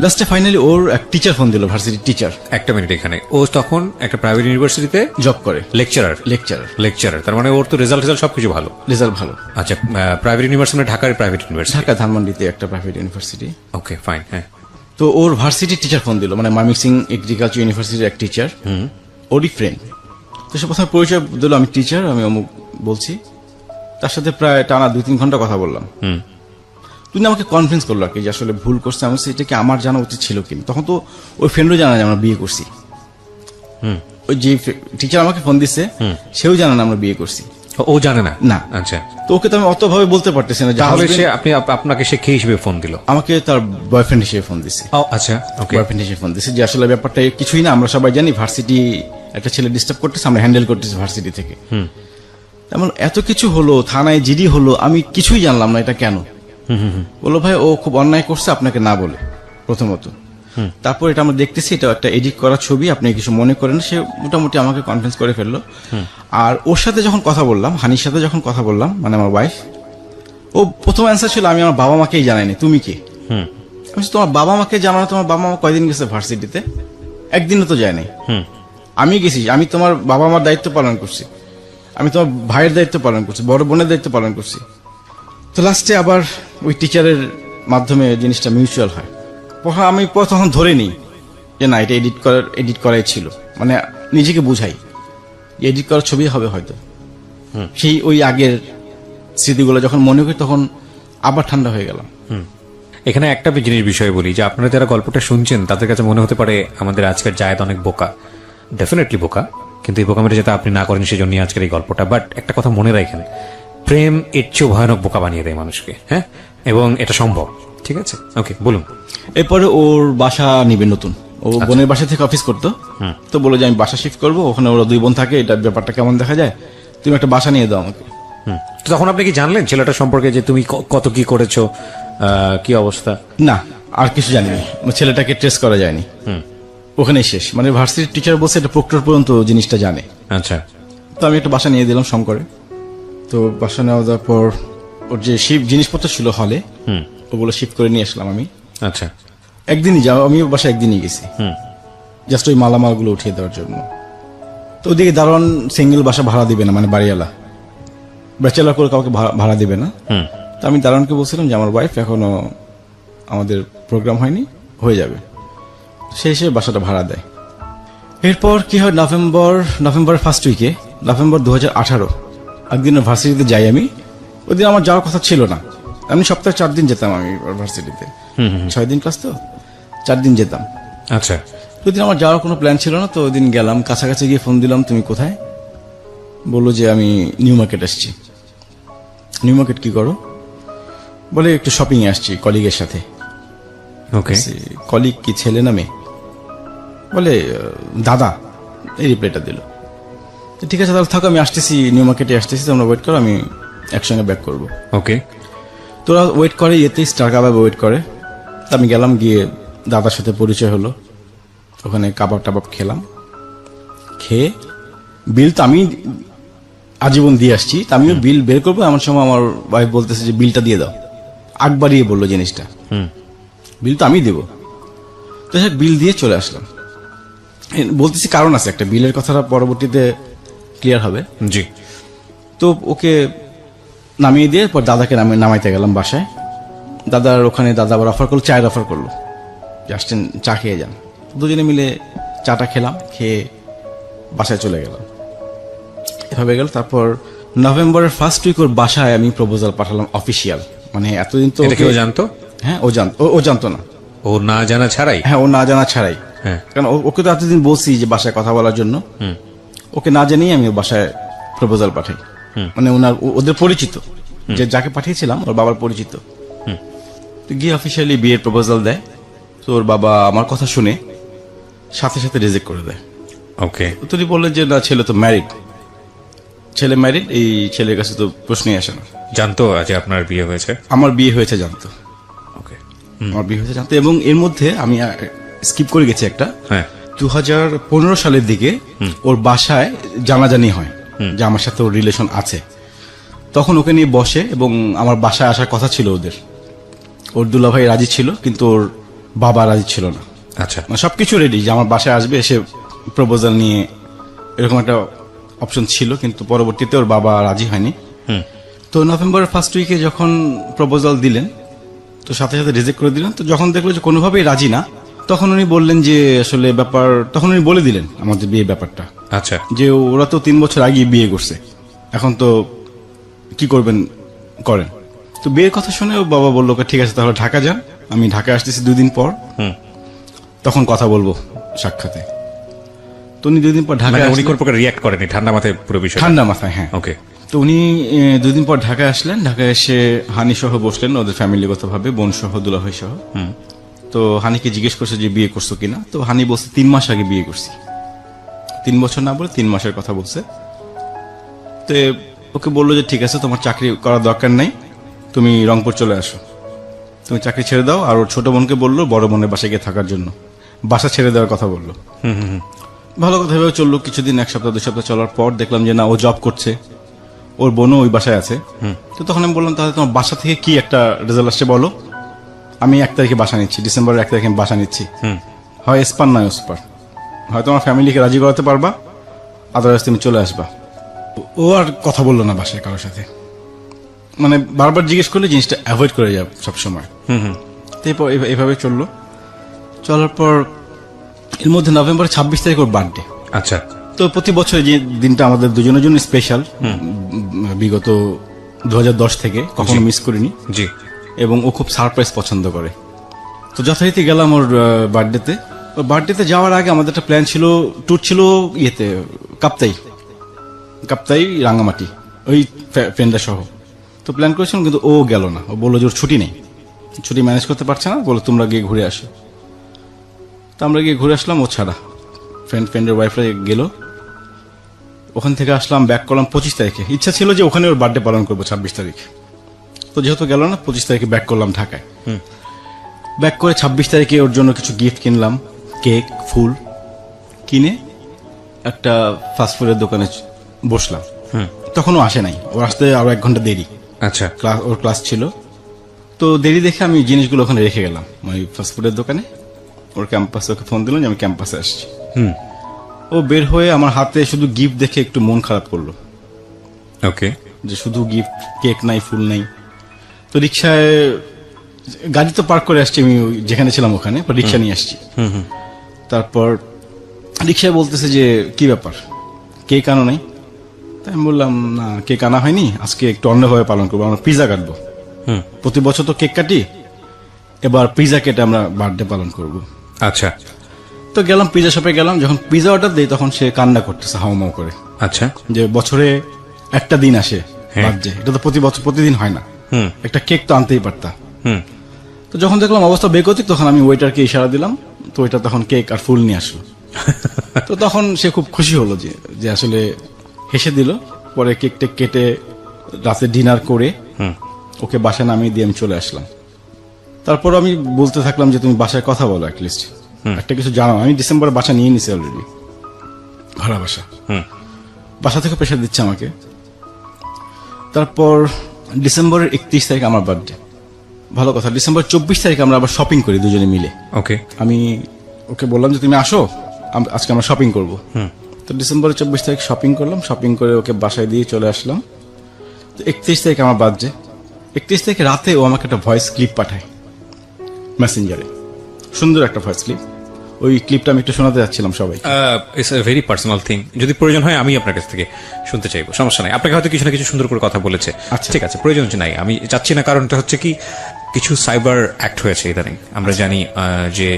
লাস্টে ফাইনালি ওর এক টিচার ফোন দিল, ভার্সিটির টিচার। একটা মিনিট, এখানে ও তখন একটা প্রাইভেট ইউনিভার্সিটিতে জব করে, লেকচারার। লেকচারার তার মানে ওর তো রেজাল্ট সবকিছু ভালো। রেজাল্ট ভালো। আচ্ছা, প্রাইভেট ইউনিভার্সিটি মানে ঢাকার প্রাইভেট ইউনিভার্সিটি? ঢাকা ধানমন্ডিতে একটা প্রাইভেট ইউনিভার্সিটি। ওকে, ফাইন। হ্যাঁ, তো ওর ভার্সিটির টিচার ফোন দিল, মানে ময়মনসিং এগ্রিকালচার ইউনিভার্সিটির এক টিচার, ওরই ফ্রেন্ড। তো সে প্রথমে পরিচয় দিল, আমি টিচার, আমি অমুক বলছি। তার সাথে প্রায় টানা 2-3 ঘন্টা কথা বললাম। তুমি আমাকে কনভিন্স করলো আর কি যে আসলে ভুল করছে। আমি এটা কি আমার জানা উচিত ছিল কিনা। তখন তো ওই ফ্রেন্ডও জানা যে আমরা বিয়ে করছি। ওই যে টিচার আমাকে ফোন দিচ্ছে, সেও জানে না আমরা বিয়ে করছি। ও জানে না? না। আচ্ছা, তো ওকে তো আমি অতভাবে বলতে পারতেছি না। তাহলে সে আপনাকে সে কে হিসেবে ফোন দিল? আমাকে তার বয়ফ্রেন্ড হিসেবে ফোন দিছে। আচ্ছা, ওকে। বয়ফ্রেন্ড হিসেবে ফোন দিছে যে আসলে ব্যাপারটা কিছুই না, আমরা সবাই জানি ভার্সিটি একটা ছেলে ডিস্টার্ব করতেছে, আমরা হ্যান্ডেল করতেছি ভার্সিটি থেকে। তেমন এত কিছু হলো, থানায় জিডি হলো, আমি কিছুই জানলাম না এটা কেন। বললো ভাই ও খুব অন্যায় করছে আপনাকে না বলে, প্রথমত। তারপর এটা আমরা দেখতেছি এটা একটা এডিট করা ছবি, আপনি কিছু মনে করেন। সে মোটামুটি আমাকে কনফিডেন্স করে ফেললো। আর ওর সাথে যখন কথা বললাম, হানির সাথে যখন কথা বললাম, মানে আমার ওয়াইফ, ও প্রথম অ্যান্সার ছিল আমি আমার বাবা মাকেই জানাইনি, তুমি কে? আমি তোমার বাবা মাকে জানানো, তোমার বাবা মা কয়দিন গেছে ভার্সিটিতে? একদিনও তো যায় নাই। আমি গেছি, আমি তোমার বাবা মার দায়িত্ব পালন করছি, আমি তোমার ভাইয়ের দায়িত্ব পালন করছি, বড় বোনের দায়িত্ব পালন করছি। তো লাস্টে আবার ওই টিচারের মাধ্যমে জিনিসটা মিউচুয়াল হয়। আমি তখন ধরে নিই যে না, এটা এডিট করাই ছিল, মানে নিজেকে বুঝাই এডিট করার ছবি হবে হয়তো। সেই ওই আগের স্মৃতিগুলো যখন মনে করি তখন আবার ঠান্ডা হয়ে গেলাম। এখানে একটা জিনিস বিষয় বলি যে আপনারা যারা গল্পটা শুনছেন তাদের কাছে মনে হতে পারে আমাদের আজকের জায়েদ অনেক বোকা। ডেফিনেটলি বোকা, কিন্তু এই বোকামিটা যাতে আপনি না করেন সেজন্য আজকের এই গল্পটা। বাট একটা কথা মনে রাখেন, প্রেম এর চেয়েও ভয়ানক বোকা বানিয়ে দেয় মানুষকে। হ্যাঁ, এবং এটা সম্ভব। ঠিক আছে, ওকে, বলুন। এরপরে ওর বাসা নিবে নতুন, ও বোনের বাসা থেকে অফিস করতো। তো বলে যে আমি বাসা শিফট করবো, ওখানে ওরা 2 বোন থাকে, এটা ব্যাপারটা কেমন দেখা যায়, তুমি একটা বাসা নিয়ে দাও আমাকে। তো তখন আপনি কি জানলেন ছেলেটা সম্পর্কে, যে তুমি কত কি করেছো, কি অবস্থা? না, আর কিছু জানি না। ছেলেটাকে ট্রেস করা যায়নি, ওখানেই শেষ। মানে ভার্সিটির টিচার বলছে এটা প্রক্টর পর্যন্ত জিনিসটা জানে। আচ্ছা, তো আমি একটা বাসা নিয়ে দিলাম শঙ্করে। তো বাসা নেওয়া যাওয়ার পর ওর যে জিনিসপত্র ছিল হলে, ওগুলো শিফট করে নিয়ে আসলাম আমি। আচ্ছা, একদিনই যাও, আমি বাসা একদিনই গেছি, জাস্ট ওই মালামালগুলো উঠিয়ে দেওয়ার জন্য। তো ওদিকে দারোয়ান সিঙ্গেল বাসা ভাড়া দিবে না, মানে বাড়িওয়ালা ব্যাচেলার করে কাউকে ভাড়া দিবে না। তো আমি দারোয়ানকে বলছিলাম যে আমার ওয়াইফ এখনো আমাদের প্রোগ্রাম হয়নি, হয়ে যাবে। সেই হিসেবে বাসাটা ভাড়া দেয়। এরপর কি হয়, নভেম্বরের ফার্স্ট উইকে, নভেম্বর 2018, একদিন ভার্সিটিতে যাই আমি। ওই দিন আমার যাওয়ার কথা ছিল না, আমি সপ্তাহে 4 দিন যেতাম আমি ভার্সিটিতে। 6 দিন ক্লাস, তো 4 দিন যেতাম। আচ্ছা, ওই দিন আমার যাওয়ার কোনো প্ল্যান ছিল না। তো ওই দিন গেলাম, কাছাকাছি গিয়ে ফোন দিলাম, তুমি কোথায়? বললো যে আমি নিউ মার্কেট আসছি। নিউ মার্কেট কি করো? বলে একটু শপিং এ আসছি কলিগের সাথে। ওকে, কলিগ কি ছেলে না মেয়ে? বলে দাদা, এই রিপ্লাইটা দিল। ঠিক আছে তাহলে থাকো, আমি আসতেছি, নিউ মার্কেটে আসতেছি, তোমরা ওয়েট করো, আমি একসঙ্গে ব্যাক করবো। ওকে। তোরা ওয়েট করে, ইয়েতেই স্টার কাবাবে ওয়েট করে। আমি গেলাম, গিয়ে দাদার সাথে পরিচয় হলো, ওখানে কাবাব টাবাব খেলাম। খেয়ে বিল তো আমি আজীবন দিয়ে আসছি, তা আমিও বিল বের করবো। এমন সময় আমার ওয়াইফ বলতেছে যে বিলটা দিয়ে দাও। আগ বাড়িয়ে বললো জিনিসটা, বিল তো আমি দেবো। তো বিল দিয়ে চলে আসলাম। বলতেছি কারণ আছে একটা, বিলের কথাটা পরবর্তীতে ক্লিয়ার হবে। জি। তো ওকে নামিয়ে দিয়ে পর দাদাকে নামাইতে গেলাম বাসায়। দাদার ওখানে দাদা আবার অফার করলো, চায়ের অফার করলো, আসছেন চা খেয়ে যান। দুজনে মিলে চাটা খেলাম, খেয়ে বাসায় চলে গেলাম। এভাবে গেল। তারপর নভেম্বরের ফার্স্ট উইক ওর বাসায় আমি প্রপোজাল পাঠালাম অফিসিয়াল, মানে এতদিন তো এটা কেউ জানতো? হ্যাঁ ও জানতো না। ও না জানা ছাড়াই? হ্যাঁ, ও না জানা ছাড়াই। হ্যাঁ। কারণ ওকে তো এতদিন বলছি যে বাসায় কথা বলার জন্য, ওকে না জানিয়ে আমি ওর বাসায় প্রপোজাল পাঠাই। মানে ওদের পরিচিত, যে যাকে পাঠিয়েছিলাম ওর বাবার পরিচিত। তো গিয়ে অফিসিয়ালি বিয়ের প্রপোজাল দেয়। তো ওর বাবা আমার কথা শুনে সাথে সাথে রিজেক্ট করে দেয়। ওকে। তিনি বললেন যে না, ছেলে তো ম্যারিড, ছেলে ম্যারিড, এই ছেলের কাছে তো প্রশ্নই আসে না। জানতো যে আপনার বিয়ে হয়েছে? আমার বিয়ে হয়েছে জানতো, ওকে। আমার বিয়ে হয়েছে জানতো। এবং এর মধ্যে আমি স্কিপ করে গেছি একটা, হ্যাঁ। 2015 সালের দিকে ওর বাসায় জানাজানি হয় যে আমার সাথে ওর রিলেশন আছে। তখন ওকে নিয়ে বসে এবং আমার বাসায় আসার কথা ছিল ওদের। ওর দুলাভাই রাজি ছিল, কিন্তু ওর বাবা রাজি ছিল না। আচ্ছা। মানে সবকিছু রেডি যে আমার বাসায় আসবে, এসে প্রপোজাল নিয়ে, এরকম একটা অপশন ছিল, কিন্তু পরবর্তীতে ওর বাবা রাজি হয়নি। তো নভেম্বরের ফার্স্ট উইকে যখন প্রপোজাল দিলেন, তো সাথে সাথে রিজেক্ট করে দিলেন। তো যখন দেখলো যে কোনোভাবেই রাজি না, তখন উনি বললেন যে আসলে ব্যাপার, তখন উনি বলে দিলেন আমাদের বিয়ে ব্যাপারটা, আচ্ছা। যে ওরা তো 3 বছর আগে বিয়ে করছে, এখন তো কি করবেন করেন। তো বিয়ের কথা শুনে ও বাবা বললো ঠিক আছে তাহলে ঢাকা যান, আমি ঢাকা আসতেছি 2 দিন পর, তখন কথা বলবো সাক্ষাতে। তো উনি 2 দিন পর ঢাকা, মানে উনি কোন প্রকার রিয়াক্ট করেনি, ঠান্ডা মাথায় পুরো বিষয়? ঠান্ডা মাথায়, হ্যাঁ। ওকে। তো উনি 2 দিন পর ঢাকা আসলেন। ঢাকা এসে হানি সহ বসলেন, ওদের ফ্যামিলিগত ভাবে, বোন সহ, দুলাভাই সহ। তো হানিকে জিজ্ঞেস করছে যে বিয়ে করছো কিনা। তো হানি বলছে 3 মাস আগে বিয়ে করছি। 3 বছর না বলে 3 মাসের কথা বলছে। তো ওকে বললো যে ঠিক আছে, তোমার চাকরি করার দরকার নাই, তুমি রংপুর চলে আসো, তুমি চাকরি ছেড়ে দাও। আর ওর ছোট বোনকে বললো বড় বোনের বাসায় গিয়ে থাকার জন্য, বাসা ছেড়ে দেওয়ার কথা বললো। ভালো কথা ভেবে চললো কিছুদিন, 1 সপ্তাহ 2 সপ্তাহ চলার পর দেখলাম যে না, ও জব করছে, ওর বোনও ওই বাসায় আছে। তো তখন আমি বললাম তাহলে তোমার বাসা থেকে কি একটা রেজাল্ট আসছে বলো, আমি 1 তারিখে বাসা নিচ্ছি, ডিসেম্বরের 1 তারিখে আমি বাসা নিচ্ছি। হয় এসপার নয় ওসপার, হয় তোমার ফ্যামিলিকে রাজি করাতে পারবা, আদারওয়াইজ তুমি চলে আসবা। ও আর কথা বললো না বাসায় কারোর সাথে, মানে বারবার জিজ্ঞেস করলে জিনিসটা অ্যাভয়েড করে যাবে সবসময়। তো এরপর এভাবে চলার পর এর মধ্যে নভেম্বরের 26 তারিখ ওর বার্থডে। আচ্ছা। তো প্রতি বছর যে দিনটা আমাদের দুজনের জন্য স্পেশাল, বিগত 2010 থেকে কখনো মিস করিনি। জি। এবং ও খুব সারপ্রাইজ পছন্দ করে। তো যথারীতি গেলাম ওর বার্থডেতে। ওর বার্থডেতে যাওয়ার আগে আমাদের একটা প্ল্যান ছিল, ট্যুর ছিল ইয়েতে, কাপ্তাই রাঙ্গামাটি, ওই ফ্রেন্ডরা সহ। তো প্ল্যান করেছিলাম, কিন্তু ও গেল না। ও বললো যে ওর ছুটি নেই, ছুটি ম্যানেজ করতে পারছে না, বলো তোমরা গিয়ে ঘুরে আসো। তো আমরা গিয়ে ঘুরে আসলাম, ও ছাড়া। ফ্রেন্ডের ওয়াইফরা গেল, ওখান থেকে আসলাম, ব্যাক করলাম 25 তারিখে। ইচ্ছা ছিল যে ওখানে ওর বার্থডে পালন করবো 26 তারিখ, তো যেহেতু গেল না 25 তারিখে ব্যাক করলাম ঢাকায়। ব্যাক করে 26 তারিখে ওর জন্য কিছু গিফট কিনলাম, কেক, ফুল কিনে একটা ফাস্টফুডের দোকানে বসলাম। তখনও আসে নাই, ওর আসতে আরো 1 ঘন্টা দেরি। আচ্ছা। ওর ক্লাস ছিল, তো দেরি দেখে আমি জিনিসগুলো ওখানে রেখে গেলাম ওই ফাস্টফুডের দোকানে। ওর ক্যাম্পাসে ওকে ফোন দিলাম যে আমি ক্যাম্পাসে আসছি। ও বের হয়ে আমার হাতে শুধু গিফট দেখে একটু মন খারাপ করলো। ওকে। যে শুধু গিফট, কেক নাই, ফুল নাই। তো রিক্সায়, গাড়ি তো পার্ক করে আসছি আমি যেখানে ছিলাম ওখানে, রিক্সা নিয়ে আসছি। তারপর রিক্সায় বলতেছে যে কি ব্যাপার, কেক আনো নাই? তাই আমি বললাম না, কেক আনা হয়নি, আজকে একটু অন্যভাবে পালন করবো, আমরা পিজা কাটবো। প্রতি বছর তো কেক কাটি, এবার পিজা কেটে আমরা বার্থডে পালন করব। আচ্ছা। তো গেলাম পিজা শপে গেলাম, যখন পিজা অর্ডার দিই তখন সে কান্না করতেছে হাউমাউ করে। আচ্ছা। যে বছরে একটা দিন আসে বার্থডে, এটা তো প্রতি বছর প্রতিদিন হয় না, একটা কেক তো আনতেই পারতা। তো যখন দেখলাম অবস্থা বেগতিক, তখন আমি ওয়েটারকে ইশারা দিলাম, তো ওইটা তখন কেক আর ফুল নিয়ে আসলো। তো তখন সে খুব খুশি হলো যে আসলে হেসে দিল। পরে কেক টেক কেটে রাতে ডিনার করে ওকে বাসায় নামিয়ে দিয়ে আমি চলে আসলাম। তারপর আমি বলতে থাকলাম যে তুমি বাসায় কথা বলো, অ্যাটলিস্ট একটা কিছু জানাও। আমি ডিসেম্বরে বাসা নিয়ে নিছি অলরেডি, ভাড়া বাসা। বাসা থেকে প্রেশার দিচ্ছে আমাকে। তারপর ডিসেম্বরের 31 তারিখ আমার বার্থডে। ভালো কথা, ডিসেম্বর 24 তারিখ আমরা আবার শপিং করি দুজনে মিলে। ওকে। আমি ওকে বললাম যে তুমি আসো, আজকে আমরা শপিং করব। তো ডিসেম্বরের 24 তারিখ শপিং করলাম, শপিং করে ওকে বাসায় দিয়ে চলে আসলাম। তো 31 তারিখ আমার বার্থডে। 31 তারিখ রাতে ও আমাকে একটা ভয়েস ক্লিপ পাঠায় মেসেঞ্জারে, সুন্দর একটা ভয়েস ক্লিপ। ও ওই ক্লিপটা আমি একটু শোনাতে যাচ্ছিলাম সবাই। It's a very personal thing, যদি প্রয়োজন হয় আমি আপনার কাছ থেকে শুনতে চাইবো, সমস্যা নাই। আপনাকে হয়তো কিছু না কিছু সুন্দর করে কথা বলেছে, আচ্ছা। ঠিক আছে, প্রয়োজন নাই, আমি চাচ্ছি না। কারণটা হচ্ছে কি, কিছু সাইবার অ্যাক্ট হয়েছে ইদানিং, আমরা জানি যে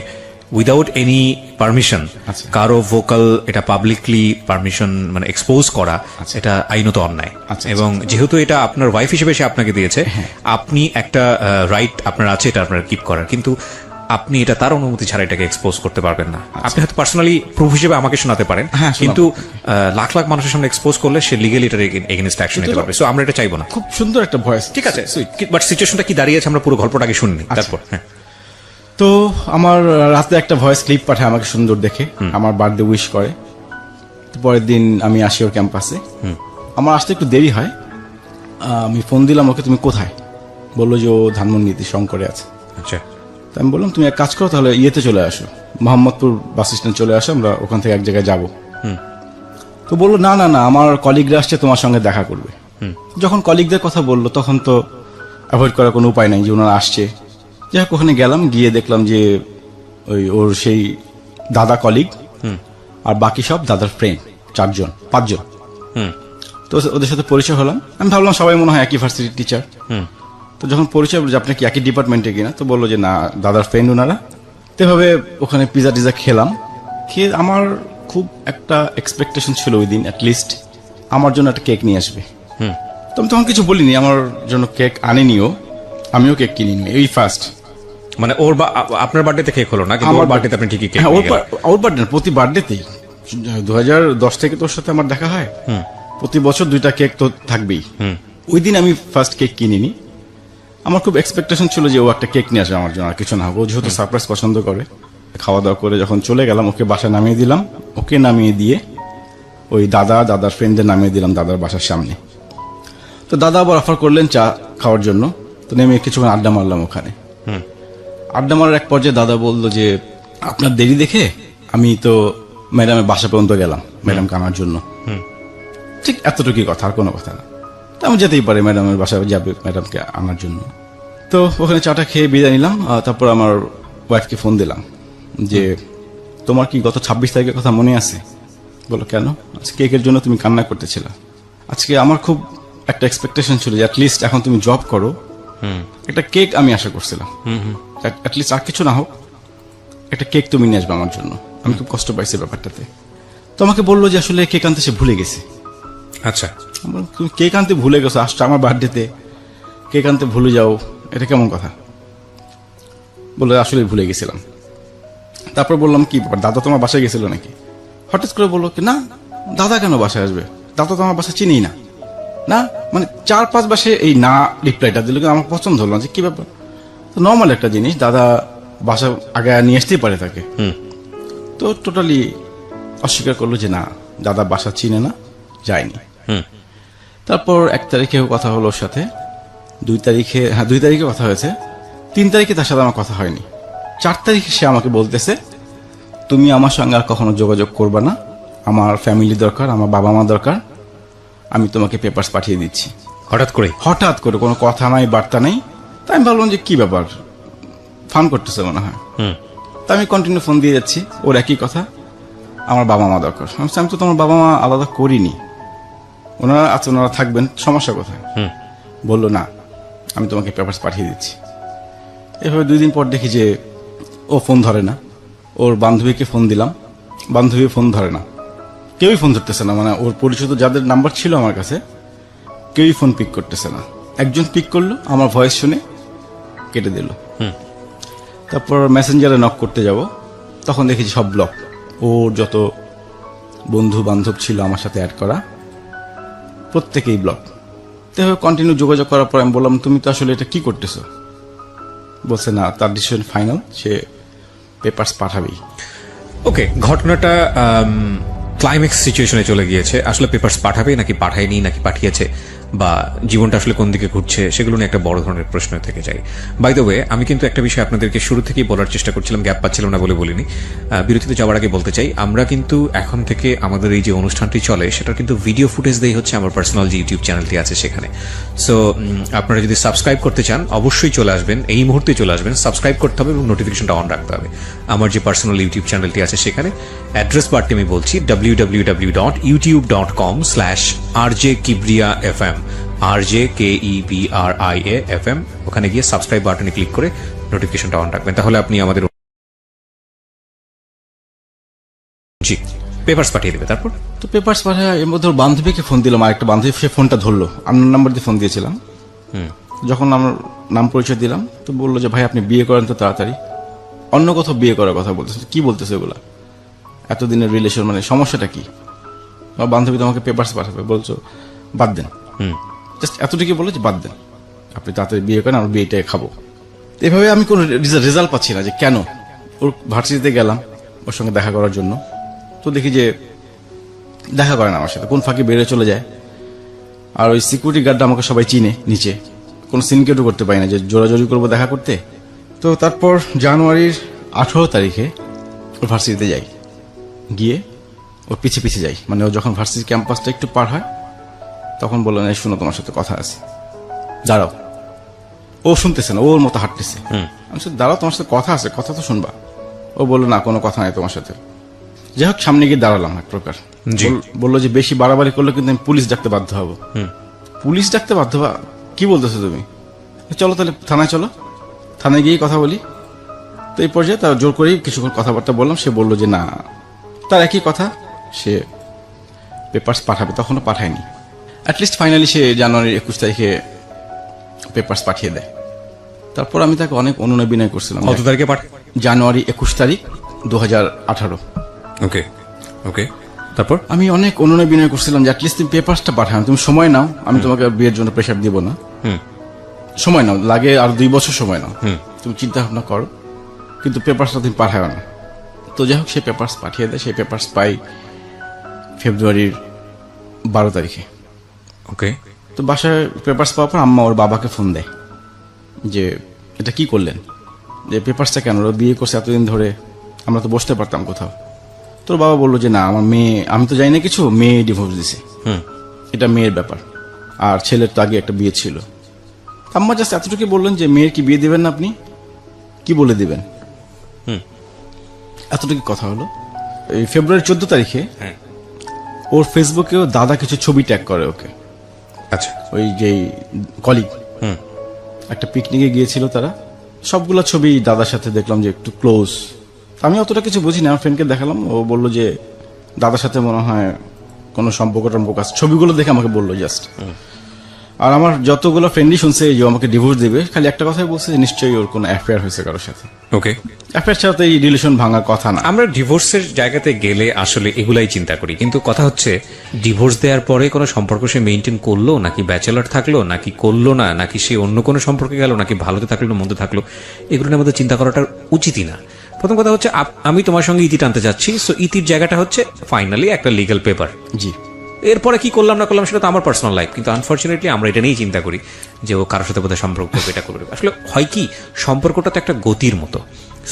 উইদাউট এনি পারমিশন আচ্ছা। কারো ভোকাল এটা পাবলিকলি পারমিশন মানে এক্সপোজ করা, এটা আইনত অন্যায়। আচ্ছা, এবং যেহেতু এটা আপনার ওয়াইফ হিসেবে সে আপনাকে দিয়েছে, আপনি একটা রাইট আপনার আছে এটা আপনার কিপ করার, কিন্তু আপনি এটা তার অনুমতি ছাড়া এটাকে এক্সপোজ করতে পারবেন না। আপনি হয়তো পার্সোনালি প্রুফ হিসেবে আমাকে শোনাতে পারেন, হ্যাঁ, শোনাবো। কিন্তু লাখ লাখ মানুষের সামনে এক্সপোজ করলে সে লিগেলি এটার এগেইনস্ট অ্যাকশন নিতে পারবে। সো আমরা এটা চাইবো না। খুব সুন্দর একটা ভয়েস, ঠিক আছে, বাট সিচুয়েশনটা কি দাঁড়িয়েছে আমরা পুরো গল্পটাকে শুনিনি, তারপর হ্যাঁ। তো আমার রাতে একটা ভয়েস ক্লিপ পাঠায় আমাকে সুন্দর দেখে, আমার বার্থডে উইশ করে। তো পরের দিন আমি আসি ওর ক্যাম্পাসে, আমার আসতে একটু দেরি হয়। আমি ফোন দিলাম ওকে, তুমি কোথায়? বললো যে ও ধানমন্ডিতে শঙ্করে আছে। আচ্ছা, তো আমি বললাম তুমি এক কাজ করো, তাহলে ইয়েতে চলে আসো, মোহাম্মদপুর বাস স্ট্যান্ড চলে আসো, আমরা ওখান থেকে এক জায়গায় যাবো। তো বললো না না না, আমার কলিগরা আসছে, তোমার সঙ্গে দেখা করবে। যখন কলিগদের কথা বললো তখন তো অ্যাভয়েড করার কোনো উপায় নাই যে ওনারা আসছে। যাই হোক ওখানে গেলাম, গিয়ে দেখলাম যে ওর সেই দাদা কলিগ আর বাকি সব দাদার ফ্রেন্ড, 5জন। তো ওদের সাথে পরিচয় হলাম। আমি ভাবলাম সবাই মনে হয় একই ভার্সিটির টিচার। তো যখন পরিচয় বললো যে আপনি কি একই ডিপার্টমেন্টে কিনা, তো বললো যে না, দাদার ফ্রেন্ড ওনারা। তো এভাবে ওখানে পিজা টিজা খেলাম। খেয়ে আমার খুব একটা এক্সপেকটেশন ছিল ওই দিন অ্যাটলিস্ট আমার জন্য একটা কেক নিয়ে আসবে। তো আমি তখন কিছু বলিনি, আমার জন্য কেক আনেনিও, আমিও কেক কিনিনি, এই ফার্স্ট। মানে আপনার বার্থডেতে কেক হলো না, কিন্তু ওর বার্থডেতে আপনি ঠিকই কেক হ্যাঁ, নিয়ে গেলেন। ওর বার্থডে প্রতি বার্থডেতেই 2010 থেকে তোর সাথে আমার দেখা হয়, প্রতি বছর 2টা কেক তো থাকবেই। ওই দিন আমি ফার্স্ট কেক কিনিনি। আমার খুব এক্সপেকটেশন ছিল যে ও একটা কেক নিয়ে আসবে আমার জন্য, আর কিছু না হোক। ও যেহেতু সারপ্রাইজ পছন্দ করে। খাওয়া দাওয়া করে যখন চলে গেলাম, ওকে বাসা নামিয়ে দিলাম। ওকে নামিয়ে দিয়ে ওই দাদার ফ্রেন্ডদের নামিয়ে দিলাম দাদার বাসার সামনে। তো দাদা আবার অফার করলেন চা খাওয়ার জন্য। তো নেমে কিছুক্ষণ আড্ডা মারলাম ওখানে। আড্ডা মারার এক পর্যায়ে দাদা বললো যে আপনার দেরি দেখে আমি তো ম্যাডামের বাসা পর্যন্ত গেলাম ম্যাডামকে আনার জন্য। ঠিক এতটুকুই কথা, আর কোনো কথা না। তো আমি যেতেই পারি, ম্যাডামের বাসায় যাবে ম্যাডামকে আনার জন্য। তো ওখানে চাটা খেয়ে বিদায় নিলাম। তারপর আমার ওয়াইফকে ফোন দিলাম যে তোমার কি গত 26 তারিখের কথা মনে আছে? বলো কেন? আজকে কেকের জন্য তুমি কান্না করতেছিলা। আজকে আমার খুব একটা এক্সপেকটেশন ছিল যে অ্যাটলিস্ট এখন তুমি জব করো, একটা কেক আমি আশা করছিলাম, অ্যাটলিস্ট আর কিছু না হোক একটা কেক তুমি নিয়ে আসবে আমার জন্য। আমি খুব কষ্ট পাইছি ব্যাপারটাতে। তো আমাকে বললো যে আসলে কেক আনতে সে ভুলে গেছে। আচ্ছা, আমি বললাম, তুমি কেক আনতে ভুলে গেছো, আসছো আমার বার্থডেতে, কেক আনতে ভুলে যাও, এটা কেমন কথা? বলে আসলে ভুলে গেছিলাম। তারপর বললাম কি ব্যাপার, দাদা তোমার বাসায় গেছিল নাকি? হঠাৎ করে বললো কি না, দাদা কেন বাসায় আসবে, দাদা তো আমার বাসা চিনিই না। না মানে 4-5 বাসে এই না রিপ্লাইটা দিল, কিন্তু আমার পছন্দ হলো না যে কি ব্যাপার। তো নর্মাল একটা জিনিস, দাদা বাসা আগে নিয়ে আসতেই পারে তাকে। তো টোটালি অস্বীকার করলো যে না, দাদা বাসা চিনে না, যায়নি। তারপর 1 তারিখে কথা হলো ওর সাথে, 2 তারিখে কথা হয়েছে, 3 তারিখে তার সাথে আমার কথা হয়নি। 4 তারিখে সে আমাকে বলতেছে তুমি আমার সঙ্গে আর কখনো যোগাযোগ করবে না, আমার ফ্যামিলি দরকার, আমার বাবা মা দরকার, আমি তোমাকে পেপারস পাঠিয়ে দিচ্ছি। হঠাৎ করে কোনো কথা নাই, বার্তা নাই। তাই আমি ভাবলাম যে কি ব্যাপার, ফান করতেছে মনে হয়। তা আমি কন্টিনিউ ফোন দিয়ে যাচ্ছি, ওর একই কথা, আমার বাবা মা দরকার। আমি তো তোমার বাবা মা আলাদা করিনি, ওনারা আছে, ওনারা থাকবেন, সমস্যা কোথায়? বললো না, আমি তোমাকে পেপারস পাঠিয়ে দিচ্ছি। এভাবে 2 দিন পর দেখি যে ও ফোন ধরে না। ওর বান্ধবীকে ফোন দিলাম, বান্ধবী ফোন ধরে না, কেউই ফোন ধরতেছে না। মানে ওর পরিচিত যাদের নাম্বার ছিল আমার কাছে, কেউই ফোন পিক করতেছে না। একজন পিক করলো, আমার ভয়েস শুনে কেটে দিল। তারপর মেসেঞ্জারে নক করতে যাব, তখন দেখেছি সব ব্লক। ওর যত বন্ধু বান্ধব ছিল আমার সাথে অ্যাড করা, প্রত্যেকেই ব্লক। তো কন্টিনিউ যোগাযোগ করার পর আমি বললাম তুমি তো আসলে এটা কি করতেছো? বলছে না, তার ডিসিশন ফাইনাল, সে পেপারস পাঠাবেই। ওকে, ঘটনাটা ক্লাইম্যাক্স সিচুয়েশনে চলে গিয়েছে। আসলে পেপারস পাঠাবে নাকি পাঠায়নি নাকি পাঠিয়েছে বা জীবনটা আসলে কোন দিকে ঘুরছে সেগুলো নিয়ে একটা বড় ধরনের প্রশ্ন থেকে যায়। বাই দ্য ওয়ে, আমি কিন্তু একটা বিষয় আপনাদেরকে শুরু থেকেই বলার চেষ্টা করছিলাম, গ্যাপ পাচ্ছিলাম না বলে বলিনি। বিরতিতে যাওয়ার আগে বলতে চাই, আমরা কিন্তু এখন থেকে আমাদের এই যে অনুষ্ঠানটি চলে সেটার কিন্তু ভিডিও ফুটেজ দেই হচ্ছে আমার পার্সোনাল যে ইউটিউব চ্যানেলটি আছে সেখানে। সো আপনারা যদি সাবস্ক্রাইব করতে চান অবশ্যই চলে আসবেন, এই মুহূর্তে চলে আসবেন, সাবস্ক্রাইব করতে হবে এবং নোটিফিকেশনটা অন রাখতে হবে। আমার যে পার্সোনাল ইউটিউব চ্যানেলটি আছে সেখানে অ্যাড্রেস বারটি আমি বলছি www.youtube.com/rjkibriafm, RJKEBRIAFM। ওখানে গিয়ে সাবস্ক্রাইব বাটনে ক্লিক করে নোটিফিকেশনটা অন রাখবেন, তাহলে আপনি আমাদের জি পেপারস পাঠিয়ে দেবে। তারপর তো পেপারস পাঠায়, এর মধ্যে ওর বান্ধবীকে ফোন দিলাম, আর একটা বান্ধবী সে ফোনটা ধরলো, আমার নাম্বার দিয়ে ফোন দিয়েছিলাম। যখন আমার নাম পরিচয় দিলাম তো বললো যে ভাই আপনি বিয়ে করেন তো তাড়াতাড়ি, অন্য কোথাও বিয়ে করার কথা বলতেছে। কি বলতেছে ওগুলা, এতদিনের রিলেশন, মানে সমস্যাটা কি? আমার বান্ধবী তোমাকে পেপারস পাঠাবে, বলছো বাদ দেন। জাস্ট এতটুকু বলে যে বাদ দেন, আপনি তাড়াতাড়ি বিয়ে করেন, আমার বিয়েটাই খাবো। এভাবে আমি কোনো রেজাল্ট পাচ্ছি না যে কেন। ওর ভার্সিটিতে গেলাম ওর সঙ্গে দেখা করার জন্য, তো দেখি যে দেখা করে না আমার সাথে, কোন ফাঁকে বেরিয়ে চলে যায়। আর ওই সিকিউরিটি গার্ডটা আমাকে সবাই চিনে নিচে, কোনো সিনকেটও করতে পারি না যে জোরাজোরি করবো দেখা করতে। তো তারপর জানুয়ারির 18 তারিখে ওর ভার্সিটিতে যাই, গিয়ে ওর পিছে পিছে যাই, মানে ও যখন ভার্সিটি ক্যাম্পাসটা একটু পার হয় তখন বললো না শুনো তোমার সাথে কথা আছে, দাঁড়াও। ও শুনতেছে না, ওর মতো হাঁটতেছে। আমি বলছি, দাঁড়াও তোমার সাথে কথা আছে, কথা তো শুনবা। ও বললো না কোনো কথা নাই তোমার সাথে। যাই হোক সামনে গিয়ে দাঁড়ালাম এক প্রকার। বললো যে বেশি বাড়াবাড়ি করলে কিন্তু আমি পুলিশ ডাকতে বাধ্য হবো। পুলিশ ডাকতে বাধ্য হবা? কি বলতেছো তুমি? চলো তাহলে থানায় চলো, থানায় গিয়ে কথা বলি। তো এই পর্যায়ে তার জোর করেই কিছুক্ষণ কথাবার্তা বললাম। সে বললো যে না, তার একই কথা, সে পেপারস পাঠাবে, তখনও পাঠায়নি। অ্যাটলিস্ট ফাইনালি সে জানুয়ারির 21 তারিখে পেপারস পাঠিয়ে দেয়। তারপর আমি তাকে অনেক অনুনয় বিনয় করছিলাম। কত তারিখে পাঠায়? জানুয়ারি 21 তারিখ 2018। ওকে ওকে। তারপর আমি অনেক অনুনয় বিনয় করছিলাম যে অ্যাটলিস্ট তুমি পেপারসটা পাঠাও, তুমি সময় নাও, আমি তোমাকে বিয়ের জন্য প্রেশার দিব না, সময় নাও, লাগে আর 2 বছর সময় নাও, তুমি চিন্তা ভাবনা করো, কিন্তু পেপারসটা তুমি পাঠাও না। তো যাই হোক সে পেপারস পাঠিয়ে দেয়। সেই পেপারস পাই ফেব্রুয়ারির 12 তারিখে। ওকে। তো বাসায় পেপারস পাওয়ার পর আম্মা ওর বাবাকে ফোন দেয় যে এটা কি করলেন, যে পেপারসটা কেন, ওরা বিয়ে করছে এতদিন ধরে, আমরা তো বসতে পারতাম কোথাও। তোর বাবা বললো যে না, আমার মেয়ে, আমি তো জানি না কিছু, মেয়ে ডিভোর্স দিছে, এটা মেয়ের ব্যাপার, আর ছেলের তো আগে একটা বিয়ে ছিল। আম্মা জাস্ট এতটুকু বললেন যে মেয়ের কি বিয়ে দিবেন না আপনি, কি বলে দিবেন, এতটুকু কথা হলো। এই ফেব্রুয়ারি 14 তারিখে ওর ফেসবুকেও দাদা কিছু ছবি ট্যাগ করে ওকে। আচ্ছা। ওই যে কলিগ একটা পিকনিকে গিয়েছিল তারা, সবগুলো ছবি দাদার সাথে দেখলাম যে একটু ক্লোজ। আমি অতটা কিছু বুঝি না, আমার ফ্রেন্ডকে দেখালাম, ও বললো যে দাদার সাথে মনে হয় কোনো সম্পর্ক টম্পর্ক আছে, ছবিগুলো দেখে আমাকে বললো জাস্ট। আর আমার যতগুলো ফ্রেন্ডই শুনছে যে আমাকে ডিভোর্স দেবে, খালি একটা কথাই বলছে যে নিশ্চয়ই ওর কোনো অ্যাফেয়ার হয়েছে কারোর সাথে। ওকে। অ্যাফেয়ার ছাড়া তো এই রিলেশন ভাঙার কথা না। আমরা ডিভোর্সের জায়গাতে গেলে আসলে এগুলাই চিন্তা করি, কিন্তু কথা হচ্ছে ডিভোর্স দেওয়ার পরে কোনো সম্পর্ক সে মেনটেন করলো নাকি ব্যাচেলর থাকলো নাকি করলো না, নাকি সে অন্য কোনো সম্পর্কে গেল নাকি ভালোতে থাকলো না মন্দে থাকলো, এগুলো নিয়ে আমাদের চিন্তা করাটা উচিতই না। প্রথম কথা হচ্ছে আমি তোমার সঙ্গে ইতি টানতে যাচ্ছি, সো ইতির জায়গাটা হচ্ছে ফাইনালি একটা লিগ্যাল পেপার। জি। এরপরে কি করলাম না করলাম সেটা তো আমার পার্সোনাল লাইফ, কিন্তু আনফর্চুনেটলি আমরা এটা নিয়েই চিন্তা করি যে ও কারোর সাথে বোধহয় সম্পর্ক করবে, এটা করবে। আসলে হয় কি, সম্পর্কটা তো একটা গতির মতো,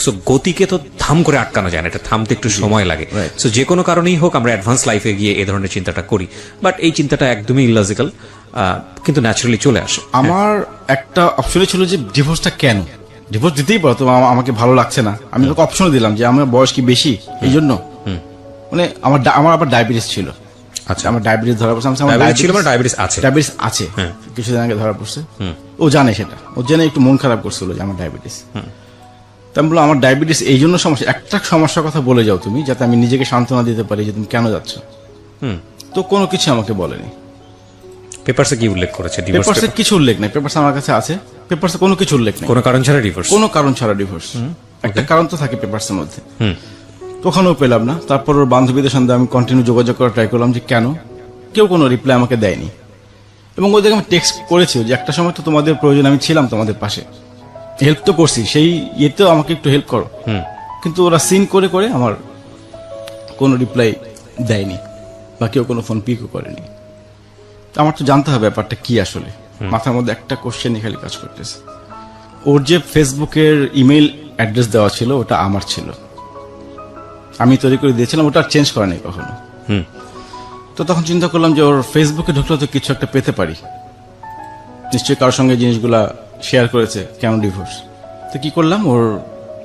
সো গতিকে তো থাম করে আটকানো যায় না, এটা থামতে একটু সময় লাগে। সো যে কোনো কারণেই হোক আমরা অ্যাডভান্স লাইফে গিয়ে এই ধরনের চিন্তাটা করি, বাট এই চিন্তাটা একদমই ইললজিক্যাল, কিন্তু ন্যাচারালি চলে আসে। আমার একটা অপশনই ছিল যে ডিভোর্সটা কেন, ডিভোর্স দিতেই পারো, তো আমাকে ভালো লাগছে না, আমি তোকে অপশন দিলাম যে আমার বয়স কি বেশি এই জন্য, মানে আমার আবার ডায়াবেটিস ছিল। আচ্ছা। আমার ডায়াবেটিস ধরা পড়ছে, ডায়াবেটিস আছে, ডায়াবেটিস আছে, কিছুদিন আগে ধরা পড়ছে। ও জানে সেটা, ও জেনে একটু মন খারাপ করছিল যে আমার ডায়াবেটিস। তাই বললো আমার ডায়াবেটিস এই জন্য সমস্যা, একটা সমস্যার কথা বলে যাও তুমি, যাতে আমি নিজেকে সান্ত্বনা দিতে পারি যে তুমি কেন যাচ্ছ। তো কোনো কিছু আমাকে বলেনি। পেপারসে কি উল্লেখ করেছে? পেপারসে কিছু উল্লেখ নেই, পেপারস আমার কাছে আছে, পেপারসে কোনো কিছু উল্লেখ নেই, কোনো কারণ ছাড়া ডিভোর্স, কোনো কারণ ছাড়া ডিভোর্স। একটা কারণ তো থাকে পেপারসের মধ্যে, ওখানেও পেলাম না। তারপর ওর বান্ধবীদের সঙ্গে আমি কন্টিনিউ যোগাযোগ করার ট্রাই করলাম যে কেন, কেউ কোনো রিপ্লাই আমাকে দেয়নি। এবং ওদেরকে আমি টেক্সট করেছি যে একটা সময় তো তোমাদের প্রয়োজন, আমি ছিলাম তোমাদের পাশে, হেল্প তো করছি, সেই ইয়েতেও আমাকে একটু হেল্প করো। কিন্তু ওরা সিন করে করে আমার কোনো রিপ্লাই দেয়নি, বা কেউ কোনো ফোন পিকও করেনি। তো আমার তো জানতে হবে ব্যাপারটা কি আসলে। মাথার মধ্যে একটা কোশ্চেনই খালি কাজ করতেছে। ওর যে ফেসবুকের ইমেল অ্যাড্রেস দেওয়া ছিল ওটা আমার ছিল, আমি তৈরি করে দিয়েছিলাম, ওটা আর চেঞ্জ করা নেই কখনো। তো তখন চিন্তা করলাম যে ওর ফেসবুকে ঢুকলে তো কিছু একটা পেতে পারি, নিশ্চয়ই কারোর সঙ্গে জিনিসগুলা শেয়ার করেছে, কেন ডিভোর্স। তো কি করলাম, ওর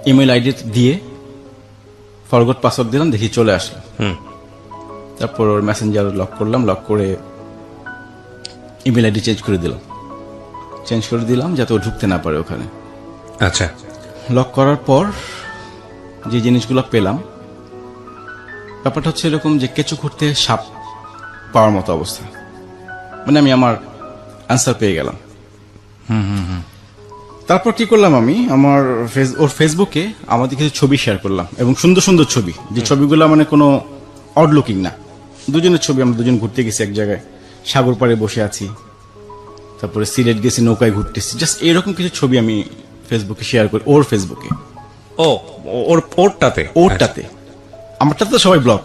ইমেল আইডি দিয়ে ফরগট পাসওয়ার্ড দিলাম, দেখি চলে আসলো। তারপর ওর মেসেঞ্জার লক করলাম, লক করে ইমেল আইডি চেঞ্জ করে দিলাম যাতে ও ঢুকতে না পারে ওখানে। আচ্ছা, লক করার পর যে জিনিসগুলো পেলাম, ব্যাপারটা হচ্ছে এরকম যে কেঁচো খুঁড়তে সাপ পাওয়ার মতো অবস্থা, মানে আমি আমার অ্যান্সার পেয়ে গেলাম। তারপর কি করলাম, আমি আমার ওর ফেসবুকে আমাদের কিছু ছবি শেয়ার করলাম, এবং সুন্দর সুন্দর ছবি, যে ছবিগুলো মানে কোনো অড লুকিং না, দুজনের ছবি। আমরা দুজন ঘুরতে গেছি এক জায়গায়, সাগর পাড়ে বসে আছি, তারপরে সিলেট গেছি, নৌকায় ঘুরতেছি, জাস্ট এরকম কিছু ছবি আমি ফেসবুকে শেয়ার করি, ওর ফেসবুকে। ওরটাতে আমারটাতে তো সবাই ব্লক,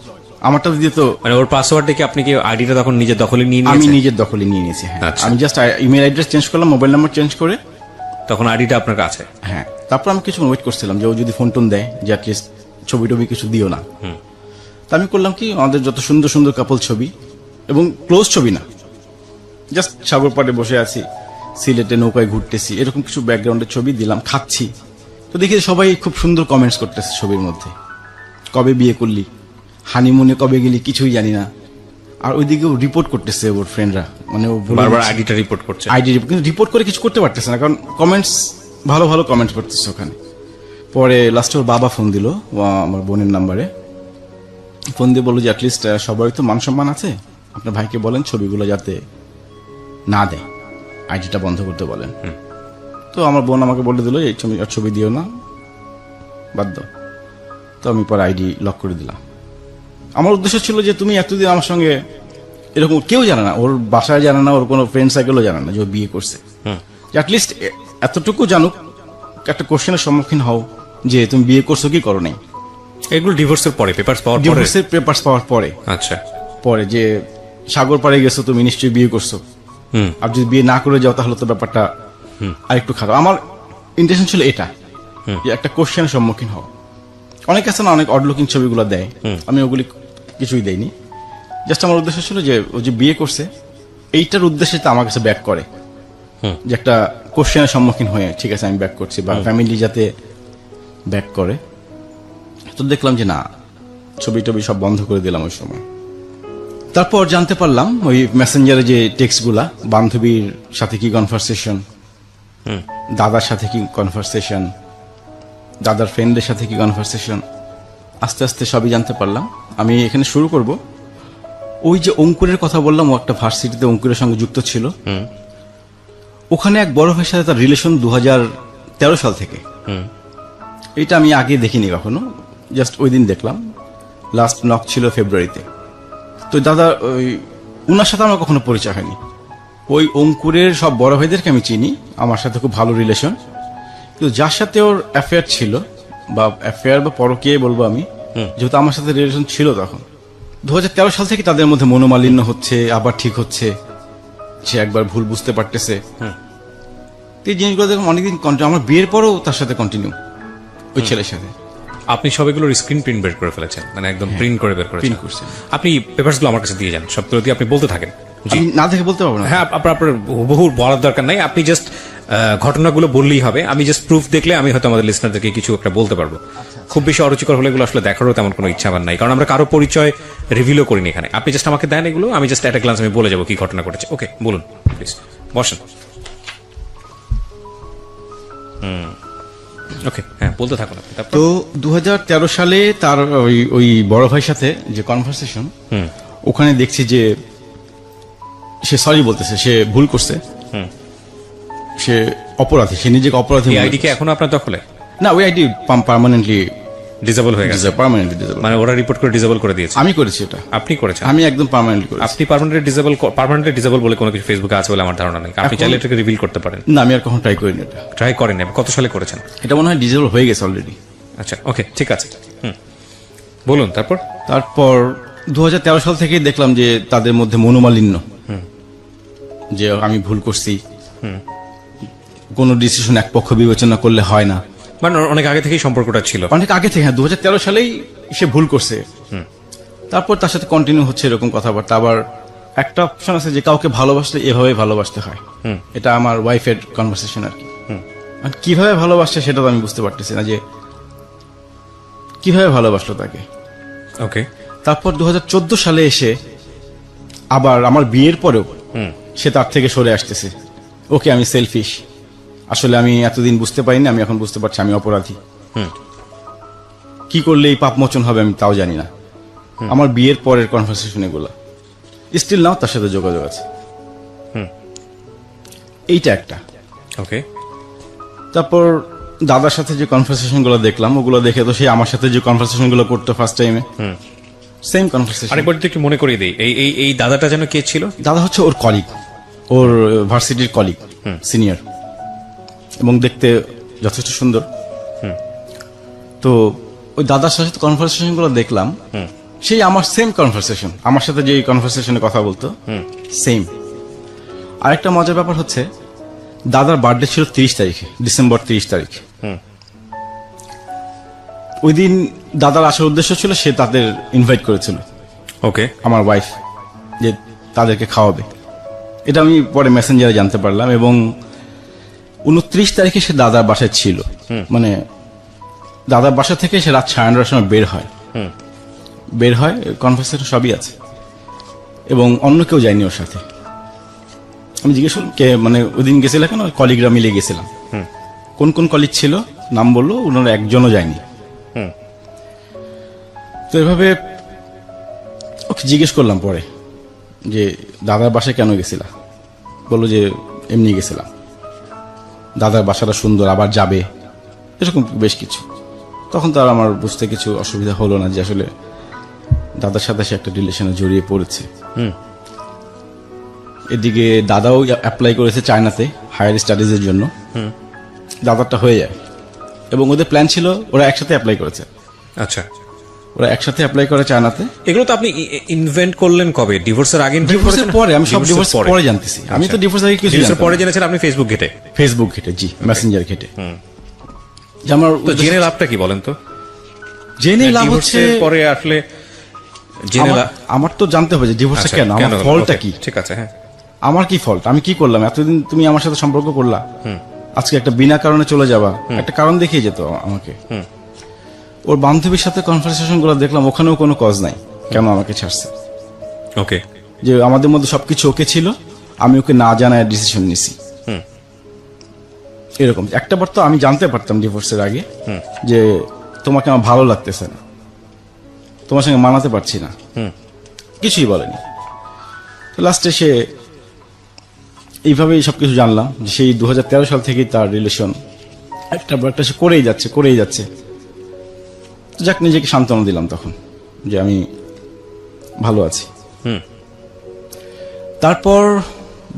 আমারটাতে দিয়ে তো মানে ওর পাসওয়ার্ড দেখে আপনি কি আইডিটা তখন নিজের দখলে নিয়ে আমি নিয়েছেন? নিজের দখলে নিয়ে নিয়েছি। হ্যাঁ, আচ্ছা। আমি জাস্ট ইমেল অ্যাড্রেস চেঞ্জ করলাম, মোবাইল নাম্বার চেঞ্জ করে। তখন আইডিটা আপনার কাছে? হ্যাঁ, তারপর আমি কিছু ওয়েট করছিলাম যে ও যদি ফোন টোন দেয়, যে অ্যাটলিস্ট ছবি টবি কিছু দিও না। তা আমি করলাম কি, আমাদের যত সুন্দর সুন্দর কাপল ছবি, এবং ক্লোজ ছবি না, জাস্ট সাগর পাড়ে বসে আছি, সিলেটে নৌকায় ঘুরতেছি, এরকম কিছু ব্যাকগ্রাউন্ডের ছবি দিলাম, খাচ্ছি। তো দেখি সবাই খুব সুন্দর কমেন্টস করতেছে ছবির মধ্যে, কবে বিয়ে করলি, হানিমুনে কবে গেলি, কিছুই জানি না। আর ওইদিকেও রিপোর্ট করতেছে ওর ফ্রেন্ডরা, মানে ও বারবার আইডিটা রিপোর্ট করছে। আইডি কিন্তু রিপোর্ট করে কিছু করতে পারতেছে না, কারণ কমেন্টস ভালো ভালো কমেন্টস করতেছে ওখানে। পরে লাস্টে ওর বাবা ফোন দিল আমার বোনের নাম্বারে, ফোন দিয়ে বললো যে অ্যাটলিস্ট সবারই তো মান সম্মান আছে, আপনার ভাইকে বলেন ছবিগুলো যাতে না দেয়, আইডিটা বন্ধ করতে বলেন। তো আমার বোন আমাকে বলে দিল এই ছবি দিও না, বাদ দাও। তো আমি পরে আইডি লক করে দিলাম। আমার উদ্দেশ্য ছিল যে তুমি এতদিন আমার সঙ্গে এরকম, কেউ জানে না, ওর বাসায় জানে না, ওর কোনো ফ্রেন্ড সার্কেলও জানে না যে ও বিয়ে করছে, অ্যাটলিস্ট এতটুকু জানুক, একটা কোশ্চেনের সম্মুখীন হও যে তুমি বিয়ে করছো কি করো নাই। এগুলো ডিভোর্সের পরে, পেপারস পাওয়ার পরে? ডিভোর্সের পেপারস পাওয়ার পরে। আচ্ছা, পরে যে সাগর পাড়ে গেছো তুমি, নিশ্চয়ই বিয়ে করছো, আর যদি বিয়ে না করে যাও তাহলে তো ব্যাপারটা আরেকটু খারাপ। আমার ইন্টেনশন ছিল এটা, যে একটা কোশ্চেনের সম্মুখীন হও। অনেক আছে না, অনেক অড লুকিং ছবিগুলো দেয়, আমি ওগুলি কিছুই দেইনি। জাস্ট আমার উদ্দেশ্য ছিল যে ও যে বিয়ে করছে এইটার উদ্দেশ্যে তো আমার কাছে ব্যাক করে, যে একটা কোশ্চেনের সম্মুখীন হয়ে ঠিক আছে আমি ব্যাক করছি, বা ফ্যামিলি যাতে ব্যাক করে। তো দেখলাম যে না, ছবি টবি সব বন্ধ করে দিলাম ওই সময়। তারপর জানতে পারলাম ওই মেসেঞ্জারে যে টেক্সটগুলা, বান্ধবীর সাথে কি কনভারসেশন, দাদার সাথে কি কনভারসেশন, দাদার ফ্রেন্ডের সাথে কি কনভারসেশন, আস্তে আস্তে সবই জানতে পারলাম। আমি এখানে শুরু করব, ওই যে অঙ্কুরের কথা বললাম, ও একটা ভার্সিটিতে অঙ্কুরের সঙ্গে যুক্ত ছিল, ওখানে এক বড় ভাইয়ের সাথে তার রিলেশন 2013 সাল থেকে। এটা আমি আগে দেখিনি কখনো, জাস্ট ওই দিন দেখলাম, লাস্ট নক ছিল ফেব্রুয়ারিতে। তো দাদা ওই উনার সাথে আমার কখনো পরিচয় হয়নি। ওই অঙ্কুরের সব বড় ভাইদেরকে আমি চিনি, আমার সাথে খুব ভালো রিলেশন, কিন্তু যার সাথে ওর অ্যাফেয়ার ছিল, বা অ্যাফেয়ার বা পরকীয়াই বলবো আমি, যেহেতু আমার সাথে রিলেশন ছিল তখন, 2013 সাল থেকে তাদের মধ্যে মনোমালিন্য হচ্ছে, আবার ঠিক হচ্ছে, সে একবার ভুল বুঝতে পারতেছে। এই জিনিসগুলো দেখুন অনেকদিন কন্টিনিউ, আমার বিয়ের পরেও তার সাথে কন্টিনিউ ওই ছেলের সাথে। আপনি সবগুলোর স্ক্রিন প্রিন্ট বের করে ফেলেছেন, মানে একদম প্রিন্ট করে বের করেছেন? প্রিন্ট করছি। আপনি পেপারসগুলো আমার কাছে দিয়ে যান, সবগুলো দিয়ে আপনি বলতে থাকেন। জি, আমি না দেখে বলতে পারবো না। হ্যাঁ, আপনার বহু বলার দরকার নাই, আপনি জাস্ট ঘটনাগুলো বললেই হবে। আমি জাস্ট প্রুফ দেখলে আমি হয়তো আমাদের লিসনারদেরকে কিছু একটা বলতে পারবো। খুব বেশি অরুচিকর হলে এগুলো আসলে দেখারও তেমন কোনো ইচ্ছা আমার নাই, কারণ আমরা কারো পরিচয় রিভিলও করিনি এখানে। আপনি জাস্ট আমাকে দেন এগুলো, আমি জাস্ট একটা গ্লান্স আমি বলে যাবো কি ঘটনা ঘটেছে। ওকে, বলুন প্লিজ, বসেন। ওকে, হ্যাঁ, বলতে থাকুন আপনি। তো 2013 সালে তার ওই বড় ভাইয়ের সাথে যে কনভারসেশন, ওখানে দেখছি যে সে সরি বলতেছে, সে ভুল করছে, সে অপরাধী, সে নিজেকে অপরাধী। এই আইডি কি এখনো আপনার দখলে? না, ওই আইডি পার্মানেন্টলি ডিসেবল হয়ে গেছে। পার্মানেন্টলি ডিসেবল, মানে ওরা রিপোর্ট করে ডিসেবল করে দিয়েছে? আমি করেছি এটা। আপনি করেছেন? আমি একদম পার্মানেন্টলি করেছি। আপনি পার্মানেন্টলি ডিসেবল বলে কোনো কিছু ফেসবুকে আছে বলে আমার ধারণা নেই। আপনি চাইলে এটাকে রিভিল করতে পারেন। না, আমি আর কখনো ট্রাই করিনি এটা। ট্রাই করেন? কত সালে করেছেন? এটা মনে হয় ডিসেবল হয়ে গেছে অলরেডি। আচ্ছা, ওকে, ঠিক আছে, বলুন তারপর। তারপর 2013 সাল থেকেই দেখলাম যে তাদের মধ্যে মনোমালিন্য, যে আমি ভুল করছি, কোনো ডিসিশন এক পক্ষ বিবেচনা করলে হয় না। মানে অনেক আগে থেকেই সম্পর্কটা ছিল। অনেক আগে থেকে, হ্যাঁ, 2013 সালেই সে ভুল করছে। তারপর তার সাথে কন্টিনিউ হচ্ছে এরকম কথাবার্তা। আবার একটা অপশন আছে যে কাউকে ভালোবাসলে এভাবে ভালোবাসতে হয়, এটা আমার ওয়াইফের কনভারসেশন আর কি। আর কিভাবে ভালোবাসছে সেটা তো আমি বুঝতে পারতেছি না, যে কিভাবে ভালোবাসলো তাকে। ওকে। তারপর 2014 সালে এসে আবার আমার বিয়ের পরেও সে তার থেকে সরে আসতেছে। ওকে, আমি সেলফিশ, আসলে আমি এতদিন বুঝতে পারিনি, আমি এখন বুঝতে পারছি আমি অপরাধী। কি করলে এই পাপ মোচন হবে আমি তাও জানি না। আমার বিয়ের পরের কনভারসেশন এগুলা, স্টিল নাও তার সাথে যোগাযোগ আছে। এইটা একটা। ওকে। তারপর দাদার সাথে যে কনভারসেশন গুলো দেখলাম, ওগুলো দেখে তো সে আমার সাথে যে কনভারসেশন গুলো করতো ফার্স্ট টাইমে, সেম কনভারসেশন। আরেকবার যদি একটু মনে করিয়ে দিই, এই দাদাটা যেন কে ছিল? দাদা হচ্ছে ওর কলিগ, ওর ভার্সিটির কলিগ, সিনিয়র, এবং দেখতে যথেষ্ট সুন্দর। তো ওই দাদার সাথে কনভারসেশন গুলো দেখলাম, সেই আমার সেম কনভারসেশন, আমার সাথে যে কনভারসেশনে কথা বলতো সেম। আরেকটা মজার ব্যাপার হচ্ছে, দাদার বার্থডে ছিল 30 তারিখে, ডিসেম্বর 30 তারিখ। ওই দিন দাদার আসার উদ্দেশ্য ছিল সে তাদের ইনভাইট করেছিল, ওকে, আমার ওয়াইফ, যে তাদেরকে খাওয়াবে। এটা আমি পরে মেসেঞ্জারে জানতে পারলাম। এবং 29 তারিখে সে দাদার বাসায় ছিল, মানে দাদার বাসা থেকে সে রাত 9:30টার সময় বের হয়, কনভারসেশন সবই আছে, এবং অন্য কেউ যায়নি ওর সাথে। আমি জিজ্ঞেস করলাম কে, মানে ওই দিন গেছিল কেন, কলিগরা মিলে গেছিলাম। কোন কোন কলিগ ছিল নাম বললো, ওনারা একজনও যায়নি। তো এভাবে ওকে জিজ্ঞেস করলাম পরে যে দাদার বাসায় কেন গেছিলা, বললো যে এমনি গেছিলাম, দাদার বাসাটা সুন্দর, আবার যাবে, এরকম বেশ কিছু। তখন তো আর আমার বুঝতে কিছু অসুবিধা হলো না যে আসলে দাদার সাথে সে একটা রিলেশনে জড়িয়ে পড়েছে। এদিকে দাদাও অ্যাপ্লাই করেছে চায়নাতে হায়ার স্টাডিজের জন্য, দাদারটা হয়ে যায়, এবং ওদের প্ল্যান ছিল ওরা একসাথে অ্যাপ্লাই করেছে। আচ্ছা, ওরা একসাথে অ্যাপ্লাই করে চায়নাতে। এগুলো তো আপনি ইনভেন্ট করলেন কবে? ডিভোর্সের আগে? ডিভোর্সের পরে, আমি সব ডিভোর্স পরে জানতেছি। আমি তো ডিভোর্স আগে কিছু ডিভোর্সের পরে জেনেছেন আপনি ফেসবুক ঘেটে? ফেসবুক ঘেটে, জি, মেসেঞ্জার ঘেটে। যে আমার তো জেনে লাভটা কি বলেন তো? জেনে লাভ হচ্ছে পরে আসলে জেনে আমার তো জানতে হবে যে ডিভোর্সটা কেন, আমার ফলটা কি। ঠিক আছে, হ্যাঁ, আমার কি ফল্ট, আমি কি করলাম, এতদিন তুমি আমার সাথে সম্পর্ক করলা, আজকে একটা বিনা কারণে চলে যাবা, একটা কারণ দেখিয়ে যেত আমাকে। ওর বান্ধবীর সাথে কনভারসেশন গুলো দেখলাম, ওখানেও কোনো কজ নাই কেন আমাকে ছাড়ছে। ওকে, যে আমাদের মধ্যে সবকিছু ওকে ছিল, আমি ওকে না জানায় ডিসিশন নিছি। এরকম একটা বার তো আমি জানতে পারতাম ডিভোর্সের আগে যে তোমাকে আমার ভালো লাগতেছে না, তোমার সঙ্গে মানাতে পারছি না, কিছুই বলেনি। তো লাস্টে সে এইভাবেই সবকিছু জানলাম যে সেই 2013 সাল থেকেই তার রিলেশন একটা সে করেই যাচ্ছে। তো যাক, নিজেকে সান্ত্বনা দিলাম তখন যে আমি ভালো আছি। তারপর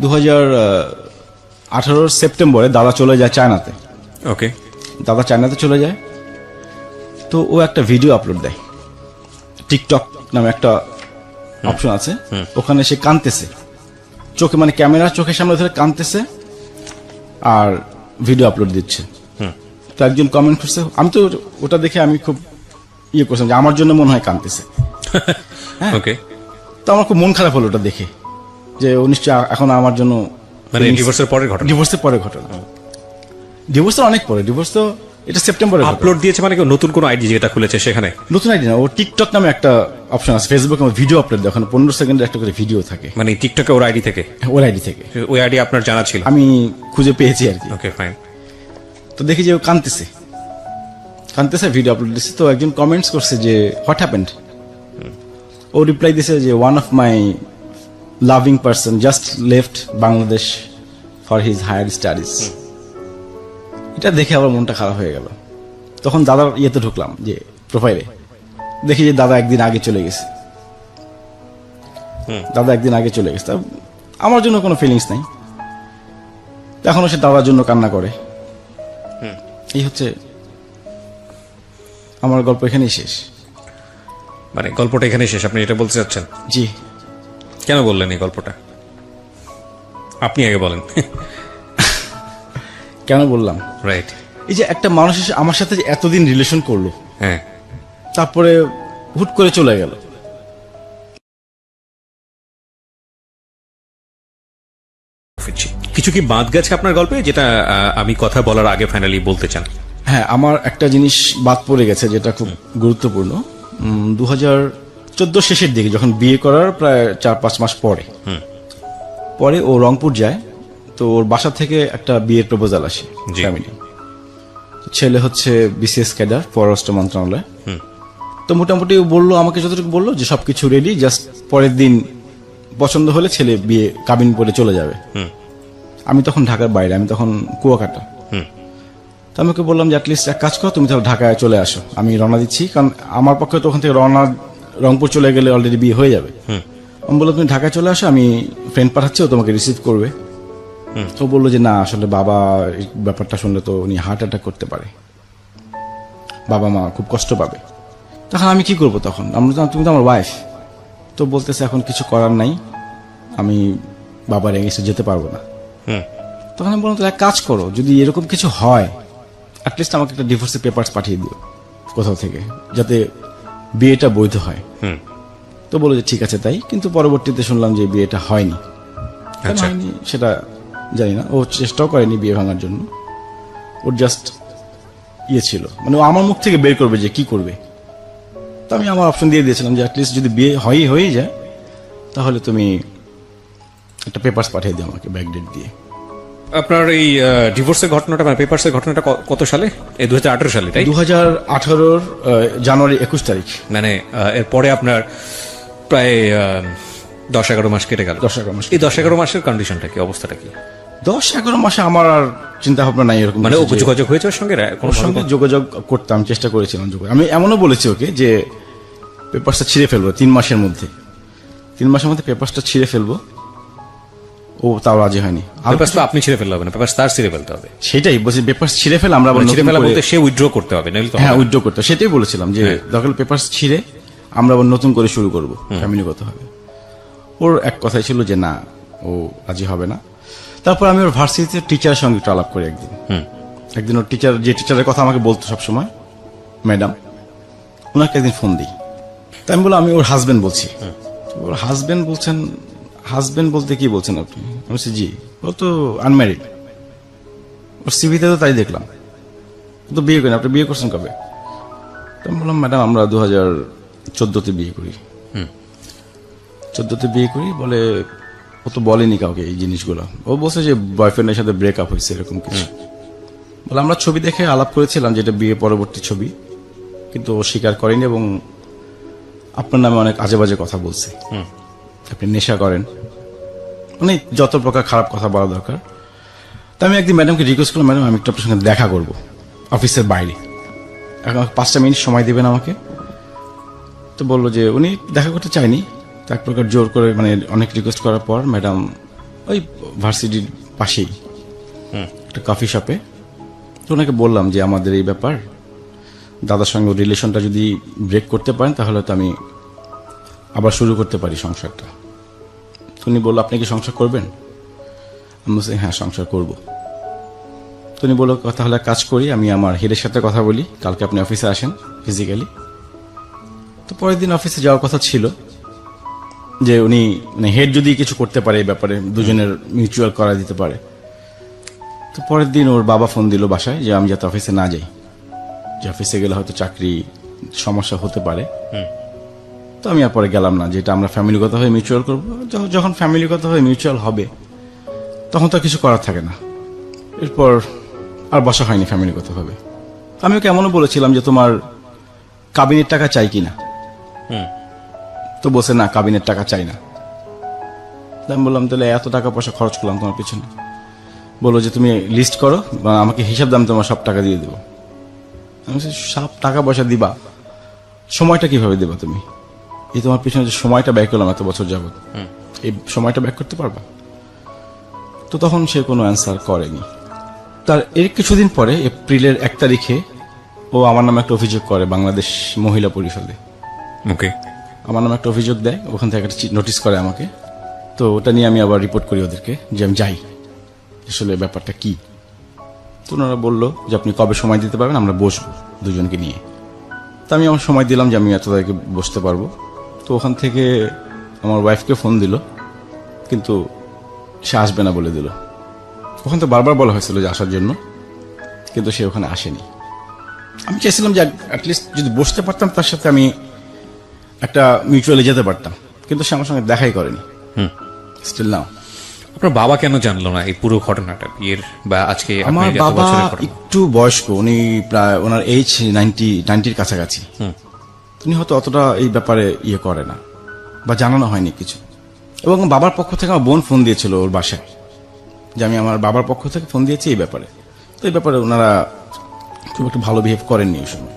2018 সেপ্টেম্বরে দাদা চলে যায় চায়নাতে। ওকে, দাদা চায়নাতে চলে যায়, তো ও একটা ভিডিও আপলোড দেয়, টিকটক নামে একটা অপশন আছে, ওখানে সে কাঁদতেছে, চোখে মানে ক্যামেরা চোখের সামনে ধরে কাঁদতেছে আর ভিডিও আপলোড দিচ্ছে। তো একজন কমেন্ট করছে, আমি তো ওটা দেখে আমি খুব করছিলাম যে আমার জন্য মনে হয় কাঁদতেছে। ওকে, তো আমার খুব মন খারাপ হলো ওটা দেখে, যে ও নিশ্চয় এখন আমার জন্য, মানে ডিভোর্সের পরের ঘটনা। ডিভোর্সের পরে ঘটনা, ডিভোর্স তো অনেক পরে, ডিভোর্স তো এটা সেপ্টেম্বরে আপলোড দিয়েছে। মানে নতুন কোন আইডি যেটা খুলেছে সেখানে? নতুন আইডি না, ও টিকটক নামে একটা অপশন আছে ফেসবুকে, ভিডিও আপলোড দেয়, ওখানে 15 সেকেন্ডের একটা করে ভিডিও থাকে। মানে টিকটকে ওর আইডি থেকে? ওর আইডি থেকে। ওই আইডি আপনার জানা ছিল? আমি খুঁজে পেয়েছি আর কি। ওকে, ফাইন। তো দেখি যে ও কাঁদতেছে, ভিডিও আপলোড দিচ্ছে। তো একজন কমেন্টস করছে যে হোয়াট হ্যাপেন্ড। ও রিপ্লাই দিছে যে one of my loving person just left Bangladesh for his higher studies. এটা দেখে আমার মনটা খারাপ হয়ে গেল। তখন দাদার ইয়েতে ঢুকলাম, যে প্রোফাইলে দেখি যে দাদা একদিন আগে চলে গেছে। তা আমার জন্য কোনো ফিলিংস নাই, এখনো সে দাদার জন্য কান্না করে। এই হচ্ছে আমার গল্প, এখানেই শেষ। মানে গল্পটা এখানেই শেষ, আপনি এটা বলতে চাচ্ছেন? জি। কেন বললেন এই গল্পটা? আপনি আগে বলেন। কেন বললাম? রাইট। এই যে একটা মানুষ এসে আমার সাথে যে এতদিন রিলেশন করলো, হ্যাঁ, তারপরে হুট করে চলে গেল। কিছু কি বাদ গেছে আপনার গল্পে যেটা আমি কথা বলার আগে ফাইনালি বলতে চান? হ্যাঁ, আমার একটা জিনিস বাদ পড়ে গেছে যেটা খুব গুরুত্বপূর্ণ। 2014 শেষের দিকে যখন বিয়ে করার প্রায় 4-5 মাস পরে ও রংপুর যায়। তো ওর বাসা থেকে একটা বিয়ের প্রপোজাল আসে জি। ফ্যামিলি। ছেলে হচ্ছে বিসিএস ক্যাডার, পররাষ্ট্র মন্ত্রণালয়। তো মোটামুটি ও বললো, আমাকে যতটুকু বললো যে সবকিছু রেডি, জাস্ট পরের দিন পছন্দ হলে ছেলে বিয়ে কাবিন করে চলে যাবে। আমি তখন ঢাকার বাইরে, আমি তখন কুয়াকাটা। তো আমি ওকে বললাম যে অ্যাটলিস্ট এক কাজ করো, তুমি তাহলে ঢাকায় চলে আসো, আমি রওনা দিচ্ছি, কারণ আমার পক্ষে তো ওখান থেকে রংপুর চলে গেলে অলরেডি বিয়ে হয়ে যাবে। আমি বললাম তুমি ঢাকায় চলে আসো, আমি ফ্রেন্ড পাঠাচ্ছি, ও তোমাকে রিসিভ করবে। তো বললো যে না, আসলে বাবা এই ব্যাপারটা শুনলে তো উনি হার্ট অ্যাটাক করতে পারে, বাবা মা খুব কষ্ট পাবে। তখন আমি কি করবো? তখন তুমি তো আমার ওয়াইফ। তো বলতেছে এখন কিছু করার নাই, আমি বাবার এগেইনস্টে যেতে পারবো না। তখন আমি বললাম তো এক কাজ করো, যদি এরকম কিছু হয় অ্যাটলিস্ট আমাকে একটা ডিভোর্সের পেপারস পাঠিয়ে দিও কোথাও থেকে, যাতে বিয়েটা বৈধ হয়। তো বলে যে ঠিক আছে তাই। কিন্তু পরবর্তীতে শুনলাম যে বিয়েটা হয়নি। কেন আচ্ছা। হয়নি সেটা জানি না, ও চেষ্টাও করেনি বিয়ে ভাঙার জন্য। ওর জাস্ট ইয়ে ছিল, মানে ও আমার মুখ থেকে বের করবে যে কি করবে। তো আমি আমার অপশন দিয়ে দিয়েছিলাম যে অ্যাটলিস্ট যদি বিয়ে হয়েই যায় তাহলে তুমি একটা পেপারস পাঠিয়ে দিও আমাকে ব্যাকডেট দিয়ে। আপনার এই ডিভোর্সের ঘটনাটা, মানে পেপারসের ঘটনাটা কত সালে? এই 2018 সালে, তাই? 2018 জানুয়ারি 21 তারিখ। মানে এরপরে আপনার প্রায় 10-11 মাস কেটে গেল। 10-11 মাস। এই 10-11 মাসের কন্ডিশনটা কি, অবস্থাটা কি? 10-11 মাসে আমার আর চিন্তা ভাবনা নাই এরকম মানে কিছু যে- যোগাযোগ হয়েছে ওর সঙ্গে? ওর সঙ্গে যোগাযোগ করতাম, চেষ্টা করেছিলাম যোগাযোগ। আমি এমনও বলেছি ওকে যে পেপারসটা ছিঁড়ে ফেলবো 3 মাসের মধ্যে, 3 মাসের মধ্যে পেপারসটা ছিঁড়ে ফেলবো। ও তাও রাজি হয়নি। পেপারস তো আপনি ছিঁড়ে ফেলতে হবে না, পেপারস তার ছিঁড়ে ফেলতে হবে। সেটাই বলছি, পেপারস ছিঁড়ে ফেলে আমরা আবার ছিঁড়ে নতুন ফেলা করে- বলতে সে উইথড্র করতে হবে, নাহলে তো হ্যাঁ, হবে না। উইথড্র করতে, সেটাই বলেছিলাম যে দরকার পেপারস ছিঁড়ে আমরা আবার নতুন করে শুরু করবো, ফ্যামিলিগত হবে। ওর এক কথাই ছিল যে না, ও রাজি হবে না। তারপর আমি ওর ভার্সিটিতে টিচারের সঙ্গে একটু আলাপ করি একদিন ওর টিচার, যে টিচারের কথা আমাকে বলতো সবসময়, ম্যাডাম, ওনাকে একদিন ফোন দিই। তাই আমি বললাম আমি ওর হাজবেন্ড বলছি। তো ওর হাজবেন্ড বলছেন, হাজবেন্ড বলতে কি বলছেন আপনি? আমি বলছি জি। ও তো আনম্যারিড, ওর সিভিতে তো তাই দেখলাম, ও তো বিয়ে করেন। আপনি বিয়ে করছেন কবে? তো আমি বললাম ম্যাডাম আমরা 2014-তে বিয়ে করি। 14-তে বিয়ে করি বলে, ও তো বলেনি কাউকে এই জিনিসগুলো। ও বলছে যে বয়ফ্রেন্ডের সাথে ব্রেকআপ হয়েছে এরকম কিছু। বলে আমরা ছবি দেখে আলাপ করেছিলাম যেটা বিয়ে পরবর্তী ছবি, কিন্তু ও স্বীকার করেনি এবং আপনার নামে অনেক আজে বাজে কথা বলছে। আপনি নেশা করেন, মানে যত প্রকার খারাপ কথা বলা দরকার। তা আমি একদিন ম্যাডামকে রিকোয়েস্ট করলাম, ম্যাডাম আমি একটু আপনার সঙ্গে দেখা করবো অফিসের বাইরে, এখন 5টা মিনিট সময় দেবেন আমাকে। তো বললো যে উনি দেখা করতে চায়নি। তো এক প্রকার জোর করে, মানে অনেক রিকোয়েস্ট করার পর ম্যাডাম ওই ভার্সিটির পাশেই একটা কফি শপে, তো ওনাকে বললাম যে আমাদের এই ব্যাপার, দাদার সঙ্গে রিলেশনটা যদি ব্রেক করতে পারেন তাহলে তো আমি আবার শুরু করতে পারি সংসারটা। তো উনি বললো আপনি কি সংসার করবেন? আমি বলছি হ্যাঁ সংসার করব। তো উনি বললো তাহলে এক কাজ করি, আমি আমার হেডের সাথে কথা বলি, কালকে আপনি অফিসে আসেন ফিজিক্যালি। তো পরের দিন অফিসে যাওয়ার কথা ছিল যে উনি, মানে হেড যদি কিছু করতে পারে এই ব্যাপারে, দুজনের মিউচুয়াল করা দিতে পারে। তো পরের দিন ওর বাবা ফোন দিল বাসায় যে আমি যাতে অফিসে না যাই, যে অফিসে গেলে হয়তো চাকরি সমস্যা হতে পারে। তো আমি আর পরে গেলাম না, যেটা আমরা ফ্যামিলিগত হয়ে মিউচুয়াল করবো। যখন ফ্যামিলিগত হয়ে মিউচুয়াল হবে তখন তো আর কিছু করার থাকে না। এরপর আর বসা হয়নি ফ্যামিলিগত ভাবে। আমি ওকে এমনও বলেছিলাম যে তোমার কাবিনের টাকা চাই কিনা। তো বলছে না কাবিনের টাকা চাই না। আমি বললাম তাহলে এত টাকা পয়সা খরচ করলাম তোমার পিছনে। বললো যে তুমি লিস্ট করো বা আমাকে হিসাব দাম, তোমার সব টাকা দিয়ে দেবো। আমি বলছি সব টাকা পয়সা দিবা, সময়টা কিভাবে দেবা তুমি? এই তোমার পিছনে যে সময়টা ব্যয় করলাম এত বছর যাবত, এই সময়টা ব্যয় করতে পারবা? তো তখন সে কোনো অ্যান্সার করেনি। তার এর কিছুদিন পরে এপ্রিলের 1 তারিখে ও আমার নামে একটা অভিযোগ করে বাংলাদেশ মহিলা পরিষদে। ওকে। আমার নামে একটা অভিযোগ দেয়, ওখান থেকে একটা নোটিশ করে আমাকে তো ওটা নিয়ে আমি আবার রিপোর্ট করি ওদেরকে যে আমি যাই, আসলে ব্যাপারটা কি। তো ওনারা বললো যে আপনি কবে সময় দিতে পারবেন, আমরা বসবো দুজনকে নিয়ে। তো আমি আমার সময় দিলাম যে আমি এত তারিখে বসতে পারবো। তো ওখান থেকে আমার ওয়াইফকে ফোন দিল, কিন্তু সে আসবে না বলে দিল। ওখান থেকে বারবার বলা হয়েছিল যে আসার জন্য, কিন্তু সে ওখানে আসেনি। আমি চাইছিলাম যে অ্যাটলিস্ট যদি বসতে পারতাম তার সাথে আমি একটা মিউচুয়ালি যেতে পারতাম, কিন্তু সে আমার সঙ্গে দেখাই করেনি স্টিল নাও। আপনার বাবা কেন জানলো না এই পুরো ঘটনাটা বিয়ের বা আজকে আপনার আমার এত বাবা বছরের ঘটনা? একটু বয়স্ক, উনি প্রায় ওনার এইজ 90-র কাছাকাছি। উনি হয়তো অতটা এই ব্যাপারে ইয়ে করে না বা জানানো হয়নি কিছু। এবং বাবার পক্ষ থেকে আমার বোন ফোন দিয়েছিল ওর বাসায়, যে আমি আমার বাবার পক্ষ থেকে ফোন দিয়েছি এই ব্যাপারে। তো এই ব্যাপারে ওনারা খুব একটা ভালো বিহেভ করেননি ওই সময়।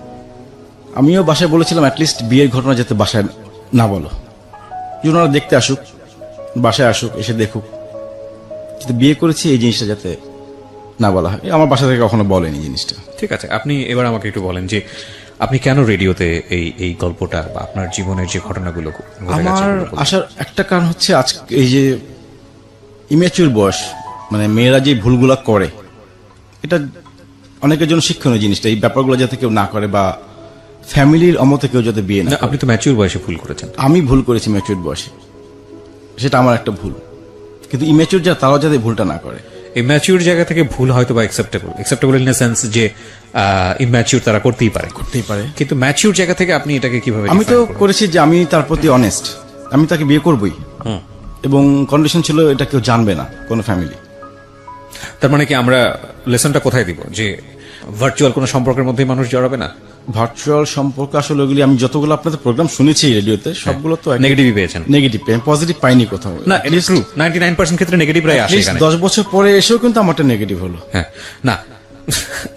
আমিও বাসায় বলেছিলাম অ্যাটলিস্ট বিয়ের ঘটনা যাতে বাসায় না বলো, যে ওনারা দেখতে আসুক, বাসায় আসুক, এসে দেখুক যাতে বিয়ে করেছি এই জিনিসটা যাতে না বলা হয়। আমার বাসা থেকে কখনো বলেনি জিনিসটা। ঠিক আছে, আপনি এবার আমাকে একটু বলেন যে আপনি কেন রেডিওতে এই গল্পটা বা আপনার জীবনের যে ঘটনাগুলো ঘটে গেছে আমার এগুলো বলবেন? আসার একটা কারণ হচ্ছে আজ এই যে ইম্যাচিউর বয়স, মানে মেয়েরা যে ভুলগুলা করে, এটা অনেকের জন্য শিক্ষণীয় জিনিসটা। এই ব্যাপারগুলো যাতে কেউ না করে বা ফ্যামিলির অমতে কেউ যাতে বিয়ে না না, করে। আপনি তো ম্যাচিউর বয়সে ভুল করেছেন। আমি ভুল করেছি ম্যাচিউর বয়সে, সেটা আমার একটা ভুল, কিন্তু ইম্যাচিউর যারা তারাও যাতে ভুলটা না করে। এই ম্যাচিউর জায়গা থেকে ভুল হয়তো বা অ্যাকসেপ্টেবল ইন দ্য সেন্স যে ইম্যাচিউর তারা করতেই পারে, করতেই পারে। কিন্তু ম্যাচিউর জায়গা থেকে আপনি এটাকে কিভাবে আমি তো define করবেন? করেছি যে আমি তার প্রতি অনেস্ট, আমি তাকে বিয়ে করবই, এবং কন্ডিশন ছিল এটা কেউ জানবে না, কোনো ফ্যামিলি। তার মানে কি আমরা লেসনটা কোথায় দিব যে ভার্চুয়াল কোনো সম্পর্কের মধ্যে মানুষ জড়াবে না? ভার্চুয়াল সম্পর্ক আসলে ওগুলি আমি যতগুলো আপনাদের প্রোগ্রাম শুনেছি রেডিওতে সবগুলো তো নেগেটিভই পেয়েছেন? নেগেটিভ, পজিটিভ পাইনি কোথাও। না, এটা ট্রু। 99% ক্ষেত্রে নেগেটিভ রাই আসে এখানে। 10 বছর পরে এসেও কিন্তু আমারটা নেগেটিভ হলো। হ্যাঁ, না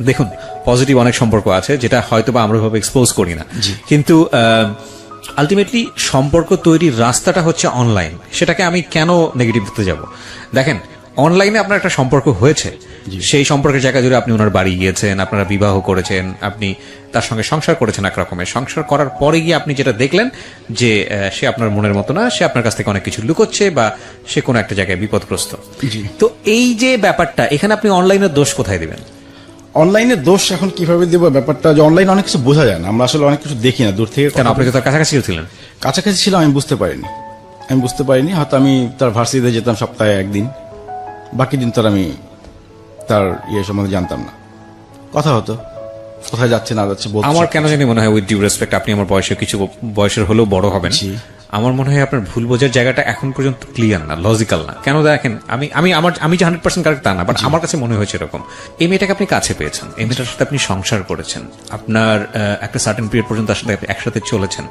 দেখুন, পজিটিভ অনেক সম্পর্ক আছে যেটা হয়তো বা আমরা ভাবে এক্সপোজ করি না, কিন্তু আলটিমেটলি সম্পর্ক তৈরির রাস্তাটা হচ্ছে অনলাইন। সেটাকে আমি কেন নেগেটিভ দিতে যাব? দেখেন, অনলাইনে আপনার একটা সম্পর্ক হয়েছে, সেই সম্পর্কের জায়গা জুড়ে আপনি ওনার বাড়ি গিয়েছেন, আপনারা বিবাহ করেছেন, আপনি তার সঙ্গে সংসার করেছেন। এক রকমের সংসার করার পরে গিয়ে আপনি যেটা দেখলেন যে সে আপনার মনের মতো না, সে আপনার কাছ থেকে অনেক কিছু লুকোচ্ছে বা সে কোনো একটা জায়গায় বিপদগ্রস্ত। তো এই যে ব্যাপারটা, এখানে আপনি অনলাইনের দোষ কোথায় দিবেন? অনলাইনে দোষ এখন কিভাবে দেবো, ব্যাপারটা যে অনলাইনে অনেক কিছু বোঝা যায় না, আমরা আসলে অনেক কিছু দেখি না দূর থেকে। কেন, আপনি তো তার কাছাকাছি ছিলেন। কাছাকাছি ছিল, আমি বুঝতে পারিনি। হয়তো আমি তার ভার্সিটিতে যেতাম সপ্তাহে একদিন, বাকি দিন তার আমি তার ইয়ে সম্বন্ধে জানতাম না। কথা হতো, কোথায় যাচ্ছে না যাচ্ছে বলতো। আমার কেন জানি মনে হয়, উইথ ডিউ রেসপেক্ট, আপনি আমার বয়সে কিছু বয়সের হলেও বড় হবেন, জি। আমার মনে হয় আপনার ভুল বোঝার জায়গাটা এখন পর্যন্ত ক্লিয়ার না, লজিক্যাল না। কেন দেখেন, আমি যে 100% কারেক্ট তা না, বাট আমার কাছে মনে হয়েছে এরকম। এই মেয়েটাকে আপনি কাছে পেয়েছেন, এই মেয়েটার সাথে আপনি সংসার করেছেন, আপনার একটা সার্টেন পিরিয়ড পর্যন্ত তার সাথে আপনি একসাথে চলেছেন।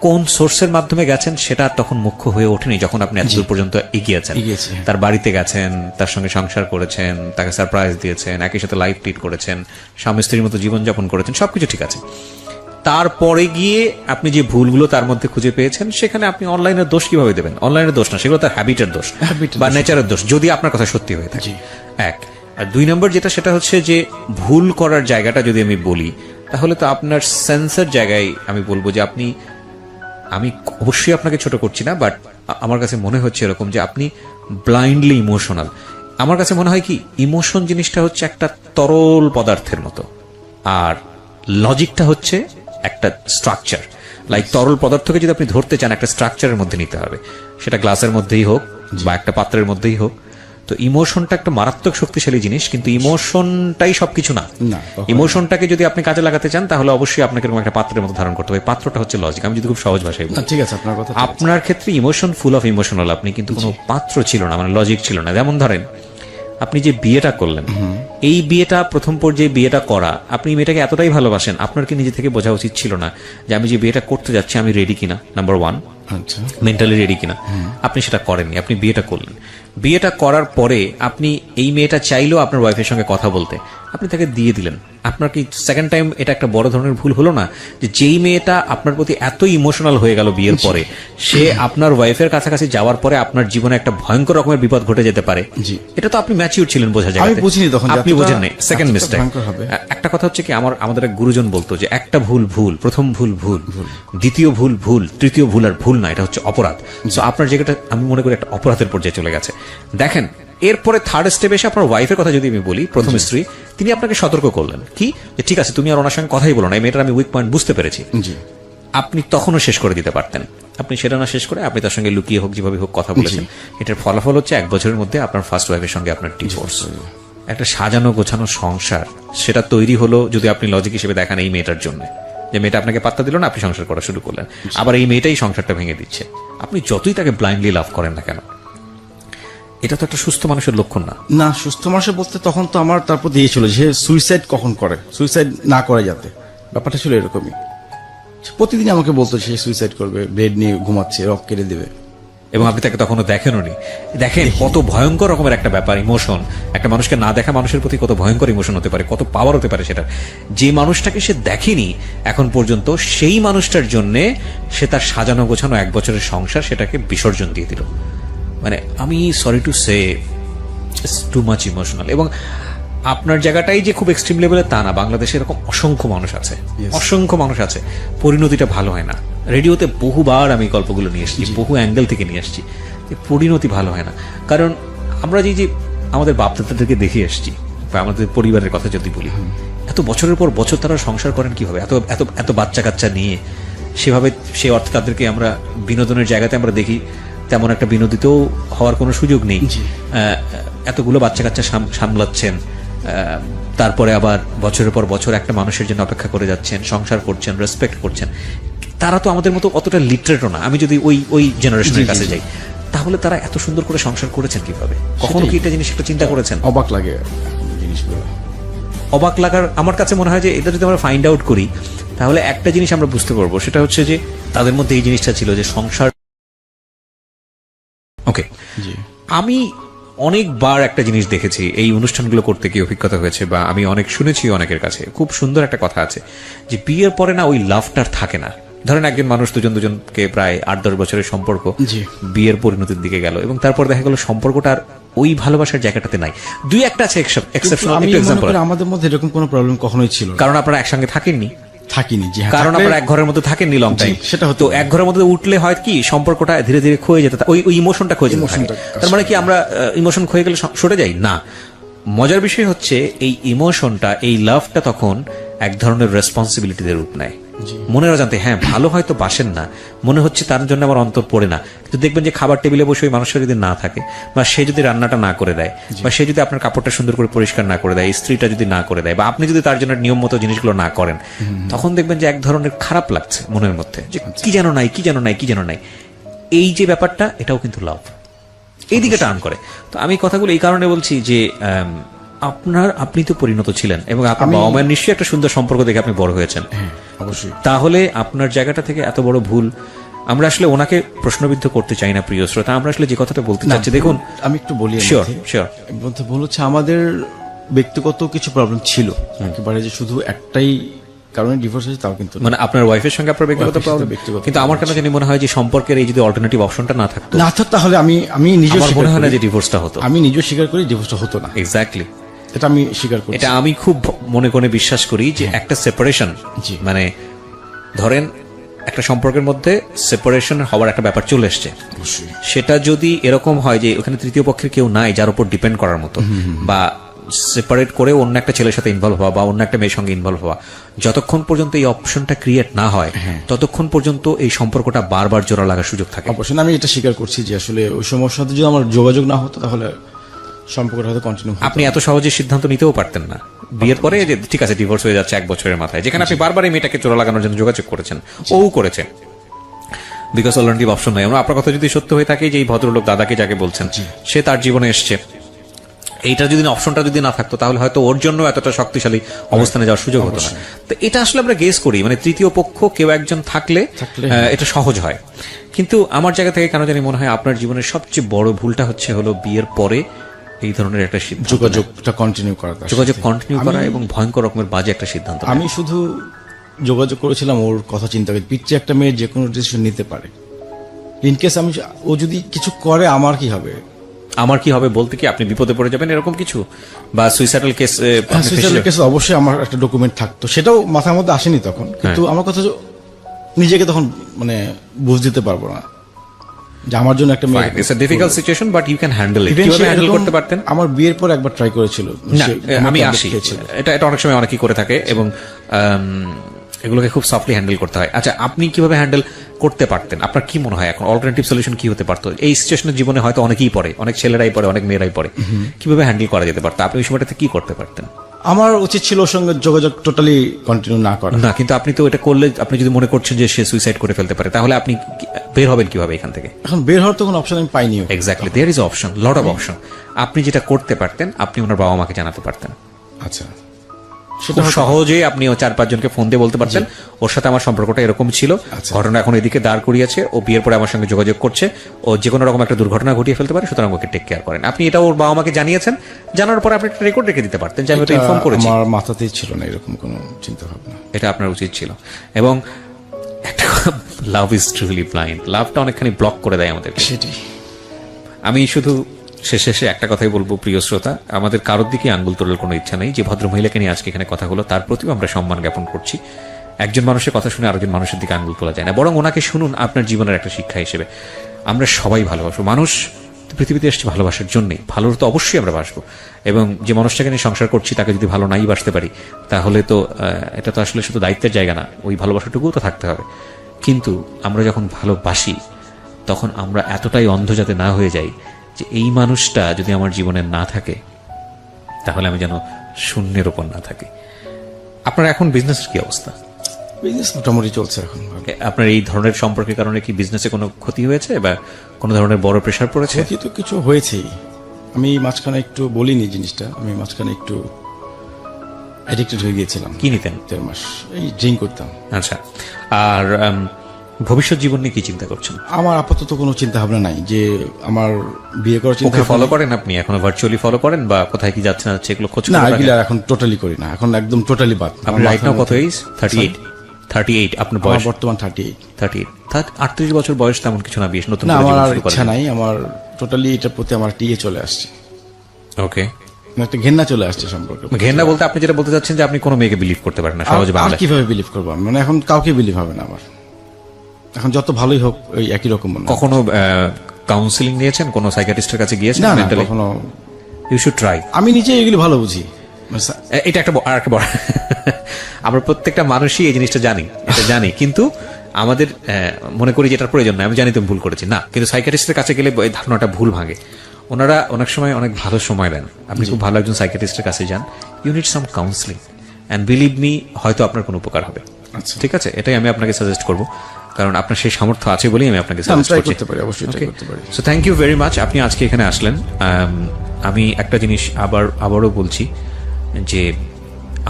কোন সোর্সের মাধ্যমে গেছেন সেটা তখন মুখ্য হয়ে ওঠেনি, যখন আপনি এতদূর পর্যন্ত এগিয়েছেন। তার বাড়িতে গেছেন, তার সঙ্গে সংসার করেছেন, তাকে সারপ্রাইজ দিয়েছেন, একই সাথে লাইফ ট্রিট করেছেন, স্বামী স্ত্রীর মতো জীবনযাপন করেছেন, সবকিছু ঠিক আছে। তারপরে গিয়ে আপনি যে ভুলগুলো তার মধ্যে খুঁজে পেয়েছেন, সেখানে আপনি অনলাইনের দোষ কিভাবে দেবেন? অনলাইনের দোষ না, সেগুলো তার হ্যাবিটের দোষ বা নেচারের দোষ, যদি আপনার কথা সত্যি হয়ে থাকে। এক। আর 2 নম্বর যেটা, সেটা হচ্ছে যে ভুল করার জায়গাটা যদি আমি বলি, তাহলে তো আপনার সেন্সের জায়গায় আমি বলবো যে আমি অবশ্যই আপনাকে ছোট করছি না, বাট আমার কাছে মনে হচ্ছে এরকম যে আপনি ব্লাইন্ডলি ইমোশনাল। আমার কাছে মনে হয় কি, ইমোশন জিনিসটা হচ্ছে একটা তরল পদার্থের মতো, আর লজিকটা হচ্ছে একটা স্ট্রাকচার। লাইক তরল পদার্থকে যদি আপনি ধরতে চান, একটা স্ট্রাকচারের মধ্যে নিতে হবে, সেটা গ্লাসের মধ্যেই হোক বা একটা পাত্রের মধ্যেই হোক। তো ইমোশনটা একটা মারাত্মক শক্তিশালী জিনিস, কিন্তু ইমোশনটাই সবকিছু না। ইমোশনটাকে যদি আপনি কাজে লাগাতে চান, তাহলে অবশ্যই আপনাকে এরকম একটা পাত্রের মতো ধারণ করতে হবে। পাত্রটা হচ্ছে লজিক। আমি যদি খুব সহজ ভাষায় বলি, ঠিক আছে, আপনার কথা। আপনার ক্ষেত্রে ইমোশন ফুল অফ ইমোশনাল আপনি, কিন্তু কোনো পাত্র ছিল না, মানে লজিক ছিল না। যেমন ধরেন, আপনি যে বিয়েটা করলেন, এই বিয়েটা প্রথম পর্যায়ে বিয়েটা করা, আপনি মেয়েটাকে এতটাই ভালোবাসেন, আপনার কি নিজে থেকে বোঝা উচিত ছিল না যে আমি যে বিয়েটা করতে যাচ্ছি আমি রেডি কিনা? নাম্বার 1, আচ্ছা, মেন্টালি রেডি কিনা? আপনি সেটা করেননি, আপনি বিয়েটা করলেন। বিয়েটা করার পরে আপনি, এই মেয়েটা চাইলেও আপনার ওয়াইফের সঙ্গে কথা বলতে, আপনি তাকে দিয়ে দিলেন, আপনার কি সেকেন্ড টাইম এটা একটা বড় ধরনের ভুল হলো না? যে যেই মেয়েটা আপনার প্রতি এত ইমোশনাল হয়ে গেল বিয়ের পরে, সে আপনার ওয়াইফের কাছাকাছি যাওয়ার পরে আপনার জীবনে একটা ভয়ঙ্কর রকমের বিপদ ঘটে যেতে পারে। এটা তো আপনি ম্যাচিউর ছিলেন, বোঝা যায়। আমি বুঝিনি তখন, আপনি বোঝেন নাই। Second mistake. একটা কথা হচ্ছে কি, আমাদের এক গুরুজন বলতো যে একটা ভুল ভুল, প্রথম ভুল ভুল, দ্বিতীয় ভুল ভুল, তৃতীয় ভুল আর ভুল না, এটা হচ্ছে অপরাধ। তো আপনার জায়গাটা আমি মনে করি একটা অপরাধের পর্যায়ে চলে গেছে। দেখেন, এরপরে থার্ড স্টেপে এসে আপনার ওয়াইফের কথা যদি আমি বলি, প্রথম স্ত্রী, তিনি আপনাকে সতর্ক করলেন কি, যে ঠিক আছে তুমি আর ওনার সঙ্গে কথাই বলো না, এই মেয়েটার আমি উইক পয়েন্ট বুঝতে পেরেছি। আপনি তখনও শেষ করে দিতে পারতেন। আপনি সেটা না শেষ করে আপনি তার সঙ্গে লুকিয়ে হোক, যেভাবে হোক কথা বলেছেন। এটার ফলাফল হচ্ছে 1 বছরের মধ্যে আপনার ফার্স্ট ওয়াইফের সঙ্গে আপনার ডিভোর্স। একটা সাজানো গোছানো সংসার সেটা তৈরি হলো, যদি আপনি লজিক হিসেবে দেখেন, এই মেয়েটার জন্য, যে মেয়েটা আপনাকে পাত্তা দিল না, আপনি সংসার করা শুরু করলেন, আবার এই মেয়েটাই সংসারটা ভেঙে দিচ্ছে। আপনি যতই তাকে ব্লাইন্ডলি লাভ করেন না কেন, এটা তো একটা সুস্থ মানুষের লক্ষণ না। না, সুস্থ মানুষের বলতে তখন তো আমার তারপর দিয়ে ছিল যে সুইসাইড কখন করে, সুইসাইড না করে যাতে, ব্যাপারটা ছিল এরকমই। প্রতিদিন আমাকে বলতো সে সুইসাইড করবে, ব্লেড নিয়ে ঘুমাচ্ছে, রক কেটে দেবে। এবং আপনি তাকে তখনও দেখেনও নি। দেখেন কত ভয়ঙ্কর রকমের একটা ব্যাপার, ইমোশন। একটা মানুষকে না দেখা মানুষের প্রতি কত ভয়ঙ্কর ইমোশন হতে পারে, কত পাওয়ার হতে পারে সেটা। যে মানুষটাকে সে দেখেনি এখন পর্যন্ত, সেই মানুষটার জন্যে সে তার সাজানো গোছানো 1 বছরের সংসার সেটাকে বিসর্জন দিয়ে দিল। মানে আমি sorry to say, too much emotional. এবং আপনার জায়গাটাই যে খুব এক্সট্রিম লেভেলে তা না, বাংলাদেশে এরকম অসংখ্য মানুষ আছে, অসংখ্য মানুষ আছে, পরিণতিটা ভালো হয় না। রেডিওতে বহুবার আমি গল্পগুলো নিয়ে এসেছি, বহু অ্যাঙ্গেল থেকে নিয়ে এসেছি, পরিণতি ভালো হয় না। কারণ আমরা যে আমাদের বাপদাদাদেরকে দেখে এসেছি, বা আমাদের পরিবারের কথা যদি বলি, এত বছরের পর বছর তারা সংসার করেন কিভাবে, এত এত এত বাচ্চা কাচ্চা নিয়ে, সেভাবে সে অর্থে তাদেরকে আমরা বিনোদনের জায়গাতে আমরা দেখি, তেমন একটা বিনোদিতও হওয়ার কোনো সুযোগ নেই। এতগুলো বাচ্চা কাচ্চা সামলাচ্ছেন, তারপরে আবার বছরের পর বছর একটা মানুষের জন্য অপেক্ষা করে যাচ্ছেন, সংসার করছেন, রেসপেক্ট করছেন। তারা তো আমাদের মতো অতটা লিটারেটও না। আমি যদি ওই জেনারেশনের কাছে যাই, তাহলে তারা এত সুন্দর করে সংসার করেছেন কিভাবে? কখনো কি এটা জিনিস একটা চিন্তা করেছেন? অবাক লাগে জিনিসগুলো। অবাক লাগার আমার কাছে মনে হয় যে এটা যদি আমরা ফাইন্ড আউট করি, তাহলে একটা জিনিস আমরা বুঝতে পারবো, সেটা হচ্ছে যে তাদের মধ্যে এই জিনিসটা ছিল যে সংসার। ওকে, আমি অনেকবার একটা জিনিস দেখেছি এই অনুষ্ঠানগুলো করতে গিয়ে, অভিজ্ঞতা হয়েছে, বা আমি অনেক শুনেছি অনেকের কাছে। খুব সুন্দর একটা কথা আছে যে বিয়ের পরে না ওই লাভটার থাকে না। ধরেন একজন মানুষ দুজনকে প্রায় 8-10 বছরের সম্পর্ক বিয়ের পরিণতির দিকে গেল, এবং তারপর দেখা গেল সম্পর্কটা আর ওই ভালোবাসার জায়গাটাতে নাই। দুই একটা আছে এক্সেপশনাল এক্সাম্পল। আমাদের মধ্যে এরকম কোনো প্রবলেম কখনোই ছিল না, কারণ আপনারা একসঙ্গে থাকেননি। থাকিনি, কারণ আপনারা এক ঘরের মধ্যে থাকেননি লং টাইম। সেটা হতো এক ঘরের মধ্যে উঠলে হয় কি, সম্পর্কটা ধীরে ধীরে ক্ষয়ে যেতে, ওই ইমোশনটা ক্ষয়ে যেতে থাকে। তার মানে কি আমরা ইমোশন ক্ষয়ে গেলে সরে যাই না। মজার বিষয় হচ্ছে এই ইমোশনটা, এই লাভটা তখন এক ধরনের রেসপন্সিবিলিটিদের রূপ নেয়। মনের অজান্তে, হ্যাঁ ভালো হয়তো বাসেন না, মনে হচ্ছে তার জন্য আমার অন্তর পড়ে না, কিন্তু দেখবেন যে খাবার টেবিলে বসে ওই মানুষটা যদি না থাকে, বা সে যদি রান্নাটা না করে দেয়, বা সে যদি আপনার কাপড়টা সুন্দর করে পরিষ্কার না করে দেয়, স্ত্রীটা যদি না করে দেয়, বা আপনি যদি তার জন্য নিয়ম মতো জিনিসগুলো না করেন, তখন দেখবেন যে এক ধরনের খারাপ লাগছে মনের মধ্যে, যে কি যেন নাই, কি যেন নাই, কি যেন নাই। এই যে ব্যাপারটা, এটাও কিন্তু লাভ এই দিকে টার্ন করে। তো আমি কথাগুলো এই কারণে বলছি যে আপনি তো পরিণত ছিলেন, এবং আপনার বাবা মায়ের নিশ্চয়ই একটা সুন্দর সম্পর্ক দেখে আপনি বড় হয়েছেন। অবশ্যই। তাহলে আপনার জায়গাটা থেকে এত বড় ভুল, আমরা আসলে ওনাকে প্রশ্নবিদ্ধ করতে চাই না প্রিয় শ্রোতা। আমরা আসলে যে কথাটা বলতে চাচ্ছি, দেখুন আমি একটু বলি। Sure sure. ভুল হচ্ছে আমাদের ব্যক্তিগত কিছু প্রবলেম ছিল, একেবারে যে শুধু একটাই কারণে ডিভোর্স হয়েছে তাও কিন্তু, মানে আপনার ওয়াইফের সঙ্গে আপনার ব্যক্তিগত প্রবলেম। কিন্তু আমার কেন জানি মনে হয় যে সম্পর্কের এই যদি অল্টারনেটিভ অপশনটা না থাকতো, তাহলে আমি নিজে মনে হয় না যে ডিভোর্সটা হতো। আমি নিজে স্বীকার করি ডিভোর্সটা হতো না। এক্স্যাক্টলি, এটা আমি স্বীকার করি। এটা আমি খুব মনে করে বিশ্বাস করি যে একটা সেপারেশন, মানে ধরেন একটা সম্পর্কের মধ্যে সেপারেশন হওয়ার একটা ব্যাপার চলে এসছে, সেটা যদি এরকম হয় যে ওখানে তৃতীয় পক্ষের কেউ নাই যার উপর ডিপেন্ড করার মতো, বা সেপারেট করে অন্য একটা ছেলের সাথে ইনভলভ হওয়া, বা অন্য একটা মেয়ের সঙ্গে ইনভলভ হওয়া, যতক্ষণ পর্যন্ত এই অপশনটা ক্রিয়েট না হয়, ততক্ষণ পর্যন্ত এই সম্পর্কটা বারবার জোড়া লাগার সুযোগ থাকে। অবশ্যই আমি এটা স্বীকার করছি যে আসলে ওই সমস্যার সাথে যদি আমার যোগাযোগ না হতো, তাহলে সম্পর্কটা হয়তো কন্টিনিউ। আপনি এত সহজে সিদ্ধান্ত নিতেও পারতেন না বিয়ের পরে যে ঠিক আছে ডিভোর্স হয়ে যাচ্ছে 1 বছরের মাথায়, যেখানে আপনি বারবার এই মেয়েটাকে জোড়া লাগানোর জন্য যোগাযোগ করেছেন, ও করেছে, বিকজ অল্টারনেটিভ অপশন নাই। আমরা আপনার কথা যদি সত্য হয়ে থাকে যে এই ভদ্রলোক দাদাকে যাকে বলছেন, সে তার জীবনে এসছে, এইটা যদি অপশনটা যদি না থাকতো, তাহলে হয়তো ওর জন্য এতটা শক্তিশালী অবস্থানে যাওয়ার সুযোগ হতো না। তো এটা আসলে আমরা গেস করি, মানে তৃতীয় পক্ষ কেউ একজন থাকলে এটা সহজ হয়। কিন্তু আমার জায়গা থেকে কেন জানি মনে হয় আপনার জীবনের সবচেয়ে বড় ভুলটা হলো বিয়ের পরে এই ধরনের একটা সিদ্ধান্ত নেয়? যোগাযোগটা কন্টিনিউ করা তার যোগাযোগ সাথে। কন্টিনিউ করা এবং ভয়ঙ্কর রকমের বাজে একটা সিদ্ধান্ত নেয়। আমি শুধু যোগাযোগ করেছিলাম ওর কথা চিন্তা করে, পিচ্ছে একটা মেয়ে যে কোনো ডিসিশন নিতে পারে, ইনকেস ও যদি কিছু করে আমার কি হবে। আমার কি হবে বলতে কি আপনি বিপদে পড়ে যাবেন এরকম কিছু, বা সুইসাইডাল কেস? সুইসাইডাল কেসে অবশ্যই আমার একটা ডকুমেন্ট থাকতো, সেটাও মাথার মধ্যে আসেনি তখন, কিন্তু আমার কথা নিজেকে তখন মানে বুঝ দিতে পারবো না যে আমার জন্য একটা মেয়ে। It's a difficult situation but you can handle it. Even কিভাবে সে হ্যান্ডেল এরকম করতে পারতেন? আমার বিয়ের পর একবার ট্রাই করেছিল। না, সে আমি আমাকে আসি, খেয়েছিল। এটা অনেক সময় অনেকেই করে থাকে এবং এগুলোকে খুব সফটলি হ্যান্ডেল করতে হয়। আচ্ছা, আপনি কিভাবে হ্যান্ডেল করতে পারতেন? আপনার কি মনে হয় এখন অল্টারনেটিভ সলিউশন কি হতে পারতো? এই সিচুয়েশনের জীবনে হয়তো অনেকেই পড়ে, অনেক ছেলেরাই পড়ে, অনেক মেয়েরাই পড়ে। কিভাবে হ্যান্ডেল করা যেতে পারতো? আপনি ওই সময়টাতে কি করতে পারতেন? আমার উচিত ছিল ওর সঙ্গে যোগাযোগ টোটালি কন্টিনিউ না করা। না, কিন্তু আপনি তো এটা করলে, আপনি যদি মনে করছেন যে সে সুইসাইড করে ফেলতে পারে, তাহলে আপনি বের হবেন কিভাবে এখান থেকে? এখন বের হওয়ার তো কোনো অপশন আমি পাইনি। Exactly, there is option, lot of option. আপনি যেটা করতে পারতেন, আপনি ওনার বাবা মাকে জানাতে পারতেন। আচ্ছা, সেটা সহজেই আপনি 4-5 জনকে ফোন দিয়ে বলতে পারছেন ওর সাথে আমার সম্পর্কটা এরকম ছিল, আচ্ছা। ঘটনা এখন এদিকে দাঁড় করিয়েছে, ও বিয়ের পরে আমার সঙ্গে যোগাযোগ করছে, ও যে কোনো রকম একটা দুর্ঘটনা ঘটিয়ে ফেলতে পারে, সুতরাং ওকে টেক কেয়ার করেন। আপনি এটা ওর বাবা মাকে জানিয়েছেন, জানার পরে আপনি একটা রেকর্ড রেখে দিতে পারতেন যে আমি ওটা ইনফর্ম করেছি। আমার মাথাতেই ছিল না এরকম কোনো চিন্তা ভাবনা। এটা আপনার উচিত ছিল। এবং একটা লাভ ইজ ট্রুলি ব্লাইন্ড, লাভটা অনেকখানি ব্লক করে দেয় আমাদেরকে। সেটাই আমি শুধু শেষে একটা কথাই বলবো, প্রিয় শ্রোতা, আমাদের কারোর দিকে আঙ্গুল তোলার কোনো ইচ্ছা নেই। যে ভদ্র মহিলাকে নিয়ে আজকে এখানে কথা হলো, তার প্রতিও আমরা সম্মান জ্ঞাপন করছি। একজন মানুষের কথা শুনে আরেকজন মানুষের দিকে আঙ্গুল তোলা যায় না, বরং ওনাকে শুনুন আপনার জীবনের একটা শিক্ষা হিসেবে। আমরা সবাই ভালোবাসবো, মানুষ পৃথিবীতে এসেছে ভালোবাসার জন্যই, ভালোর তো অবশ্যই আমরা বাসবো। এবং যে মানুষটাকে নিয়ে সংসার করছি তাকে যদি ভালো নাই বাসতে পারি, তাহলে তো এটা তো আসলে শুধু দায়িত্বের জায়গা না, ওই ভালোবাসাটুকুও তো থাকতে হবে। কিন্তু আমরা যখন ভালোবাসি তখন আমরা এতটাই অন্ধ যাতে না হয়ে যাই যে এই মানুষটা যদি আমার জীবনে না থাকে তাহলে আমি যেন শূন্যের ওপর না থাকি। আপনার এখন বিজনেসের কি অবস্থা? বিজনেস মোটামুটি চলছে এখন। আপনার এই ধরনের সম্পর্কের কারণে কি বিজনেসে কোনো ক্ষতি হয়েছে বা কোনো ধরনের বড় প্রেশার পড়েছে? ক্ষতি তো কিছু হয়েছেই। আমি মাঝখানে একটু বলিনি জিনিসটা, আমি মাঝখানে একটু অ্যাডিক্টেড হয়ে গিয়েছিলাম। কি নিতেন? 3 মাস এই ড্রিঙ্ক করতাম। আচ্ছা, আর ভবিষ্যৎ জীবন নিয়ে কি চিন্তা করছেন? আমার আপাতত কোনো চিন্তা ভাবনা নাই যে আমার বিয়ে করার চিন্তা ওকে ফলো করেন আপনি এখনো, ভার্চুয়ালি ফলো করেন বা কোথায় কি যাচ্ছে না যাচ্ছে এগুলো খোঁজ না, খবর রাখেন? এগুলো এখন টোটালি করি না, এখন একদম টোটালি বাদ। আপনি রাইট নাও কত এজ? 38 আপনার বয়স? বর্তমান 38। 38 বছর বয়স তেমন কিছু না, বিয়ে নতুন না, করে আমার জীবন আর শুরু করার ইচ্ছা জন্য। নাই, আমার টোটালি এটার প্রতি আমার টিয়ে চলে আসছে, ওকে, একটা ঘেন্না চলে আসছে সম্পর্কে। ঘেন্না বলতে আপনি যেটা বলতে চাচ্ছেন যে আপনি কোনো মেয়েকে বিলিভ করতে পারেন না, সহজ আর বাংলায়। কিভাবে বিলিভ করবো আমি? মানে এখন কাউকে বিলিভ হবে না আমার, এখন যত ভালোই হোক ওই একই রকম মনে হয়। কখনো কাউন্সিলিং নিয়েছেন? কোনো সাইকিয়াট্রিস্টের কাছে গিয়েছেন? না না, মেন্টালি কখনো। You should try. আমি নিজে এগুলি ভালো বুঝি। এটা একটা আরেকটা বড় আমরা প্রত্যেকটা মানুষই এই জিনিসটা জানি, এটা জানি, কিন্তু আমাদের মনে করি যেটার প্রয়োজন না। আমি জানি তুমি ভুল করেছি না, কিন্তু সাইকিয়াট্রিস্টের কাছে গেলে এই ধারণাটা ভুল ভাঙে। ওনারা অনেক সময় অনেক ভালো সময় দেন। আপনি খুব ভালো একজন সাইকিয়াট্রিস্টের কাছে যান, you need some counselling and believe me, হয়তো আপনার কোনো উপকার হবে। আচ্ছা। ঠিক আছে, এটাই আমি আপনাকে সাজেস্ট করব, কারণ আপনার সেই সামর্থ্য আছে বলেই আমি আপনাকে সাজেস্ট ট্রাই করছি। করতে পারি, অবশ্যই ট্রাই করতে পারি। So thank you very much, আপনি আজকে এখানে আসলেন। আমি একটা জিনিস আবারও বলছি যে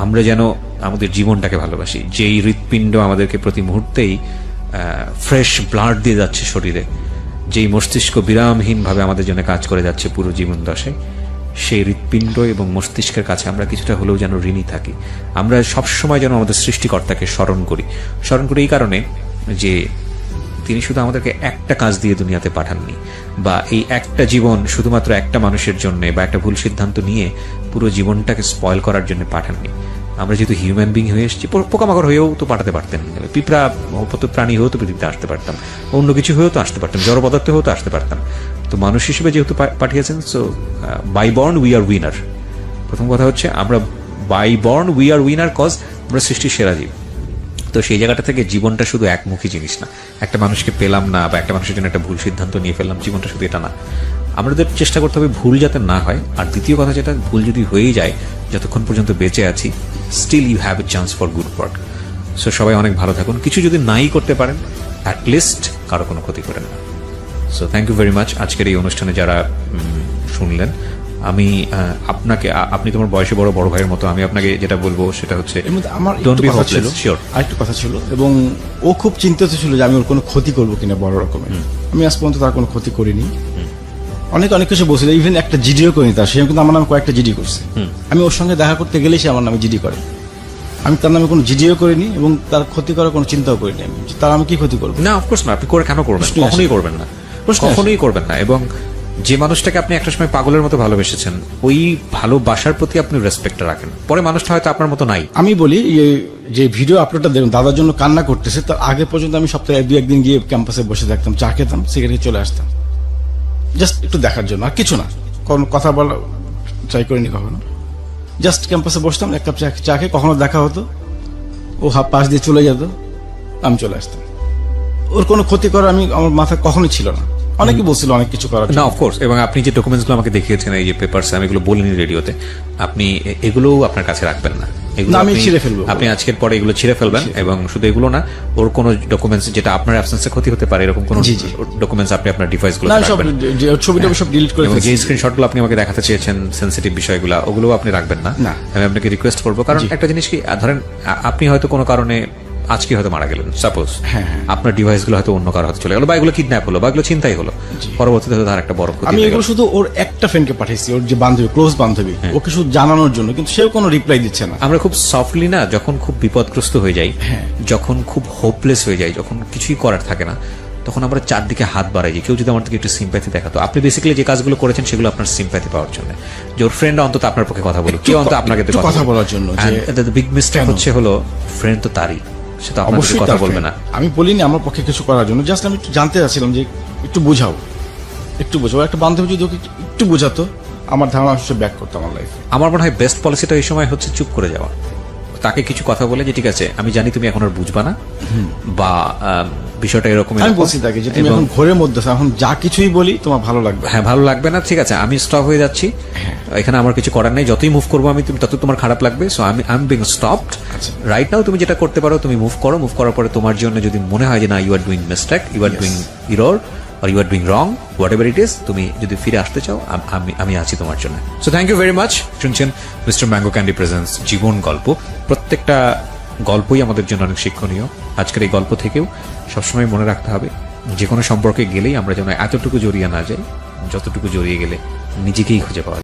আমরা যেন আমাদের জীবনটাকে ভালোবাসি। যেই হৃৎপিণ্ড আমাদেরকে প্রতি মুহূর্তেই ফ্রেশ ব্লাড দিয়ে যাচ্ছে শরীরে, যেই মস্তিষ্ক বিরামহীনভাবে আমাদের জন্য কাজ করে যাচ্ছে পুরো জীবন দশায়, সেই হৃৎপিণ্ড এবং মস্তিষ্কের কাছে আমরা কিছুটা হলেও যেন ঋণী থাকি। আমরা সবসময় যেন আমাদের সৃষ্টিকর্তাকে স্মরণ করি এই কারণে যে তিনি শুধু আমাদেরকে একটা কাজ দিয়ে দুনিয়াতে পাঠাননি, বা এই একটা জীবন শুধুমাত্র একটা মানুষের জন্য বা একটা ভুল সিদ্ধান্ত নিয়ে পুরো জীবনটাকে স্পয়েল করার জন্য পাঠাননি। আমরা যেহেতু হিউম্যান বিং হয়ে এসেছি, পোকামাকড় হয়েও তো পাঠাতে পারতেন, পিঁপড়া প্রাণী হয়েও তো পৃথিবীতে আসতে পারতাম, অন্য কিছু হয়েও তো আসতে পারতাম, জড় পদার্থ হয়েও তো আসতে পারতাম। তো মানুষ হিসেবে যেহেতু পাঠিয়েছেন, so by born we are winner. প্রথম কথা হচ্ছে আমরা by born we are winner, cause আমরা সৃষ্টির সেরা জীব। তো সেই জায়গাটা থেকে জীবনটা শুধু একমুখী জিনিস না, একটা মানুষকে পেলাম না বা একটা মানুষের জন্য একটা ভুল সিদ্ধান্ত নিয়ে ফেললাম, জীবনটা শুধু এটা না। আমাদের চেষ্টা করতে হবে ভুল যাতে না হয়। আর দ্বিতীয় কথা যেটা, ভুল যদি হয়েই যায়, যতক্ষণ পর্যন্ত বেঁচে আছি, still you have a chance for good work. So সবাই অনেক ভালো থাকুন। কিছু যদি নাই করতে পারেন, অ্যাটলিস্ট কারো কোনো ক্ষতি করেন না। So thank you very much আজকের এই অনুষ্ঠানে যারা শুনলেন। আমি আপনাকে, আপনি তোমার বয়সে বড় ভাইয়ের মতো, আমি আপনাকে যেটা বলবো সেটা হচ্ছে এর মধ্যে আমার ডোন্ট বি একটু কথা হোপলেস। ছিল, শিওর। আরেকটু কথা ছিল, এবং ও খুব চিন্তিত ছিল যে আমি ওর কোনো ক্ষতি করবো কিনা বড় রকমের। আমি আজ পর্যন্ত তার কোনো ক্ষতি করিনি। অনেক অনেক কিছু বলছিল, ইভেন একটা জিডিও করিনি তার, সে কিন্তু আমার নামে কয়েকটা জিডি করছে। আমি ওর সঙ্গে দেখা করতে গেলেই সে আমার নামে জিডি করে। আমি তার নামে কোনো জিডিও করিনি এবং তার ক্ষতি করার কোনো চিন্তাও করিনি আমি, যে তার আমি কি ক্ষতি করবো। না, অফকোর্স না, আপনি করে কেন করবেন? প্রশ্নই আসে কখনোই করবেন না, প্রশ্নই আসে কখনোই করবেন না। এবং যে মানুষটাকে আপনি একটা সময় পাগলের মতো ভালোবেসেছেন, ওই ভালোবাসার প্রতি আপনি রেসপেক্ট রাখেন। পরে মানুষটা হয়তো আপনার মতো নাই। আমি বলি যে ভিডিও আপলোডটা দেখুন, দাদার জন্য কান্না করতেছে, তার আগে পর্যন্ত আমি সপ্তাহে 2-1 দিন গিয়ে ক্যাম্পাসে বসে থাকতাম, চা খেতাম, সিগারেট চলে আসতাম, জাস্ট একটু দেখার জন্য, আর কিছু না, কোনো কথা বলা ট্রাই করিনি কখনো। জাস্ট ক্যাম্পাসে বসতাম, এক কাপ চা খেয়ে, কখনো দেখা হতো, ও পাশ দিয়ে চলে যেত, আমি চলে আসতাম। ওর কোনো ক্ষতি করা আমি আমার মাথায় কখনোই ছিল না। অনেকে বলছিল অনেক কিছু করার না, জন্য। অফকোর্স। এবং আপনি যে ডকুমেন্টসগুলো আমাকে দেখিয়েছেন, এই যে পেপারস, আমি এগুলো বলিনি রেডিওতে, আপনি এগুলোও আপনার কাছে রাখবেন না। এগুলো না, আমি আপনি- ছিঁড়ে ফেলবো। আপনি আজকের পরে এগুলো ছিঁড়ে ফেলবেন। এবং শুধু এগুলো না, ওর কোনো ডকুমেন্টস যেটা আপনার অ্যাবসেন্সে ক্ষতি হতে পারে, এরকম কোনো জি, জি। ডকুমেন্টস আপনি আপনার ডিভাইসগুলো না, আমি সব রাখবেন। ছবিটা সব ডিলিট করে এবং যে ফেলছি। স্ক্রিনশটগুলো আপনি আমাকে দেখাতে চেয়েছেন, সেনসিটিভ বিষয়গুলো, ওগুলো আপনি রাখবেন না। না। আমি আপনাকে রিকোয়েস্ট করবো, কারণ একটা জিনিস কি, ধরেন আপনি হয়তো কোনো কারণে আজকে হয়তো মারা গেলেন, সাপোজ, আপনার ডিভাইসগুলো হয়তো অন্য কারো হাতে চলে গেল, বা এগুলো কিডন্যাপ হলো, বা এগুলো চিন্তাই হলো, পরবর্তীতে হয়তো তার একটা বড় ক্ষতি আমি হয়ে এগুলো গেল। শুধু ওর একটা ফ্রেন্ডকে পাঠাইছি, ওর যে বান্ধবী, ক্লোজ বান্ধবী, ওকে শুধু জানানোর জন্য, কিন্তু সেও কোনো রিপ্লাই দিচ্ছে না। আমরা খুব সফটলি না, যখন খুব বিপদগ্রস্ত হয়ে যাই, যখন খুব হোপলেস হয়ে যাই, যখন কিছুই করার থাকে না, তখন আমরা চারদিকে হাত বাড়াই যে কেউ যদি আমার থেকে একটু সিম্প্যাথি দেখাতো। আপনি বেসিক্যালি যে কাজগুলো করেছেন সেগুলো আপনার সিম্প্যাথি পাওয়ার জন্য, যে ওর ফ্রেন্ড অন্তত আপনার পক্ষে কথা বলুক, কেউ অন্তত আপনাকে একটু কথা বলার জন্য, যে বিগ মিস্টেক কেন? হচ্ছে হলো, ফ্রেন্ড তো তারই, সে তো আপনার সাথে অবশ্যই কথা তার বলবে না। friend। আমি বলিনি আমার পক্ষে কিছু করার জন্য, জাস্ট আমি একটু জানতে চাচ্ছিলাম যে একটু বোঝাও, একটু বোঝাও। একটা বান্ধবী যদি ওকে একটু বোঝাতো, আমার ধারণা সে ব্যাক করতো আমার লাইফে। আমার মনে হয় বেস্ট পলিসিটা এই সময় হচ্ছে চুপ করে যাওয়া, তাকে কিছু কথা বলে যে ঠিক আছে, আমি জানি তুমি এখন আর বুঝবা না, বা বিষয়টা এরকম। আমি বলছি তাকে যে তুমি এখন ঘোরের মধ্যে আছো, এখন যা কিছুই বলি তোমার ভালো লাগবে। হ্যাঁ, ভালো লাগবে না, ঠিক আছে, আমি স্টপ হয়ে যাচ্ছি, এখানে আমার কিছু করার নেই, যতই মুভ করবো আমি, তত তোমার খারাপ লাগবে, সো আমি বিং স্টপড রাইট নাও। তুমি যেটা করতে পারো তুমি মুভ করো, মুভ করার পরে তোমার জন্য যদি মনে হয় যে না, you are doing mistake, you are doing error, or you are doing wrong, whatever it is, তুমি যদি ফিরে আসতে চাও, আমি আছি তোমার জন্য। So thank you very much. শুনছেন মিস্টার ম্যাঙ্গো ক্যান্ডি প্রেজেন্টস জীবন গল্প। প্রত্যেকটা গল্পই আমাদের জন্য অনেক শিক্ষণীয়। আজকের এই গল্প থেকেও সবসময় মনে রাখতে হবে, যে কোনো সম্পর্কে গেলেই আমরা যেন এতটুকু জড়িয়ে না যাই যতটুকু জড়িয়ে গেলে নিজেকেই খুঁজে পাওয়া যায়।